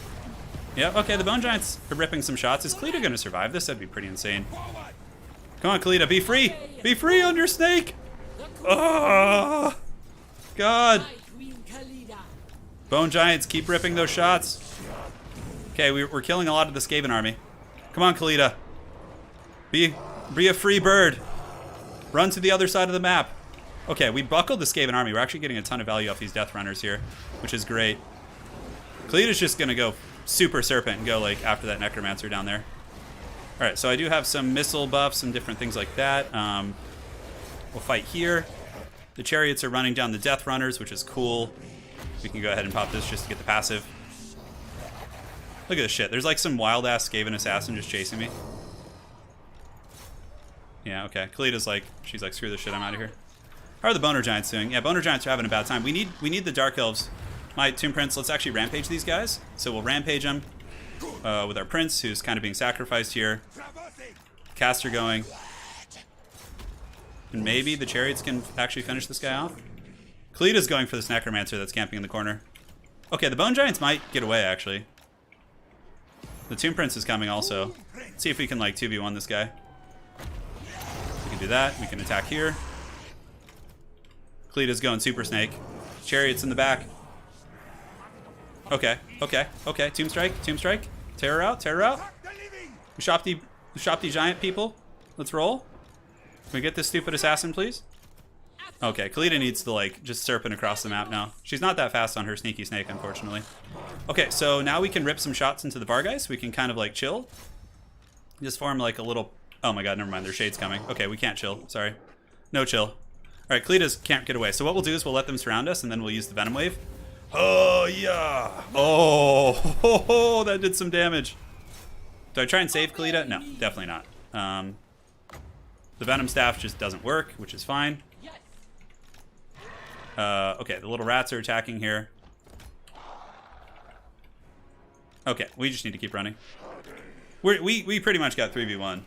Yeah, okay, the bone giants are ripping some shots. Is Kalita gonna survive this? That'd be pretty insane. Come on, Kalita, be free! Be free on your snake! Oh, god. Bone giants, keep ripping those shots. Okay, we're killing a lot of the Skaven army. Come on, Kalita. Be a free bird. Run to the other side of the map. Okay, we buckled the Skaven army. We're actually getting a ton of value off these death runners here, which is great. Kalita's just gonna go super serpent and go like after that necromancer down there. All right, so I do have some missile buffs and different things like that. We'll fight here. The chariots are running down the death runners, which is cool. We can go ahead and pop this just to get the passive. Look at this shit. There's like some wild ass Skaven assassin just chasing me. Yeah, okay. Kalita's like, she's like, screw this shit, I'm out of here. How are the Boner Giants doing? Yeah, Boner Giants are having a bad time. We need the Dark Elves. My Tomb Prince, let's actually rampage these guys. So we'll rampage them with our Prince, who's kind of being sacrificed here. Caster going. And maybe the Chariots can actually finish this guy off. Kalita's going for this Necromancer that's camping in the corner. Okay, the Bone Giants might get away, actually. The Tomb Prince is coming also. Let's see if we can, like, 2v1 this guy. We can do that. We can attack here. Kalita's going Super Snake. Chariots in the back. Okay, okay, okay. Tomb Strike, Tomb Strike. Tear her out, tear her out. We shop the giant people. Let's roll. Can we get this stupid assassin, please? Okay, Kalita needs to, like, just serpent across the map now. She's not that fast on her sneaky snake, unfortunately. Okay, so now we can rip some shots into the Vargeist. We can kind of, like, chill. Just form, like, a little... Oh my god, never mind. There's shades coming. Okay, we can't chill. Sorry. No chill. Alright, Kalita's can't get away. So what we'll do is we'll let them surround us, and then we'll use the Venom Wave. Oh, yeah! Oh, that did some damage. Do I try and save Kalita? No, definitely not. The Venom Staff just doesn't work, which is fine. Okay, the little rats are attacking here. Okay, we just need to keep running. We pretty much got 3v1.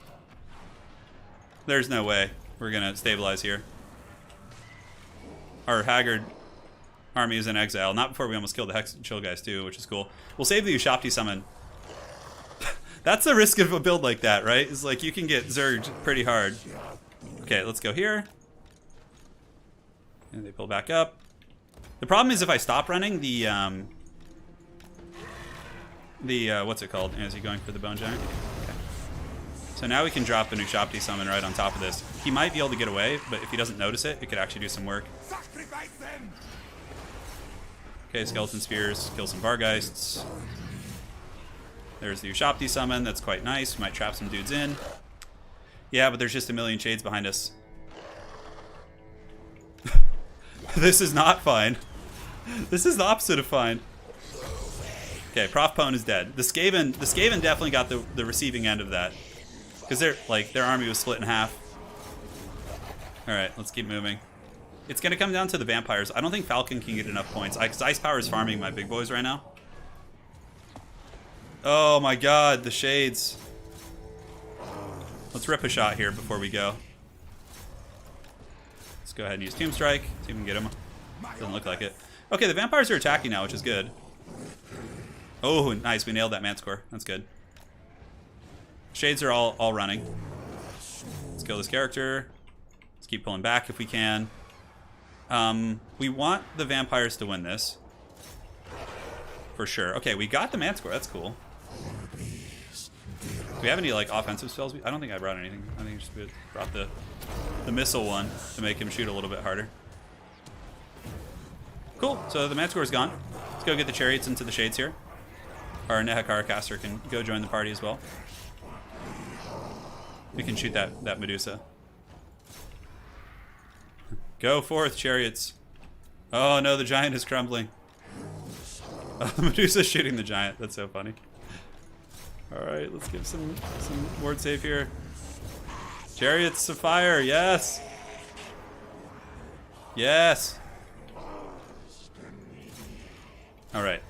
There's no way we're gonna stabilize here. Our Haggard army is in exile. Not before we almost killed the Hex Chill guys too, which is cool. We'll save the Ushapti summon. That's the risk of a build like that, right? It's like you can get zerged pretty hard. Okay, let's go here. And they pull back up. The problem is if I stop running, the what's it called? Is he going for the Bone Giant? Okay. So now we can drop a Nushapti summon right on top of this. He might be able to get away, but if he doesn't notice it, it could actually do some work. Okay, Skeleton Spears, kill some Vargeists. There's the Ushapti summon, that's quite nice. We might trap some dudes in. Yeah, but there's just a million shades behind us. This is not fine. This is the opposite of fine. Okay, Prof Pone is dead. The Skaven definitely got the receiving end of that. Because their army was split in half. Alright, let's keep moving. It's gonna come down to the vampires. I don't think Falcon can get enough points. Because Ice Power is farming my big boys right now. Oh my god, the shades. Let's rip a shot here before we go. Let's go ahead and use Tomb Strike. See if we can get him. Doesn't look like it. Okay, the vampires are attacking now, which is good. Oh, nice. We nailed that Manticore. That's good. Shades are all running. Let's kill this character. Let's keep pulling back if we can. We want the vampires to win this. For sure. Okay, we got the Manticore. That's cool. Do we have any, like, offensive spells? I don't think I brought anything. I think I just brought the missile one to make him shoot a little bit harder. Cool. So the Manticore is gone. Let's go get the chariots into the shades here. Our Nehekara caster can go join the party as well. We can shoot that Medusa. Go forth, chariots. Oh no, the giant is crumbling. Oh, the Medusa's shooting the giant. That's so funny. Alright, let's give some ward save here. Chariots of fire, yes! Yes! Alright.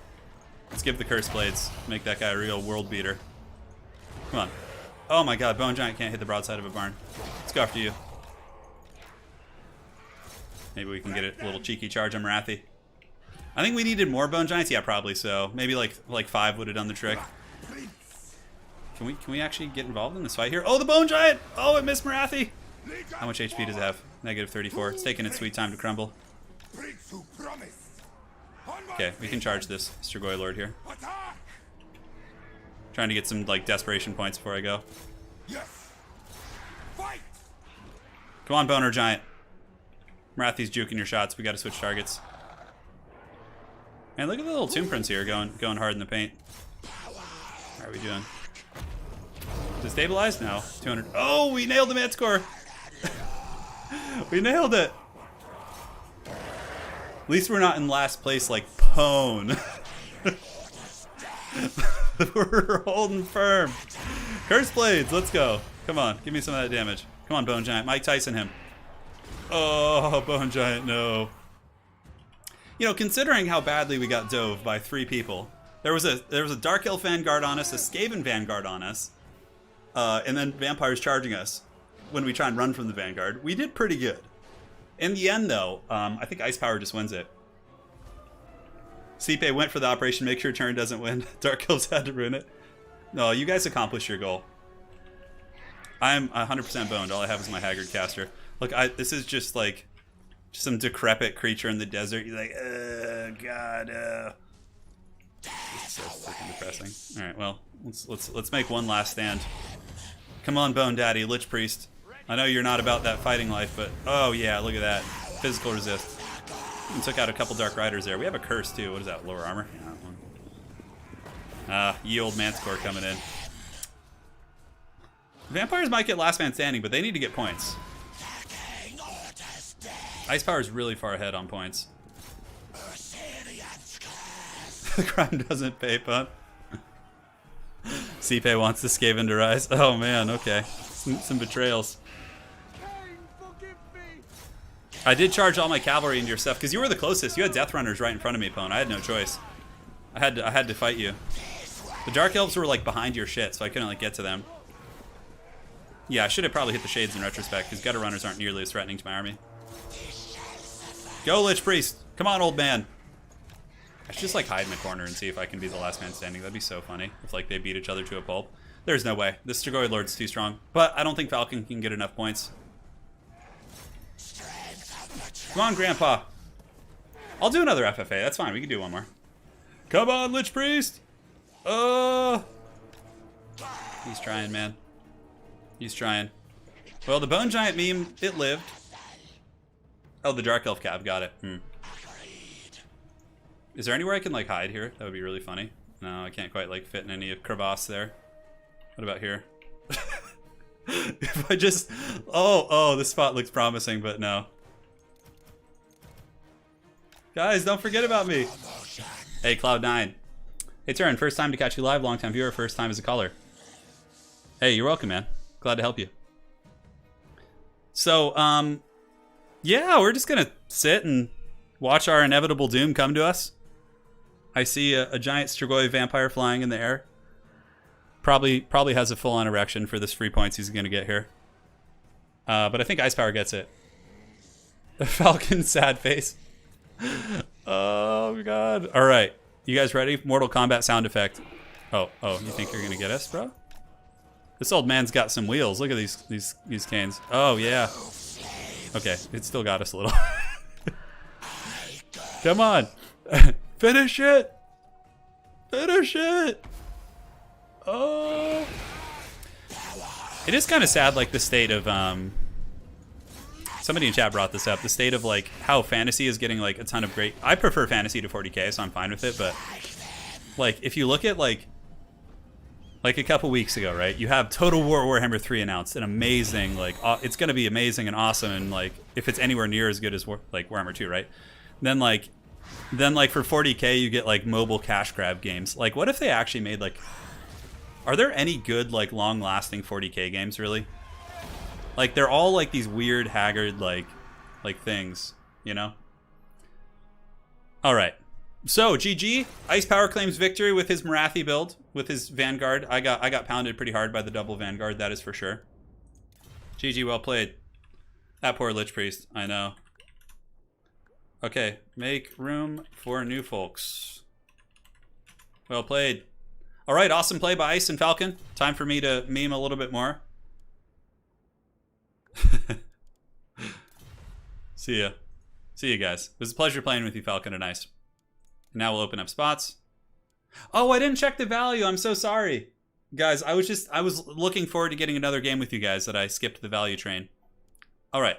Let's give the Curse Blades. Make that guy a real world beater. Come on. Oh my god, Bone Giant can't hit the broadside of a barn. Let's go after you. Maybe we can get a little cheeky charge on Marathi. I think we needed more Bone Giants. Yeah, probably so. Maybe like 5 would have done the trick. Can we actually get involved in this fight here? Oh, the Bone Giant! Oh, it missed Marathi! How much HP does it have? Negative 34. It's taking its sweet time to crumble. Okay, we can charge this Strigoi Lord here. Trying to get some like desperation points before I go. Come on, Boner Giant. Marathi's juking your shots. We gotta switch targets. Man, look at the little Tomb Prince here going hard in the paint. How are we doing? Is it stabilized? No. 200. Oh, we nailed the Manticore! We nailed it! At least we're not in last place like Pone. We're holding firm. Curse Blades, let's go. Come on, give me some of that damage. Come on, Bone Giant. Mike Tyson him. Oh, Bone Giant, no. You know, considering how badly we got dove by 3 people, there was a Dark Elf Vanguard on us, a Skaven Vanguard on us, and then vampires charging us when we try and run from the Vanguard. We did pretty good. In the end, though, I think Ice Power just wins it. Sipe went for the operation, make sure turn doesn't win. Dark Elves had to ruin it. No, you guys accomplished your goal. I'm 100% boned. All I have is my Haggard caster. Look, this is just like some decrepit creature in the desert. You're like, God, It's so freaking depressing. All right, well, let's make one last stand. Come on, Bone Daddy, Lich Priest. I know you're not about that fighting life, but oh yeah, look at that. Physical resist. We took out a couple Dark Riders there. We have a curse too. What is that? Lower armor? Yeah, that one. Ye old Manticore coming in. Vampires might get last man standing, but they need to get points. Ice Power is really far ahead on points. Crime doesn't pay, punt. Sipe wants the Skaven to rise. Oh man, okay. Some betrayals. I did charge all my cavalry into your stuff because you were the closest. You had Death Runners right in front of me, Pone. I had no choice. I had to fight you. The Dark Elves were like behind your shit, so I couldn't like get to them. Yeah, I should have probably hit the Shades in retrospect because Gutter Runners aren't nearly as threatening to my army. Go, Lich Priest! Come on, old man! I should just like hide in the corner and see if I can be the last man standing. That'd be so funny if like they beat each other to a pulp. There's no way. This Strigoi Lord's too strong. But I don't think Falcon can get enough points. Come on, Grandpa. I'll do another FFA. That's fine. We can do one more. Come on, Lich Priest. He's trying, man. He's trying. Well, the Bone Giant meme, it lived. Oh, the Dark Elf Cab. Got it. Is there anywhere I can, like, hide here? That would be really funny. No, I can't quite, like, fit in any crevasse there. What about here? If I just... Oh, this spot looks promising, but no. Guys, don't forget about me. Hey, Cloud9. Hey, Turin, first time to catch you live, long time viewer, first time as a caller. Hey, you're welcome, man. Glad to help you. So, yeah, we're just gonna sit and watch our inevitable doom come to us. I see a giant Strigoi vampire flying in the air. Probably has a full-on erection for this free points he's gonna get here. But I think Ice Power gets it. The Falcon sad face. Oh god. Alright. You guys ready? Mortal Kombat sound effect. Oh, you think you're gonna get us, bro? This old man's got some wheels. Look at these canes. Oh yeah. Okay, it still got us a little. Come on. Finish it! Finish it! Oh. It is kind of sad, like, the state of, somebody in chat brought this up, the state of, like, how fantasy is getting, like, a ton of great... I prefer fantasy to 40k, so I'm fine with it, but, like, if you look at, like a couple weeks ago, right, you have Total War Warhammer 3 announced, an amazing, like, it's going to be amazing and awesome, and, like, if it's anywhere near as good as, like, Warhammer 2, right? Then, like, for 40k, you get, like, mobile cash grab games. Like, what if they actually made, like... Are there any good, like, long-lasting 40k games, really? Like, they're all, like, these weird, haggard, like things, you know? Alright. So, GG. Ice Power claims victory with his Marathi build, with his Vanguard. I got pounded pretty hard by the double Vanguard, that is for sure. GG, well played. That poor Lich Priest, I know. Okay, make room for new folks. Well played. Alright, awesome play by Ice and Falcon. Time for me to meme a little bit more. See ya. See you guys. It was a pleasure playing with you, Falcon and Ice. Now we'll open up spots. Oh, I didn't check the value. I'm so sorry. Guys, I was looking forward to getting another game with you guys that I skipped the value train. Alright.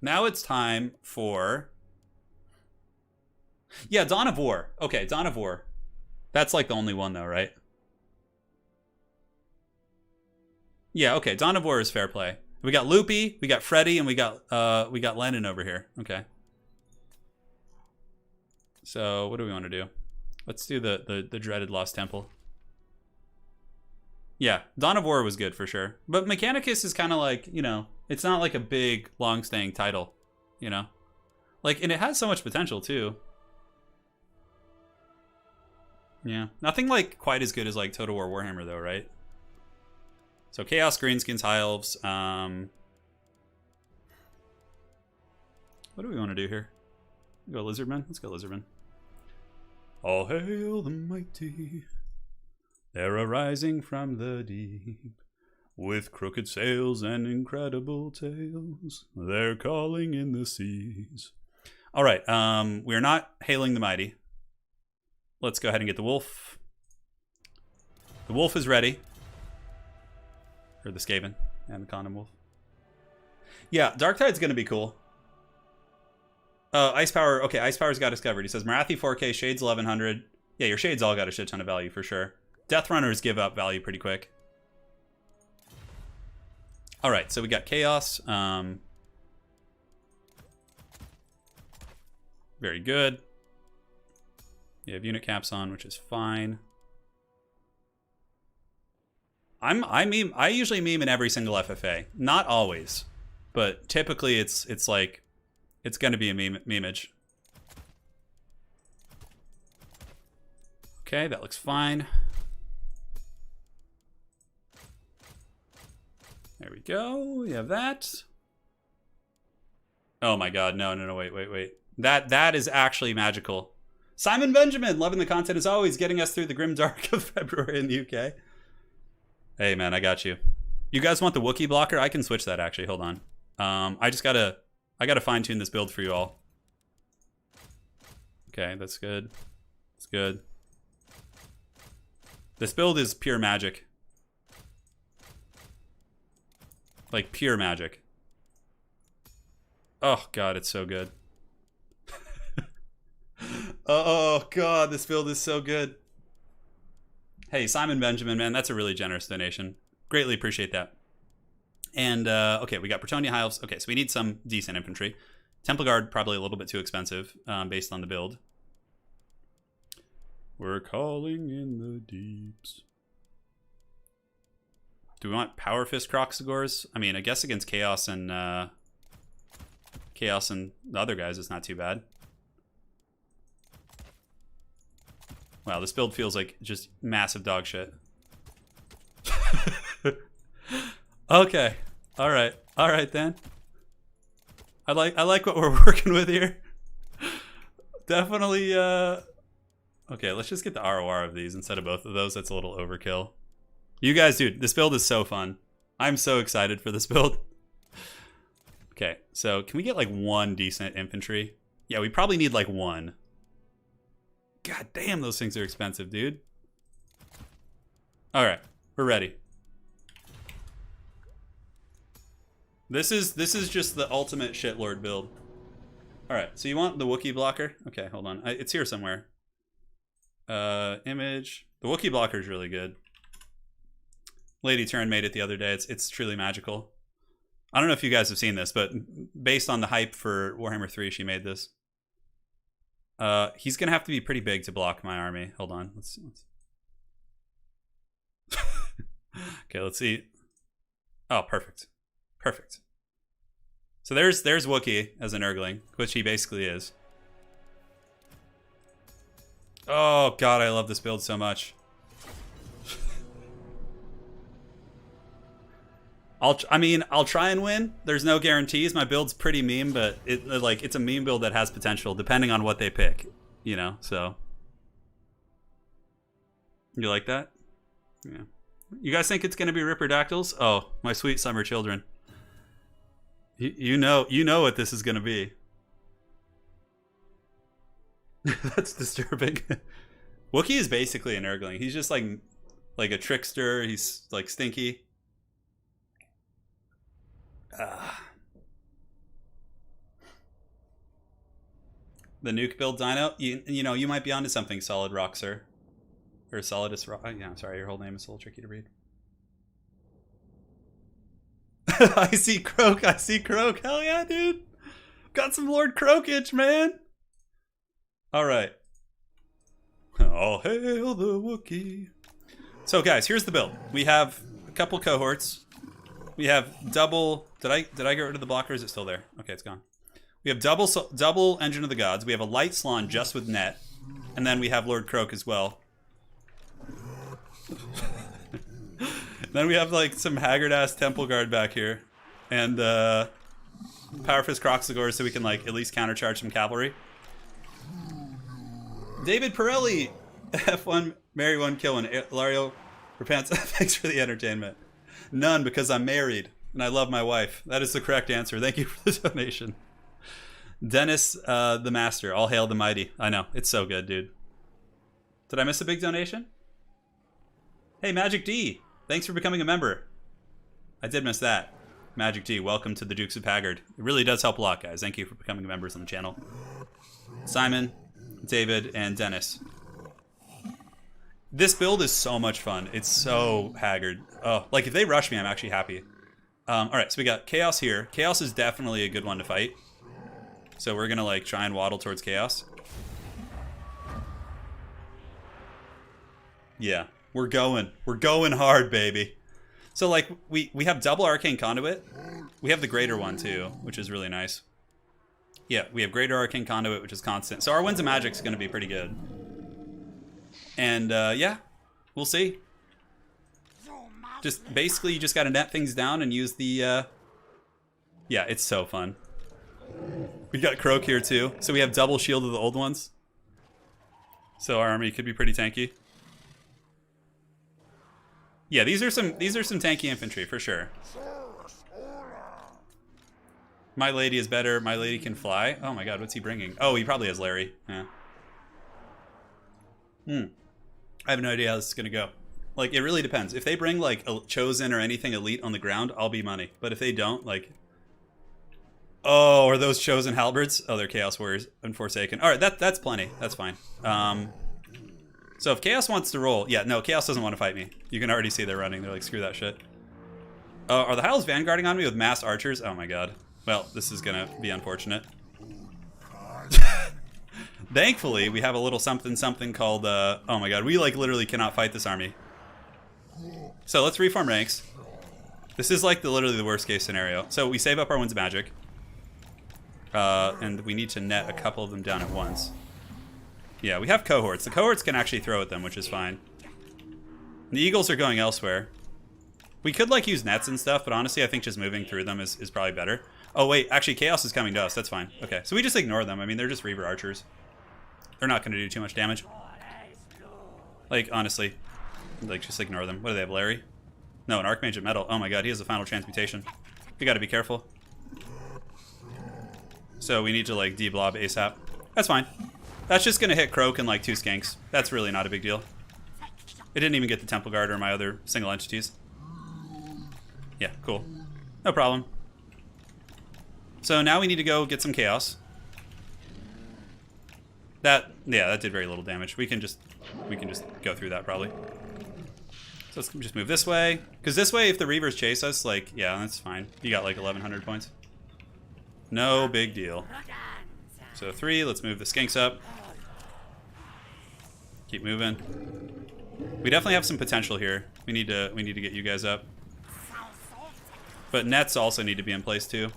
Now it's time for... Yeah, Dawn of War. Okay, Dawn of War. That's like the only one though, right? Yeah, okay. Dawn of War is fair play. We got Loopy, we got Freddy, and we got Lennon over here. Okay. So what do we want to do? Let's do the dreaded Lost Temple. Yeah, Dawn of War was good for sure. But Mechanicus is kind of like, you know, it's not like a big, long-staying title, you know? Like, and it has so much potential too. Yeah, nothing like quite as good as like Total War Warhammer though, right? So Chaos, Greenskins, High Elves. What do we want to do here? Go Lizardmen? Let's go Lizardmen. All hail the mighty. They're arising from the deep. With crooked sails and incredible tales. They're calling in the seas. Alright, we're not hailing the mighty. Let's go ahead and get the wolf. The wolf is ready. Or the Skaven and the Condom Wolf. Yeah, Darktide's gonna be cool. Ice Power. Okay, Ice Power's got us covered. He says Marathi 4K, Shades 1100. Yeah, your Shades all got a shit ton of value for sure. Death Runners give up value pretty quick. Alright, so we got Chaos. Very good. You have unit caps on, which is fine. I usually meme in every single FFA. Not always, but typically it's like it's gonna be a memeage. Okay, that looks fine. There we go. We have that. Oh my god, no, wait. That is actually magical. Simon Benjamin, loving the content as always, getting us through the grim dark of February in the UK. Hey man, I got you. You guys want the Wookiee blocker? I can switch that actually. Hold on. I gotta fine tune this build for you all. Okay, that's good. It's good. This build is pure magic. Like, pure magic. Oh, God, it's so good. Oh, God, this build is so good. Hey, Simon Benjamin, man, that's a really generous donation. Greatly appreciate that. And, okay, we got Bretonnia High Elves. Okay, so we need some decent infantry. Temple Guard, probably a little bit too expensive, based on the build. We're calling in the deeps. Do we want Power Fist Croxagors? I mean, I guess against Chaos and the other guys, it's not too bad. Wow, this build feels like just massive dog shit. Okay. All right then. I like what we're working with here. Definitely okay, let's just get the ROR of these instead of both of those. That's a little overkill. You guys, dude, this build is so fun. I'm so excited for this build. Okay, so can we get like one decent infantry? Yeah, we probably need like one. God damn, those things are expensive, dude. All right, we're ready. This is just the ultimate shitlord build. All right, so you want the Wookiee blocker? Okay, hold on. It's here somewhere. Image. The Wookiee blocker is really good. Lady Turin made it the other day. It's truly magical. I don't know if you guys have seen this, but based on the hype for Warhammer 3, she made this. He's gonna have to be pretty big to block my army. Hold on. Let's... Okay, let's see. Oh, perfect. Perfect. So there's Wookiee as an Urgling, which he basically is. Oh god, I love this build so much. I'll try and win. There's no guarantees. My build's pretty meme, but it's a meme build that has potential depending on what they pick, you know. So you like that? Yeah. You guys think it's gonna be Ripperdactyls? Oh, my sweet summer children. You know what this is gonna be. That's disturbing. Wookiee is basically an Urgling. He's just like a trickster. He's like stinky. The nuke build dino. You know, you might be onto something, Solid Rock, sir. Or Solidus Rock. Yeah, I'm sorry, your whole name is a little tricky to read. I see Croak. Hell yeah, dude. Got some Lord Croakage, man. Alright. All hail the Wookiee. So guys, here's the build. We have a couple cohorts. We have double... Did I get rid of the blocker? Is it still there? Okay, it's gone. We have double Engine of the Gods. We have a light Slon just with net. And then we have Lord Croak as well. Then we have like some haggard-ass Temple Guard back here. And Power Fist Croxagors so we can like at least countercharge some cavalry. David Pirelli, F1, marry one, kill one. Lario, repents. Thanks for the entertainment. None, because I'm married and I love my wife. That is the correct answer. Thank you for the donation. Dennis, the master. All hail the mighty. I know. It's so good, dude. Did I miss a big donation? Hey, Magic D. Thanks for becoming a member. I did miss that. Magic D, welcome to the Dukes of Haggard. It really does help a lot, guys. Thank you for becoming members on the channel. Simon, David, and Dennis. This build is so much fun. It's so haggard. Oh, like if they rush me, I'm actually happy. Alright, so we got Chaos here. Chaos is definitely a good one to fight. So we're gonna like try and waddle towards Chaos. Yeah, we're going hard, baby. So like we have double Arcane Conduit. We have the greater one too, which is really nice. Yeah, we have greater Arcane Conduit, which is constant. So our Winds of Magic's gonna be pretty good. And yeah, we'll see. Just basically you just gotta net things down and use the yeah, it's so fun. We got Croak here too. So we have double shield of the old ones. So our army could be pretty tanky. Yeah, these are some tanky infantry for sure. My lady is better. My lady can fly. Oh my god, what's he bringing? Oh, he probably has Larry. Yeah. I have no idea how this is gonna go. Like, it really depends. If they bring, like, a Chosen or anything elite on the ground, I'll be money. But if they don't, like... Oh, are those Chosen halberds? Oh, they're Chaos Warriors and Forsaken. Alright, that's plenty. That's fine. So if Chaos wants to roll... Yeah, no, Chaos doesn't want to fight me. You can already see they're running. They're like, screw that shit. Are the Howls vanguarding on me with mass archers? Oh my god. Well, this is gonna be unfortunate. Thankfully, we have a little something called... oh my god, we, like, literally cannot fight this army. So let's reform ranks. This is like literally the worst case scenario. So we save up our Winds of Magic. And we need to net a couple of them down at once. Yeah, we have cohorts. The cohorts can actually throw at them, which is fine. The Eagles are going elsewhere. We could like use nets and stuff, but honestly I think just moving through them is probably better. Oh wait, actually Chaos is coming to us. That's fine. Okay, so we just ignore them. I mean, they're just Reaver Archers. They're not going to do too much damage. Like, honestly. Like, just ignore them. What do they have, Larry? No, an Archmage of Metal. Oh my god, he has a final transmutation. We gotta be careful. So we need to, like, deblob ASAP. That's fine. That's just gonna hit Croak and, like, 2 skanks. That's really not a big deal. It didn't even get the Temple Guard or my other single entities. Yeah, cool. No problem. So now we need to go get some Chaos. Yeah, that did very little damage. We can just go through that probably. So let's just move this way. Because this way, if the Reavers chase us, like, yeah, that's fine. You got like 1,100 points. No big deal. So 3, let's move the Skinks up. Keep moving. We definitely have some potential here. We need to get you guys up. But nets also need to be in place too.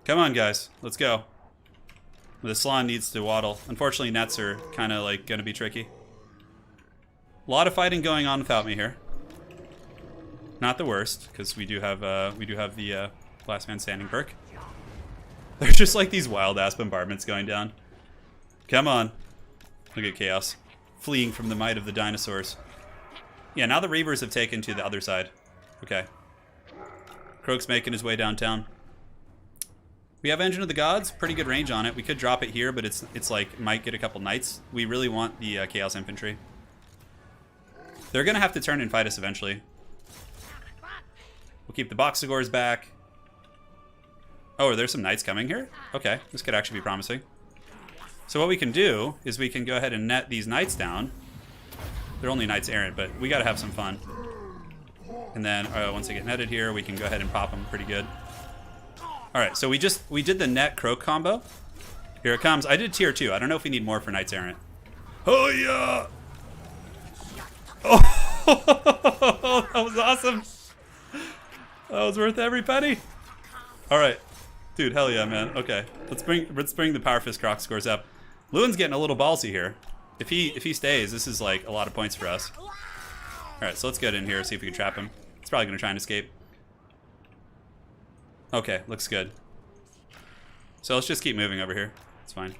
Come on, guys. Let's go. The Slan needs to waddle. Unfortunately, nets are kind of like going to be tricky. A lot of fighting going on without me here. Not the worst, because we do have the Last Man Standing perk. They're just like these wild ass bombardments going down. Come on. Look at Chaos. Fleeing from the might of the dinosaurs. Yeah, now the Reavers have taken to the other side. Okay. Croak's making his way downtown. We have Engine of the Gods. Pretty good range on it. We could drop it here, but it's like, might get a couple knights. We really want the Chaos Infantry. They're going to have to turn and fight us eventually. We'll keep the Boxagors back. Oh, are there some knights coming here? Okay, this could actually be promising. So what we can do is we can go ahead and net these knights down. They're only knights errant, but we got to have some fun. And then once they get netted here, we can go ahead and pop them pretty good. All right, so we did the net Croak combo. Here it comes. I did tier 2. I don't know if we need more for knights errant. Oh yeah! Oh, that was awesome. That was worth every penny. All right, dude, hell yeah, man. Okay, let's bring the Power Fist Croc scores up. Lewin's getting a little ballsy here. If he stays, this is like a lot of points for us. All right, so let's get in here, see if we can trap him. He's probably gonna try and escape. Okay, looks good. So let's just keep moving over here. It's fine.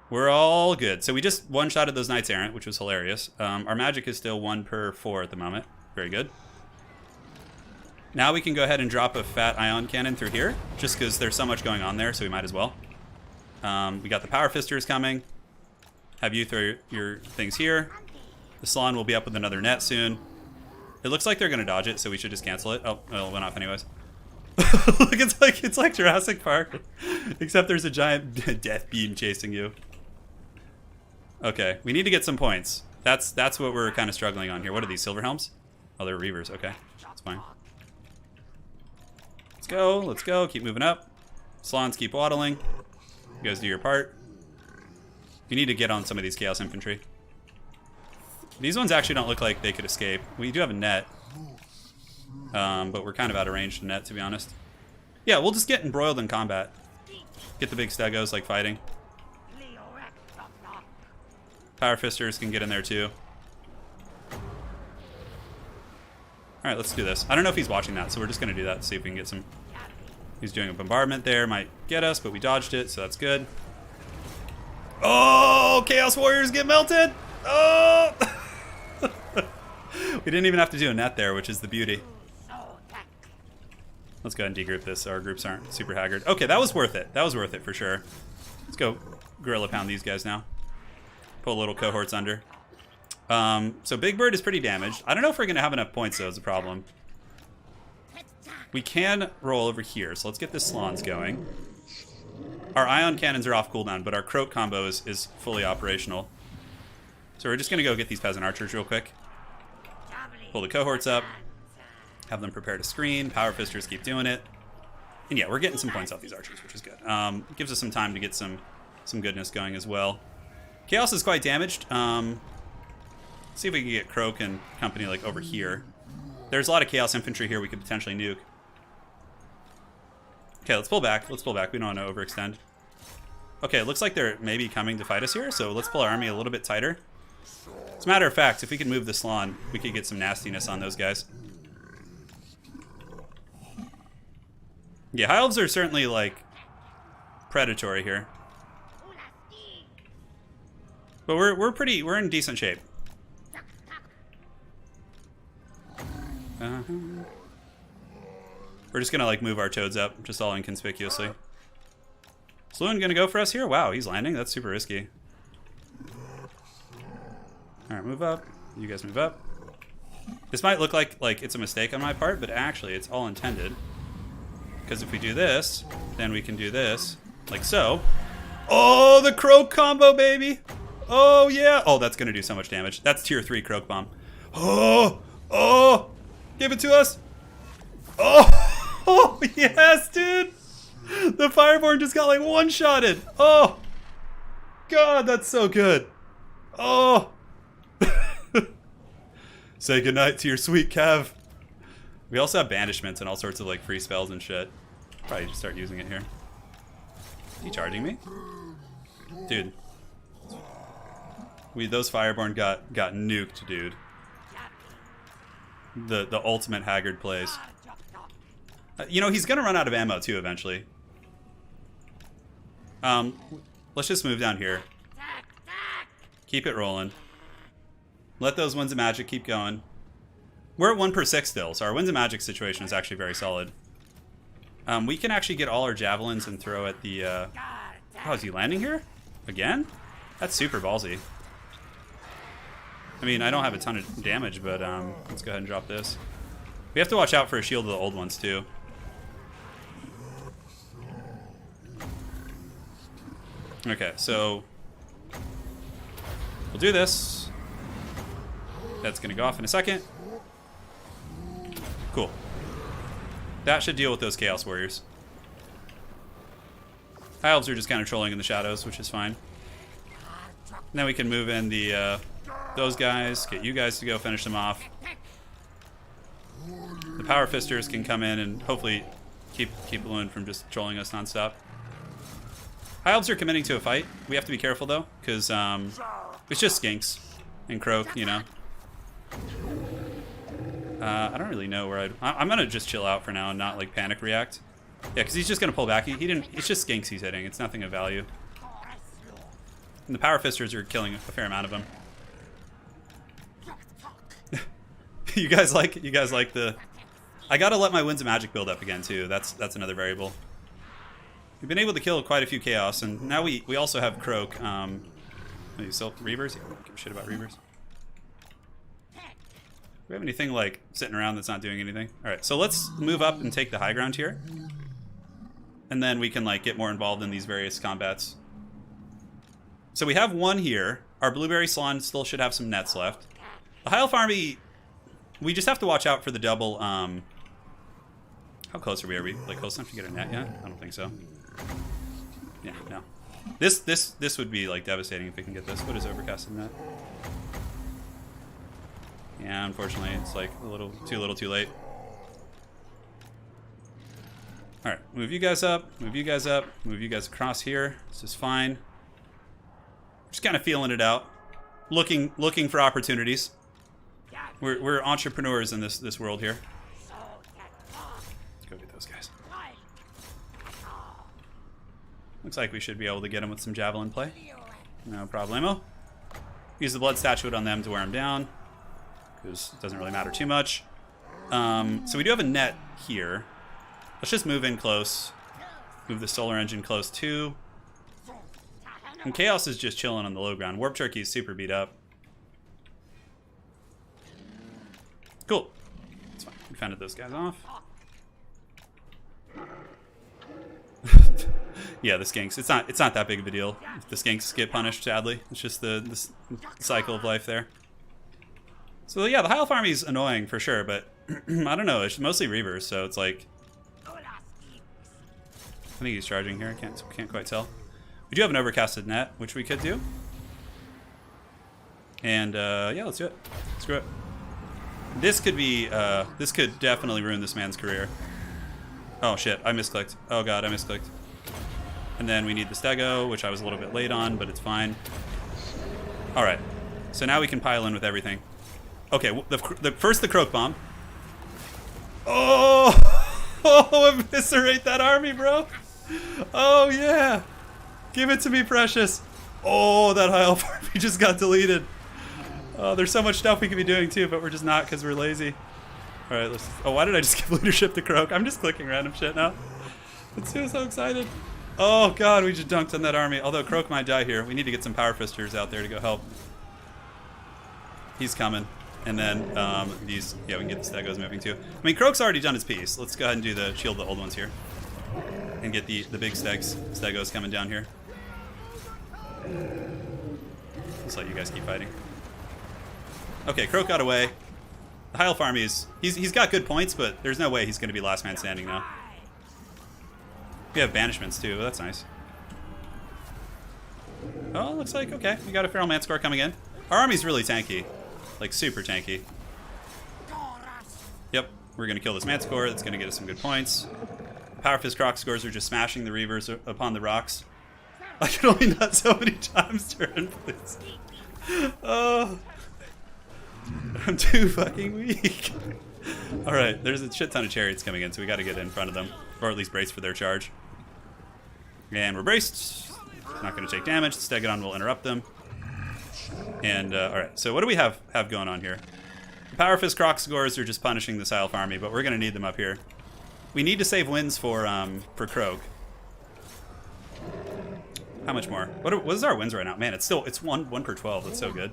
We're all good. So we just one-shotted those Knights Errant, which was hilarious. Our magic is still 1 per 4 at the moment. Very good. Now we can go ahead and drop a fat ion cannon through here, just because there's so much going on there, so we might as well. We got the Power Fisters coming. Have you throw your things here. The Slan will be up with another net soon. It looks like they're going to dodge it, so we should just cancel it. Oh, it went off anyways. Look, it's like Jurassic Park, except there's a giant death beam chasing you. Okay, we need to get some points. That's what we're kind of struggling on here. What are these, Silver Helms? Oh, they're Reavers. Okay, that's fine. Let's go. Keep moving up. Slans keep waddling. You guys do your part. You need to get on some of these Chaos Infantry. These ones actually don't look like they could escape. We do have a net. But we're kind of out of range to net, to be honest. Yeah, we'll just get embroiled in combat. Get the big stegos, like, fighting. Power Fisters can get in there, too. Alright, let's do this. I don't know if he's watching that, so we're just going to do that, see if we can get some... He's doing a bombardment there. Might get us, but we dodged it, so that's good. Oh! Chaos Warriors get melted! Oh! We didn't even have to do a net there, which is the beauty. Let's go ahead and degroup this so our groups aren't super haggard. Okay, that was worth it. That was worth it for sure. Let's go gorilla pound these guys now. Pull little cohorts under. So Big Bird is pretty damaged. I don't know if we're going to have enough points, though, is the problem. We can roll over here, so let's get the Slans going. Our ion cannons are off cooldown, but our Croak combo is fully operational. So we're just going to go get these peasant archers real quick. Pull the cohorts up. Have them prepare to screen. Power fisters keep doing it. And yeah, we're getting some points off these archers, which is good. Gives us some time to get some goodness going as well. Chaos is quite damaged. See if we can get Croak and company like over here. There's a lot of Chaos infantry here we could potentially nuke. Okay, let's pull back. Let's pull back. We don't want to overextend. Okay, it looks like they're maybe coming to fight us here, so let's pull our army a little bit tighter. As a matter of fact, if we could move the Slan, we could get some nastiness on those guys. Yeah, High Elves are certainly, like, predatory here. But we're in decent shape. We're just gonna like move our toads up, just all inconspicuously. Sluin gonna go for us here? Wow, he's landing. That's super risky. Alright, move up. You guys move up. This might look like it's a mistake on my part, but actually it's all intended. Because if we do this, then we can do this. Like so. Oh, the Croak combo, baby! Oh, yeah! Oh, that's gonna do so much damage. That's tier 3 Croak bomb. Oh! Oh! Give it to us! Oh! Oh, yes, dude! The Fireborn just got, like, one-shotted! Oh! God, that's so good! Oh! Say goodnight to your sweet Cav. We also have banishments and all sorts of, like, free spells and shit. Probably just start using it here. Is he charging me? Dude. Those Fireborn got nuked, dude. The ultimate Haggard plays. You know, he's gonna run out of ammo too eventually. Let's just move down here. Keep it rolling. Let those Winds of Magic keep going. We're at 1 per 6 still, so our Winds of Magic situation is actually very solid. We can actually get all our javelins and throw at the... Oh, is he landing here? Again? That's super ballsy. I mean, I don't have a ton of damage, but let's go ahead and drop this. We have to watch out for a shield of the old ones, too. Okay, so... we'll do this. That's going to go off in a second. Cool. That should deal with those Chaos Warriors. High Elves are just kind of trolling in the shadows, which is fine. And then we can move in the those guys, get you guys to go finish them off. The Power Fisters can come in and hopefully keep Lewin from just trolling us nonstop. High Elves are committing to a fight. We have to be careful though, because it's just Skinks and Croak, you know. I don't really know where I'm gonna just chill out for now and not like panic react. Yeah, because he's just gonna pull back. He didn't. It's just Skinks he's hitting. It's nothing of value. And the Power Fisters are killing a fair amount of them. You guys like the... I gotta let my Winds of Magic build up again too. That's another variable. We've been able to kill quite a few Chaos, and now we also have Croak. Maybe Reavers? Yeah, I don't give a shit about Reavers. Do we have anything like sitting around that's not doing anything? Alright, so let's move up and take the high ground here. And then we can like get more involved in these various combats. So we have one here. Our Blueberry Slan still should have some nets left. The High Elf army, we just have to watch out for the double, how close are we? Are we like close enough to get a net yet? I don't think so. Yeah, no. This would be like devastating if we can get this. What is overcasted net? Yeah, unfortunately it's like a little too late. Alright, move you guys up, move you guys up, move you guys across here. This is fine. Just kind of feeling it out. Looking for opportunities. We're entrepreneurs in this world here. Let's go get those guys. Looks like we should be able to get them with some javelin play. No problemo. Use the blood statuette on them to wear them down, because it doesn't really matter too much. So we do have a net here. Let's just move in close. Move the solar engine close too. And Chaos is just chilling on the low ground. Warp Turkey is super beat up. Cool. That's fine. We fended those guys off. Yeah, the skinks. It's not that big of a deal. If the skinks get punished, sadly. It's just the cycle of life there. So yeah, the High Elf army is annoying for sure, but I don't know. It's mostly Reavers, so it's like I think he's charging here. Can't quite tell. We do have an overcasted net, which we could do. And yeah, let's do it. Screw it. This could be this could definitely ruin this man's career. Oh shit, I misclicked. Oh god, I misclicked. And then we need the Stego, which I was a little bit late on, but it's fine. Alright. So now we can pile in with everything. Okay, first the Croak Bomb. Oh! Oh, eviscerate that army, bro! Oh, yeah! Give it to me, precious! Oh, that High Elf army just got deleted. Oh, there's so much stuff we could be doing, too, but we're just not because we're lazy. Alright, let's... Oh, why did I just give leadership to Croak? I'm just clicking random shit now. Let's see, I'm so excited. Oh, God, we just dunked on that army. Although Croak might die here. We need to get some Power Fisters out there to go help. He's coming. And then these, yeah, we can get the Stegos moving too. I mean, Croak's already done his piece. Let's go ahead and do the shield the old ones here. And get the big Stegos coming down here. Just let you guys keep fighting. Okay, Croak got away. The High Elf army is, he's got good points, but there's no way he's going to be last man standing now. We have banishments too, that's nice. Oh, looks like, okay, we got a Feral Manticore coming in. Our army's really tanky. Like, super tanky. Yep, we're going to kill this Manticore. That's going to get us some good points. Power Fist Croc scores are just smashing the Reavers upon the rocks. I can only nut so many times, Turin, please. Oh. I'm too fucking weak. Alright, there's a shit ton of chariots coming in, so we got to get in front of them. Or at least brace for their charge. And we're braced. Not going to take damage. The Stegodon will interrupt them. And, alright, so what do we have going on here? The Power Fist Croc scores are just punishing the High Elf army, but we're going to need them up here. We need to save wins for Croak. How much more? What is our wins right now? Man, it's 1 per 12. That's so good.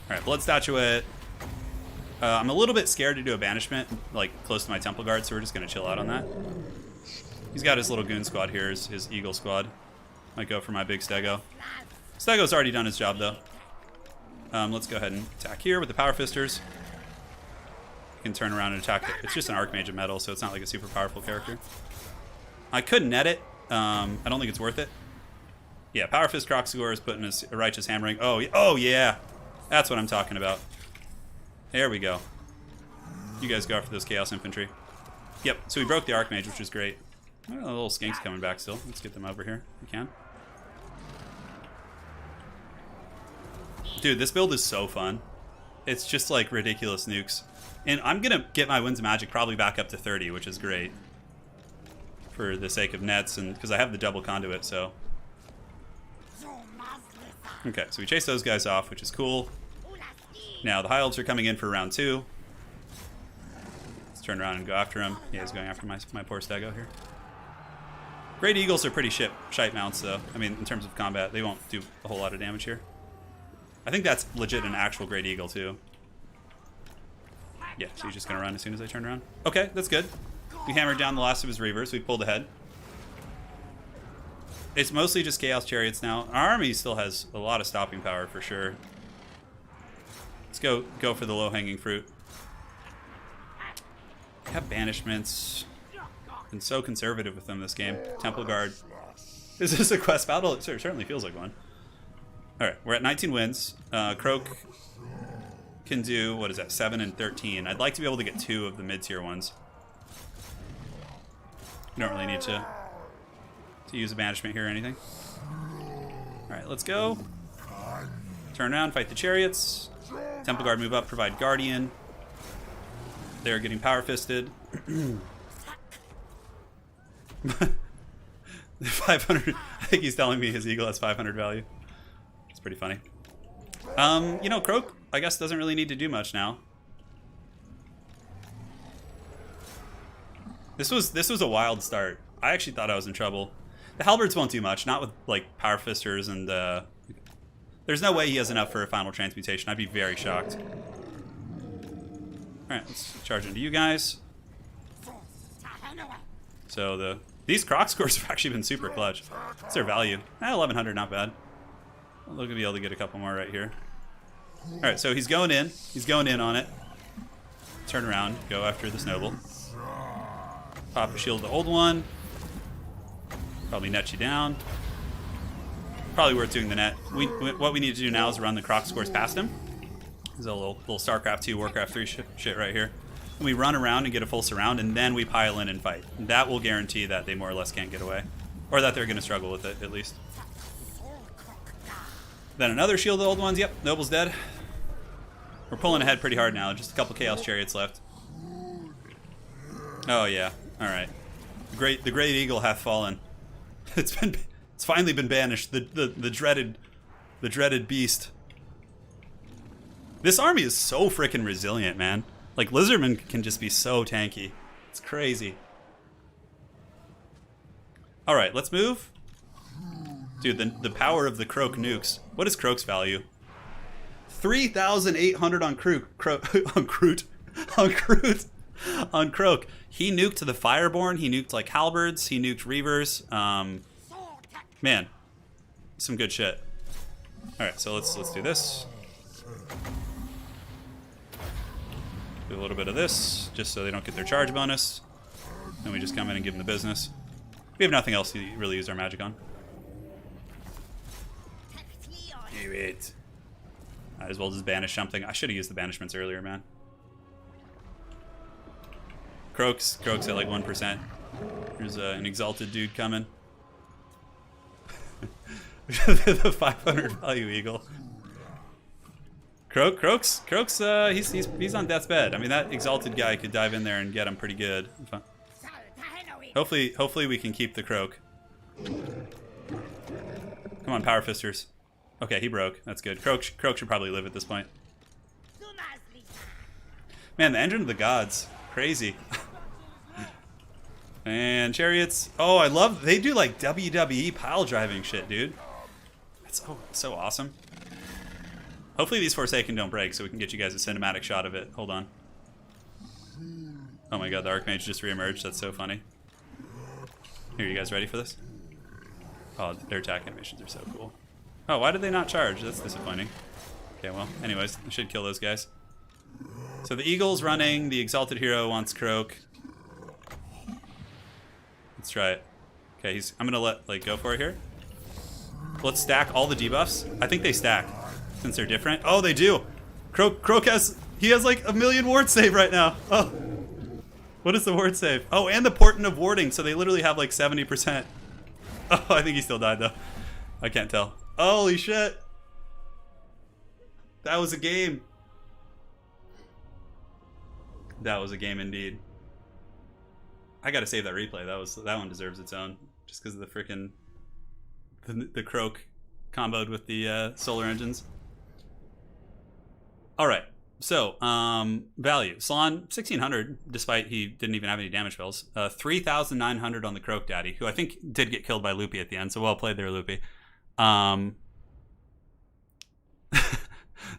Alright, Blood Statuette. I'm a little bit scared to do a banishment, like, close to my Temple Guard, so we're just going to chill out on that. He's got his little goon squad here, his Eagle squad. Might go for my big Stego. Stego's already done his job, though. Let's go ahead and attack here with the Power Fisters. You can turn around and attack it. It's just an Archmage of Metal, so it's not like a super powerful character. I could net it. I don't think it's worth it. Yeah, Power Fist Croxigor is putting his Righteous Hammering. Oh, yeah. That's what I'm talking about. There we go. You guys go after those Chaos Infantry. Yep, so we broke the Archmage, which is great. Oh, the little skinks coming back still. Let's get them over here if we can. Dude, this build is so fun. It's just like ridiculous nukes. And I'm going to get my Winds of Magic probably back up to 30, which is great. For the sake of nets, and because I have the double conduit, so. Okay, so we chase those guys off, which is cool. Now, the High Elves are coming in for round 2. Let's turn around and go after him. Yeah, he's going after my poor Stego here. Great Eagles are pretty shite mounts, though. I mean, in terms of combat, they won't do a whole lot of damage here. I think that's legit an actual Great Eagle, too. Yeah, so he's just going to run as soon as I turn around. Okay, that's good. We hammered down the last of his Reavers. We pulled ahead. It's mostly just Chaos Chariots now. Our army still has a lot of stopping power, for sure. Let's go for the low-hanging fruit. We have banishments. Been so conservative with them this game. Temple Guard. Is this a quest battle? It certainly feels like one. Alright, we're at 19 wins. Croak can do, what is that, 7 and 13. I'd like to be able to get 2 of the mid-tier ones. We don't really need to use a banishment here or anything. Alright, let's go. Turn around, fight the chariots. Temple Guard move up, provide Guardian. They're getting power fisted. 500. I think he's telling me his Eagle has 500 value. It's pretty funny. You know, Croak, I guess, doesn't really need to do much now. This was a wild start. I actually thought I was in trouble. The halberds won't do much, not with like power fisters and there's no way he has enough for a final transmutation. I'd be very shocked. Alright, let's charge into you guys. So these croc scores have actually been super clutch. What's their value? 1100, not bad. We're gonna be able to get a couple more right here. Alright, so he's going in. He's going in on it. Turn around, go after this noble. Pop a shield the old one. Probably net you down. Probably worth doing the net. What we need to do now is run the croc scores past him. There's a little StarCraft 2, Warcraft 3 shit right here. And we run around and get a full surround, and then we pile in and fight. That will guarantee that they more or less can't get away. Or that they're going to struggle with it, at least. Then another shield of the old ones. Yep, Noble's dead. We're pulling ahead pretty hard now. Just a couple Chaos Chariots left. Oh, yeah. Alright. The Great Eagle hath fallen. It's finally been banished. The dreaded beast. This army is so freaking resilient, man. Like, Lizardmen can just be so tanky. It's crazy. Alright, let's move. Dude, the power of the Croak nukes. What is Croak's value? 3,800 on Croak. He nuked the Fireborn. He nuked, like, Halberds. He nuked Reavers. Man. Some good shit. Alright, so let's do this. Do a little bit of this, just so they don't get their charge bonus. Then we just come in and give them the business. We have nothing else to really use our magic on. Do it. Might as well just banish something. I should have used the banishments earlier, man. Croak's at like 1%. There's an exalted dude coming. The 500 value eagle. Croak's he's on death's bed. I mean, that exalted guy could dive in there and get him pretty good. Hopefully we can keep the Croak. Come on, power fisters. Okay, he broke. That's good. Croak should probably live at this point. Man, the engine of the gods. Crazy. And chariots. Oh, I love... They do, like, WWE pile driving shit, dude. That's so awesome. Hopefully these Forsaken don't break so we can get you guys a cinematic shot of it. Hold on. Oh my god, the Archmage just reemerged. That's so funny. Here, you guys ready for this? Oh, their attack animations are so cool. Oh, why did they not charge? That's disappointing. Okay, well, anyways, I should kill those guys. So the Eagle's running. The Exalted Hero wants Croak. Let's try it. Okay, I'm gonna go for it here. Let's stack all the debuffs. I think they stack since they're different. Oh, they do. Croak has like 1,000,000 ward save right now. Oh, what is the ward save? Oh, and the Portent of Warding. So they literally have like 70%. Oh, I think he still died though. I can't tell. Holy shit. That was a game. That was a game indeed. I gotta save that replay. That one deserves its own, just because of the freaking the Croak comboed with the solar engines. All right, so value Salon 1,600, despite he didn't even have any damage spells. 3,900 on the Croak Daddy, who I think did get killed by Loopy at the end. So well played there, Loopy.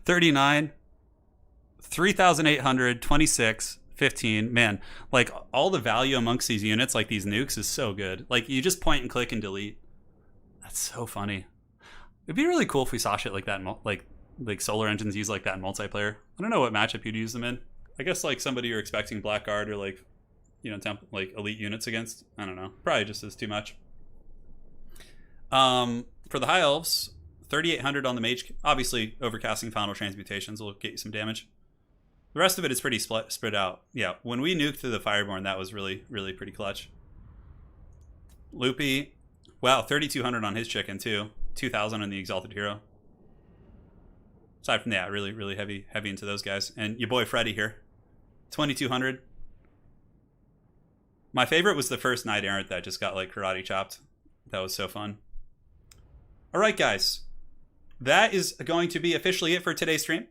39, 3,800, 26. 15. Man, like, all the value amongst these units, like these nukes, is so good. Like, you just point and click and delete. That's so funny. It'd be really cool if we saw shit like that in like solar engines used like that in multiplayer. I don't know what matchup you'd use them in. I guess like somebody you're expecting Blackguard or like, you know, like elite units against. I don't know. Probably just is too much. For the High Elves, 3,800 on the Mage. Obviously, overcasting final transmutations will get you some damage. The rest of it is pretty spread out. Yeah, when we nuked through the Fireborn, that was really, really pretty clutch. Loopy, wow, 3,200 on his chicken too. 2,000 on the Exalted Hero. Aside from that, really, really heavy into those guys. And your boy Freddy here, 2,200. My favorite was the first Knight Errant that just got like karate chopped. That was so fun. All right, guys, that is going to be officially it for today's stream.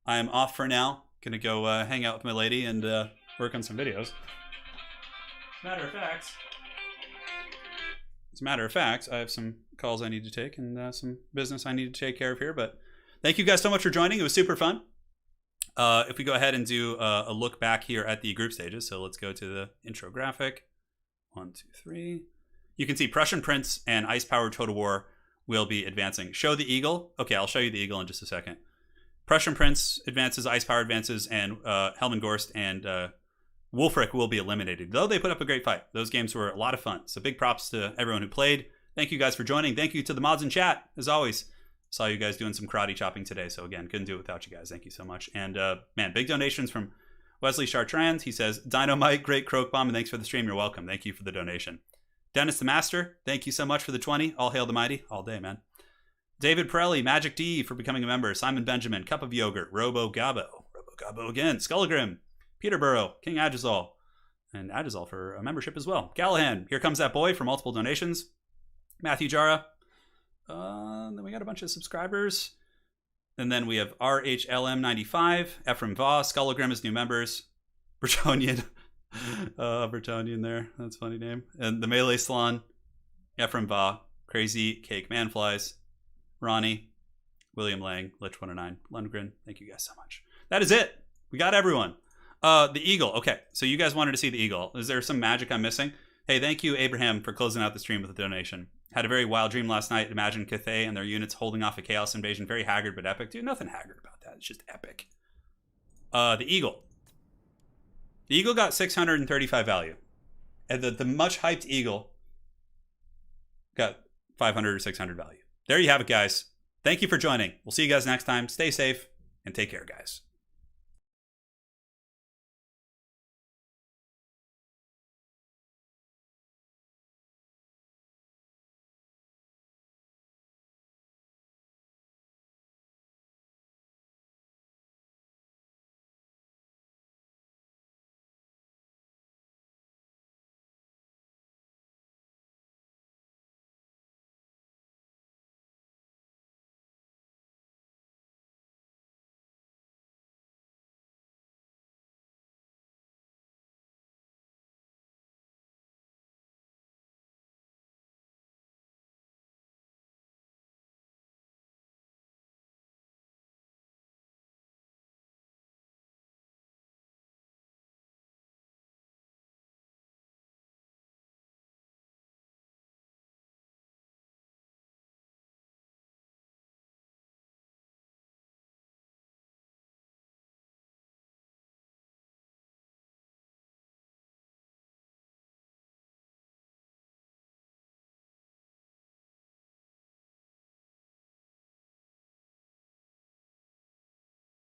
I am off for now. Gonna go hang out with my lady and work on some videos. Matter of fact, As a matter of fact, I have some calls I need to take and some business I need to take care of here. But thank you guys so much for joining. It was super fun. If we go ahead and do a look back here at the group stages. So let's go to the intro graphic. 1, 2, 3. You can see Prussian Prince and Ice Power Total War will be advancing. Show the Eagle. Okay, I'll show you the Eagle in just a second. Prussian Prince advances, Ice Power advances, and Hellman, Gorst, and Wolfric will be eliminated. Though they put up a great fight. Those games were a lot of fun. So big props to everyone who played. Thank you guys for joining. Thank you to the mods in chat, as always. Saw you guys doing some karate chopping today. So again, couldn't do it without you guys. Thank you so much. And man, big donations from Wesley Chartrand. He says, Dynamite, great Croak Bomb, and thanks for the stream. You're welcome. Thank you for the donation. Dennis the Master, thank you so much for the 20. All hail the mighty. All day, man. David Pirelli, Magic D for becoming a member. Simon Benjamin, Cup of Yogurt. Robo Gabo again. Skullagrim, Peterborough, King Agizal, and Agizal for a membership as well. Callahan, Here Comes That Boy for multiple donations. Matthew Jara. Then we got a bunch of subscribers. And then we have RHLM95, Ephraim Vaugh, Skullagrim as new members. Bretonnian. Bretonnian there. That's a funny name. And the Melee Salon, Ephraim Vaugh, Crazy Cake Manflies, Ronnie, William Lang, Lich109, Lundgren. Thank you guys so much. That is it. We got everyone. The Eagle. Okay, so you guys wanted to see the Eagle. Is there some magic I'm missing? Hey, thank you, Abraham, for closing out the stream with a donation. Had a very wild dream last night. Imagine Cathay and their units holding off a Chaos Invasion. Very haggard, but epic. Dude, nothing haggard about that. It's just epic. The Eagle. The Eagle got 635 value. And the much hyped Eagle got 500 or 600 value. There you have it, guys. Thank you for joining. We'll see you guys next time. Stay safe and take care, guys.